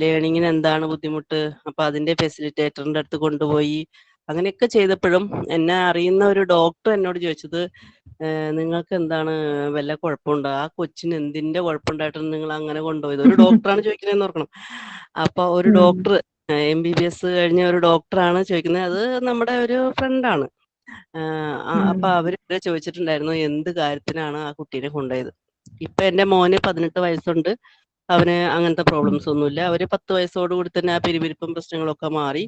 S4: ലേണിങ്ങിന് എന്താണ് ബുദ്ധിമുട്ട്, അപ്പൊ അതിന്റെ ഫെസിലിറ്റേറ്ററിന്റെ അടുത്ത് കൊണ്ടുപോയി. അങ്ങനെയൊക്കെ ചെയ്തപ്പോഴും എന്നെ അറിയുന്ന ഒരു ഡോക്ടർ എന്നോട് ചോദിച്ചത്, നിങ്ങൾക്ക് എന്താണ് വല്ല കുഴപ്പമുണ്ടോ, ആ കൊച്ചിന് എന്തിന്റെ കുഴപ്പമുണ്ടായിട്ടാണ് നിങ്ങൾ അങ്ങനെ കൊണ്ടുപോയത്? ഒരു ഡോക്ടറാണ് ചോദിക്കുന്നതെന്ന് ഓർക്കണം. അപ്പൊ ഒരു ഡോക്ടർ, MBBS കഴിഞ്ഞ ഒരു ഡോക്ടറാണ് ചോദിക്കുന്നത്. അത് നമ്മുടെ ഒരു ഫ്രണ്ടാണ്. അപ്പൊ അവര് ചോദിച്ചിട്ടുണ്ടായിരുന്നു എന്ത് കാര്യത്തിനാണ് ആ കുട്ടീനെ കൊണ്ടുപോയത്. ഇപ്പൊ എന്റെ മോന് 18 വയസ്സുണ്ട്. അവന് അങ്ങനത്തെ പ്രോബ്ലംസ് ഒന്നുമില്ല. അവര് 10 വയസ്സോടുകൂടി തന്നെ ആ പിരിപിരിപ്പും പ്രശ്നങ്ങളൊക്കെ മാറി.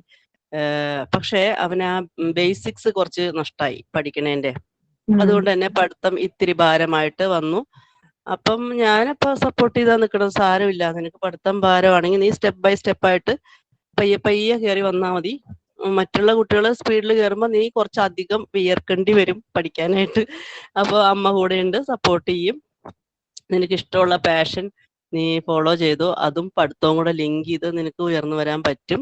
S4: പക്ഷേ അവന് ആ ബേസിക്സ് കുറച്ച് നഷ്ടമായി പഠിക്കണേന്റെ. അതുകൊണ്ട് തന്നെ പഠിത്തം ഇത്തിരി ഭാരമായിട്ട് വന്നു. അപ്പം ഞാനപ്പോ സപ്പോർട്ട് ചെയ്താ നിൽക്കണത്, സാരമില്ല, നിനക്ക് പഠിത്തം ഭാരമാണെങ്കിൽ നീ സ്റ്റെപ്പ് ബൈ സ്റ്റെപ്പായിട്ട് പയ്യെ പയ്യെ കയറി വന്നാൽ മതി. മറ്റുള്ള കുട്ടികൾ സ്പീഡിൽ കയറുമ്പോൾ നീ കുറച്ചധികം വിയർക്കേണ്ടി വരും പഠിക്കാനായിട്ട്. അപ്പോൾ അമ്മ കൂടെയുണ്ട്, സപ്പോർട്ട് ചെയ്യും. നിനക്ക് ഇഷ്ടമുള്ള പാഷൻ നീ ഫോളോ ചെയ്തോ, അതും പഠിത്തവും കൂടെ ലിങ്ക് ചെയ്ത് നിനക്ക് ഉയർന്നു വരാൻ പറ്റും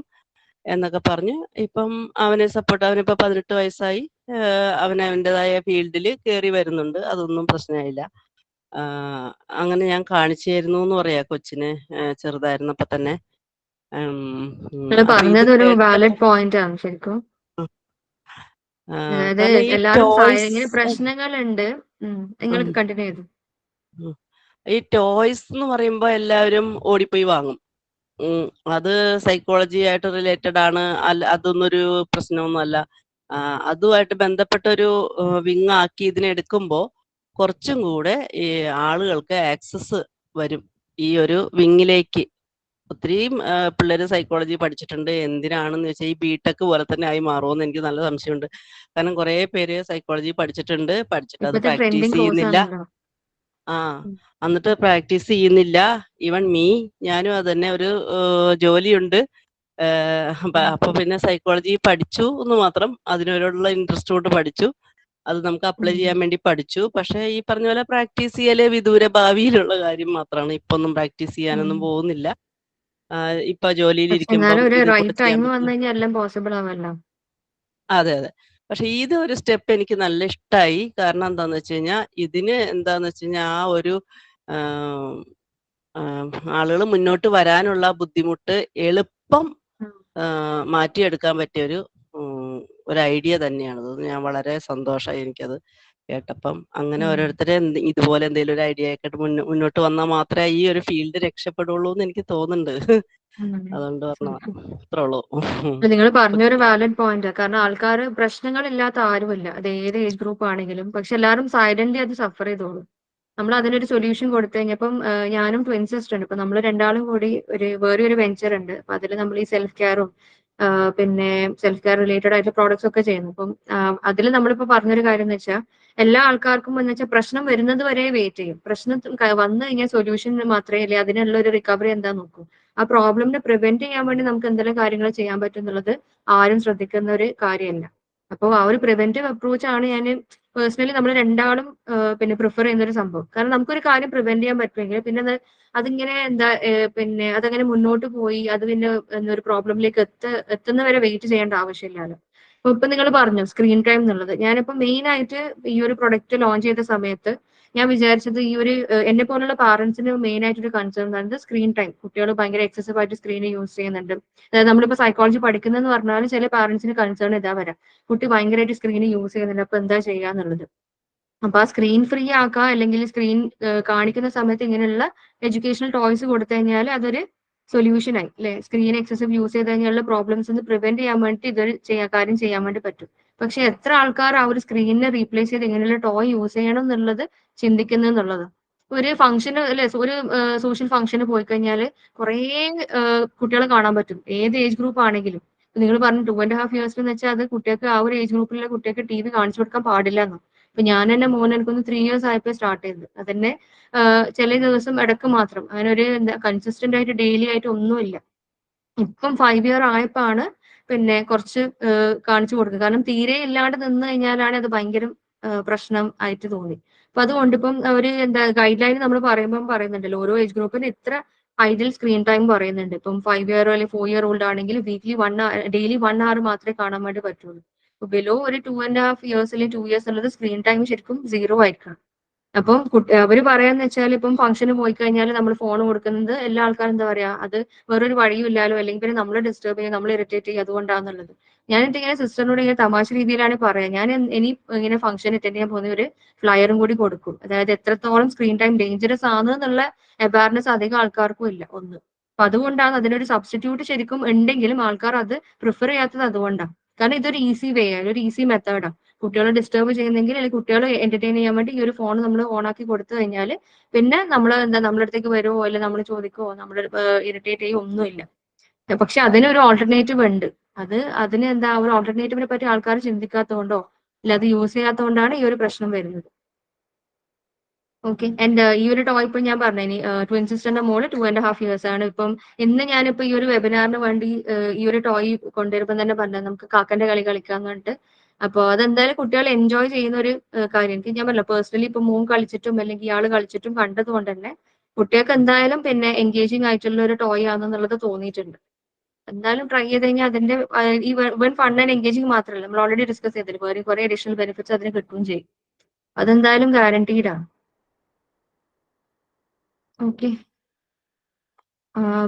S4: എന്നൊക്കെ പറഞ്ഞ് ഇപ്പം അവനെ സപ്പോർട്ട്. അവനിപ്പോൾ 18 വയസ്സായി. അവൻ അവൻ്റെതായ ഫീൽഡിൽ കയറി വരുന്നുണ്ട്. അതൊന്നും പ്രശ്നമായില്ല. അങ്ങനെ ഞാൻ കാണിച്ചു തരുന്നു എന്ന് പറയാ കൊച്ചിന് ചെറുതായിരുന്നപ്പോ തന്നെ.
S3: പറഞ്ഞത് ഒരു വാലിഡ് പോയിന്റ് ആണ് ശരിക്കും. അതായത് എല്ലാവരും ഇങ്ങനെ പ്രശ്നങ്ങളുണ്ട്. നിങ്ങൾ കണ്ടിന്യൂ ചെയ്തു.
S4: ഈ ടോയ്സ് എന്ന് പറയുമ്പോ എല്ലാവരും ഓടിപ്പോയി വാങ്ങും. അത് സൈക്കോളജി ആയിട്ട് റിലേറ്റഡ് ആണ്, അതൊന്നും ഒരു പ്രശ്നമൊന്നും അല്ല. അതുമായിട്ട് ബന്ധപ്പെട്ട ഒരു വിങ് ആക്കി ഇതിനെടുക്കുമ്പോൾ കുറച്ചും കൂടെ ഈ ആളുകൾക്ക് ആക്സസ് വരും ഈ ഒരു വിങ്ങിലേക്ക്. ഒത്തിരിയും പിള്ളേര് സൈക്കോളജി പഠിച്ചിട്ടുണ്ട്. എന്തിനാണെന്ന് വെച്ചാൽ ഈ ബിടെക് പോലെ തന്നെ ആയി മാറുമെന്ന് എനിക്ക് നല്ല സംശയമുണ്ട്. കാരണം കുറെ പേര് സൈക്കോളജി പഠിച്ചിട്ടുണ്ട്, പഠിച്ചിട്ട് അത് പ്രാക്ടീസ് ചെയ്യുന്നില്ല. എന്നിട്ട് പ്രാക്ടീസ് ചെയ്യുന്നില്ല. ഈവൻ ഞാനും അത് തന്നെ, ഒരു ജോലിയുണ്ട്. അപ്പൊ പിന്നെ സൈക്കോളജി പഠിച്ചു എന്ന് മാത്രം, അതിനോടുള്ള ഇൻട്രസ്റ്റ് കൊണ്ട് പഠിച്ചു, അത് നമുക്ക് അപ്ലൈ ചെയ്യാൻ വേണ്ടി പഠിച്ചു. പക്ഷെ ഈ പറഞ്ഞ പോലെ പ്രാക്ടീസ് ചെയ്യല് വിദൂര ഭാവിയിലുള്ള കാര്യം മാത്രമാണ്. ഇപ്പൊ ഒന്നും പ്രാക്ടീസ് ചെയ്യാനൊന്നും പോകുന്നില്ല. ഇപ്പൊ ജോലിയിൽ ഇരിക്കുമ്പോൾ അതെ അതെ. പക്ഷെ ഇത് ഒരു സ്റ്റെപ്പ് എനിക്ക് നല്ല ഇഷ്ടമായി. കാരണം എന്താന്ന് വെച്ച് കഴിഞ്ഞാൽ ഇതിന് എന്താന്ന് വെച്ച് കഴിഞ്ഞാൽ ആ ഒരു ആളുകൾ മുന്നോട്ട് വരാനുള്ള ബുദ്ധിമുട്ട് എളുപ്പം മാറ്റിയെടുക്കാൻ പറ്റിയ ഒരു ഐഡിയ തന്നെയാണ്. അത് ഞാൻ വളരെ സന്തോഷമായി എനിക്കത് കേട്ടപ്പം. അങ്ങനെ ഓരോരുത്തരെ ഇതുപോലെ എന്തെങ്കിലും ഒരു ഐഡിയ ആയിട്ട് മുന്നോട്ട് വന്നാൽ മാത്രമേ ഈ ഒരു ഫീൽഡ് രക്ഷപ്പെടുള്ളൂ എന്ന് എനിക്ക് തോന്നുന്നുണ്ട്. അതുകൊണ്ട് അത്രേ ഉള്ളൂ.
S3: നിങ്ങൾ പറഞ്ഞൊരു വാലിഡ് പോയിന്റ്. കാരണം ആൾക്കാർ പ്രശ്നങ്ങളില്ലാത്ത ആരുമില്ല, അത് ഏത് ഏജ് ഗ്രൂപ്പ് ആണെങ്കിലും. പക്ഷെ എല്ലാവരും സൈലന്റ്ലി അത് സഫർ ചെയ്തോളും. നമ്മൾ അതിനൊരു സൊല്യൂഷൻ കൊടുത്തു കഴിഞ്ഞപ്പം ഞാനും ട്വിൻ സിസ്റ്റർ ഉണ്ട്. ഇപ്പൊ നമ്മൾ രണ്ടാളും കൂടി വേറെ ഒരു വെഞ്ചർ ഉണ്ട്. അപ്പൊ അതിൽ നമ്മൾ ഈ സെൽഫ് കെയറും പിന്നെ സെൽഫ് കെയർ റിലേറ്റഡ് ആയിട്ടുള്ള പ്രോഡക്ട്സ് ഒക്കെ ചെയ്യുന്നു. അപ്പം അതിൽ നമ്മളിപ്പോ പറഞ്ഞൊരു കാര്യം എന്ന് വെച്ചാൽ എല്ലാ ആൾക്കാർക്കും എന്ന് വെച്ചാൽ പ്രശ്നം വരുന്നത് വരെ വെയിറ്റ് ചെയ്യും. പ്രശ്നം വന്നു കഴിഞ്ഞാൽ സൊല്യൂഷൻ മാത്രമേ അല്ലേ അതിനുള്ള ഒരു റിക്കവറി എന്താ നോക്കൂ. ആ പ്രോബ്ലമിനെ പ്രിവെന്റ് ചെയ്യാൻ വേണ്ടി നമുക്ക് എന്തെല്ലാം കാര്യങ്ങൾ ചെയ്യാൻ പറ്റും എന്നുള്ളത് ആരും ശ്രദ്ധിക്കുന്ന ഒരു കാര്യമല്ല. അപ്പോൾ ആ ഒരു പ്രിവെന്റീവ് അപ്രോച്ച് ആണ് ഞാൻ പേഴ്സണലി നമ്മൾ രണ്ടാളും പിന്നെ പ്രിഫർ ചെയ്യുന്ന ഒരു സംഭവം. കാരണം നമുക്കൊരു കാര്യം പ്രിവെന്റ് ചെയ്യാൻ പറ്റുമെങ്കിൽ പിന്നെ അതിങ്ങനെ പിന്നെ അതങ്ങനെ മുന്നോട്ട് പോയി അത് പിന്നെ ഒരു പ്രോബ്ലമിലേക്ക് എത്തുന്നവരെ വെയിറ്റ് ചെയ്യേണ്ട ആവശ്യമില്ലല്ലോ. ഇപ്പൊ നിങ്ങൾ പറഞ്ഞു സ്ക്രീൻ ടൈം എന്നുള്ളത്. ഞാനിപ്പോ മെയിൻ ആയിട്ട് ഈ ഒരു പ്രൊഡക്റ്റ് ലോഞ്ച് ചെയ്ത സമയത്ത് ഞാൻ വിചാരിച്ചത് ഈ ഒരു എന്നെ പോലുള്ള പാരന്റ്സിന് മെയിൻ ആയിട്ടൊരു കൺസേൺ പറയുന്നത് സ്ക്രീൻ ടൈം. കുട്ടികൾ ഭയങ്കര എക്സസീവ് ആയിട്ട് സ്ക്രീൻ യൂസ് ചെയ്യുന്നുണ്ട്. അതായത് നമ്മളിപ്പോ സൈക്കോളജി പഠിക്കുന്നതെന്ന് പറഞ്ഞാൽ ചില പാരന്റ്സിന് കൺസേൺ ഇതാ വരാം, കുട്ടി ഭയങ്കരമായിട്ട് സ്ക്രീൻ യൂസ് ചെയ്യുന്നുണ്ട്, അപ്പൊ എന്താ ചെയ്യാന്നുള്ളത്. അപ്പൊ ആ സ്ക്രീൻ ഫ്രീ ആക്കുക, അല്ലെങ്കിൽ സ്ക്രീൻ കാണിക്കുന്ന സമയത്ത് ഇങ്ങനെയുള്ള എഡ്യൂക്കേഷണൽ ടോയ്സ് കൊടുത്തു കഴിഞ്ഞാൽ അതൊരു സൊല്യൂഷൻ ആയി അല്ലെ. സ്ക്രീൻ എക്സസീവ് യൂസ് ചെയ്ത് കഴിഞ്ഞാലുള്ള പ്രോബ്ലംസ് പ്രിവെന്റ് ചെയ്യാൻ വേണ്ടി ഇതൊരു കാര്യം ചെയ്യാൻ വേണ്ടി പറ്റും. പക്ഷെ എത്ര ആൾക്കാർ ആ ഒരു സ്ക്രീനിനെ റീപ്ലേസ് ചെയ്ത് ഇങ്ങനെയുള്ള ടോയ് യൂസ് ചെയ്യണം എന്നുള്ളത് ചിന്തിക്കുന്നത് എന്നുള്ളത്. ഒരു ഫംഗ്ഷന് അല്ലെ, ഒരു സോഷ്യൽ ഫംഗ്ഷന് പോയി കഴിഞ്ഞാൽ കുറേ കുട്ടികളെ കാണാൻ പറ്റും, ഏത് ഏജ് ഗ്രൂപ്പ് ആണെങ്കിലും. നിങ്ങൾ പറഞ്ഞു 2.5 years എന്ന് വെച്ചാൽ അത് കുട്ടികൾക്ക് ആ ഒരു ഏജ് ഗ്രൂപ്പിലുള്ള കുട്ടികൾക്ക് TV കാണിച്ചു കൊടുക്കാൻ പാടില്ല എന്നോ. ഇപ്പൊ ഞാൻ തന്നെ മോൻ എനിക്കൊന്ന് 3 years ആയപ്പോൾ സ്റ്റാർട്ട് ചെയ്തത്. അതന്നെ ചില ദിവസം ഇടക്ക് മാത്രം, അങ്ങനെ ഒരു കൺസിസ്റ്റന്റ് ആയിട്ട് ഡെയിലി ആയിട്ട് ഒന്നുമില്ല. ഇപ്പം 5 year ആയപ്പോഴാണ് പിന്നെ കുറച്ച് കാണിച്ചു കൊടുക്കുക. കാരണം തീരെ ഇല്ലാണ്ട് നിന്ന് കഴിഞ്ഞാലാണ് അത് ഭയങ്കര പ്രശ്നം ആയിട്ട് തോന്നി. അപ്പൊ അതുകൊണ്ട് ഇപ്പം ഒരു ഗൈഡ് ലൈൻ നമ്മൾ പറയുന്നുണ്ടല്ലോ, ഓരോ ഏജ് ഗ്രൂപ്പിന് ഇത്ര ഐഡിയൽ സ്ക്രീൻ ടൈം പറയുന്നുണ്ട്. ഇപ്പം 5 year അല്ലെങ്കിൽ 4 year old ആണെങ്കിൽ വീക്ക്ലി ഡെയിലി 1 hour മാത്രമേ കാണാൻ വേണ്ടി പറ്റുള്ളൂ. ബിലോ ഒരു 2.5 years അല്ലെങ്കിൽ 2 years ഉള്ളത് സ്ക്രീൻ ടൈം ശരിക്കും 0 ആയിരിക്കണം. അപ്പം അവര് പറയാന്ന് വെച്ചാൽ ഇപ്പം ഫംഗ്ഷന് പോയി കഴിഞ്ഞാൽ നമ്മൾ ഫോൺ കൊടുക്കുന്നത് എല്ലാ ആൾക്കാരും എന്താ പറയാ, അത് വേറൊരു വഴിയും ഇല്ലാലോ, അല്ലെങ്കിൽ പിന്നെ നമ്മളെ ഡിസ്റ്റർബ് ചെയ്യും, നമ്മൾ ഇറിറ്റേറ്റ് ചെയ്യും, അതുകൊണ്ടാന്നുള്ളത്. ഞാൻ ഇങ്ങനെ സിസ്റ്ററിനോട് ഇങ്ങനെ തമാശ രീതിയിലാണ് പറയാം. ഞാൻ ഇനി ഇങ്ങനെ ഫംഗ്ഷൻ അറ്റൻഡ് ചെയ്യാൻ പോകുന്ന ഒരു ഫ്ലയറും കൂടി കൊടുക്കും. അതായത് എത്രത്തോളം സ്ക്രീൻ ടൈം ഡേഞ്ചറസ് ആണ് എന്നുള്ള അവയർനെസ് അധികം ആൾക്കാർക്കും ഇല്ല ഒന്ന്. അപ്പൊ അതുകൊണ്ടാണ് അതിനൊരു സബ്സ്റ്റിറ്റ്യൂട്ട് ശരിക്കും ഉണ്ടെങ്കിലും ആൾക്കാർ അത് പ്രിഫർ ചെയ്യാത്തത് അതുകൊണ്ടാണ്. കാരണം ഇതൊരു ഈസി വേ ആണ്, ഒരു ഈസി മെത്തേഡാണ്. കുട്ടികളെ ഡിസ്റ്റർബ് ചെയ്യുന്നെങ്കിൽ അല്ലെങ്കിൽ കുട്ടികളെ എന്റർടൈൻ ചെയ്യാൻ വേണ്ടി ഈ ഒരു ഫോൺ നമ്മൾ ഓൺ ആക്കി കൊടുത്തു കഴിഞ്ഞാൽ പിന്നെ നമ്മൾ നമ്മുടെ അടുത്തേക്ക് വരുമോ അല്ലെങ്കിൽ നമ്മൾ ചോദിക്കുമോ, നമ്മൾ ഇറിറ്റേറ്റ് ചെയ്യുമോ ഒന്നുമില്ല. പക്ഷെ അതിനൊരു ഓൾട്ടർനേറ്റീവ് ഉണ്ട്. അതിന് ഒരു ഓൾട്ടർനേറ്റീവിനെ പറ്റി ആൾക്കാർ ചിന്തിക്കാത്തതുകൊണ്ടോ അല്ല അത് യൂസ് ചെയ്യാത്തതുകൊണ്ടാണ് ഈ ഒരു പ്രശ്നം വരുന്നത്. ഓക്കെ. ആൻഡ് ഈ ഒരു ടോയ് ഇപ്പം ഞാൻ പറഞ്ഞു, ഇനി ട്വിൻ സിസ്റ്ററിന്റെ മോള് 2.5 years ആണ്. ഇപ്പം ഇന്ന് ഞാനിപ്പോ ഈ ഒരു വെബിനാറിന് വേണ്ടി ഈ ഒരു ടോയ് കൊണ്ടുവരുമ്പോൾ തന്നെ പറഞ്ഞത് നമുക്ക് കാക്കന്റെ കളി കളിക്കാന്ന് പറഞ്ഞിട്ട്. അപ്പോൾ അതെന്തായാലും കുട്ടികൾ എൻജോയ് ചെയ്യുന്ന ഒരു കാര്യം. എനിക്ക് ഞാൻ പറഞ്ഞില്ല, പേഴ്സണലി ഇപ്പൊ മോൻ കളിച്ചിട്ടും അല്ലെങ്കിൽ ഇയാൾ കളിച്ചിട്ടും കണ്ടത് കൊണ്ട് തന്നെ കുട്ടികൾക്ക് എന്തായാലും പിന്നെ എൻഗേജിങ് ആയിട്ടുള്ള ഒരു ടോയ് ആണെന്നുള്ളത് തോന്നിയിട്ടുണ്ട്. എന്തായാലും ട്രൈ ചെയ്ത് കഴിഞ്ഞാൽ അതിന്റെ ഈ വൺ ഫൺ ആൻഡ് എൻഗേജിങ് മാത്രമല്ല, നമ്മൾ ഓൾറെഡി ഡിസ്കസ് ചെയ്തിട്ട് വേറെ കുറെ അഡീഷണൽ ബെനിഫിറ്റ്സ് അതിന് കിട്ടുകയും ചെയ്യും. അതെന്തായാലും ഗ്യാരണ്ടീഡ് ആണ്. ഓക്കെ.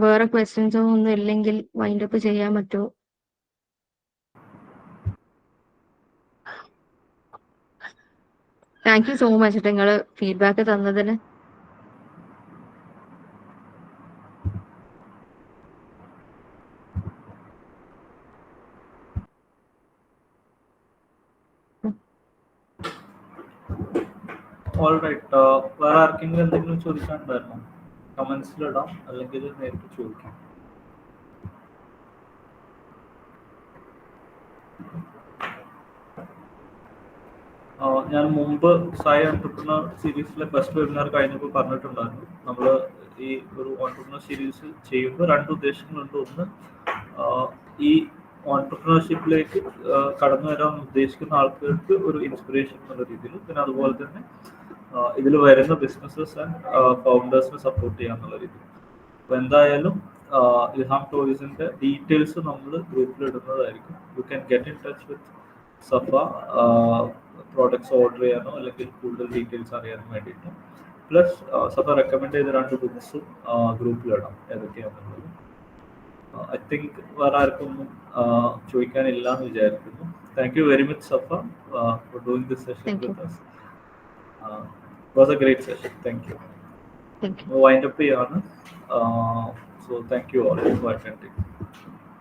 S3: വേറെ ക്വസ്റ്റ്യൻസോ ഒന്നും ഇല്ലെങ്കിൽ വൈൻഡ് അപ്പ് ചെയ്യാൻ പറ്റുമോ? താങ്ക് യു സോ മച്ച് നിങ്ങൾ ഫീഡ്ബാക്ക് തന്നതിന്.
S1: ഓൾറൈറ്റ്. വേറെ ആർക്കെങ്കിലും എന്തെങ്കിലും ചോദിക്കാനുണ്ടായിരുന്നോ? കമന്റ്സിലിടാം, അല്ലെങ്കിൽ നേരിട്ട് ചോദിക്കാം. ഞാൻ മുമ്പ് സായി ഓൺട്രപ്രണർ സീരീസിലെ ഫസ്റ്റ് വെബിനാർ കഴിഞ്ഞപ്പോൾ പറഞ്ഞിട്ടുണ്ടായിരുന്നു, നമ്മൾ ഈ ഒരു ഓൺട്രപ്രണർ സീരീസ് ചെയ്യുമ്പോൾ 2 ഉദ്ദേശങ്ങളുണ്ട്. ഒന്ന്, ഈ ഓൺട്രപ്രണർഷിപ്പിലേക്ക് കടന്നു വരാൻ ഉദ്ദേശിക്കുന്ന ആൾക്കാർക്ക് ഒരു ഇൻസ്പിറേഷൻ എന്നുള്ള രീതിയിൽ, പിന്നെ അതുപോലെ തന്നെ ഇതിൽ വരുന്ന ബിസിനസ്സസ് ആൻഡ് ഫൗണ്ടേഴ്സിനെ സപ്പോർട്ട് ചെയ്യാന്നുള്ള രീതിയിൽ. അപ്പോൾ എന്തായാലും ഇൽഹാം ടോയ്സിന്റെ ഡീറ്റെയിൽസ് നമ്മൾ ഗ്രൂപ്പിൽ ഇടുന്നതായിരിക്കും. You can get in touch with Safa products order ചെയ്യാനോ അല്ലെങ്കിൽ കൂടുതൽ ഡീറ്റെയിൽസ് അറിയാനും വേണ്ടിയിട്ട്. പ്ലസ് സഫ റെക്കമെൻഡ് ചെയ്ത 2 ബുക്സും ഗ്രൂപ്പിലിടാം ഏതൊക്കെയാണെന്നുള്ളത്. ഐ തിങ്ക് വേറെ ആർക്കൊന്നും ചോദിക്കാനില്ല എന്ന് വിചാരിക്കുന്നു. Thank you very much Safa four doing this session with us. It was a great session. Thank you.
S3: Thank you.
S1: Wind up ചെയ്യാണ്. So thank you all for attending.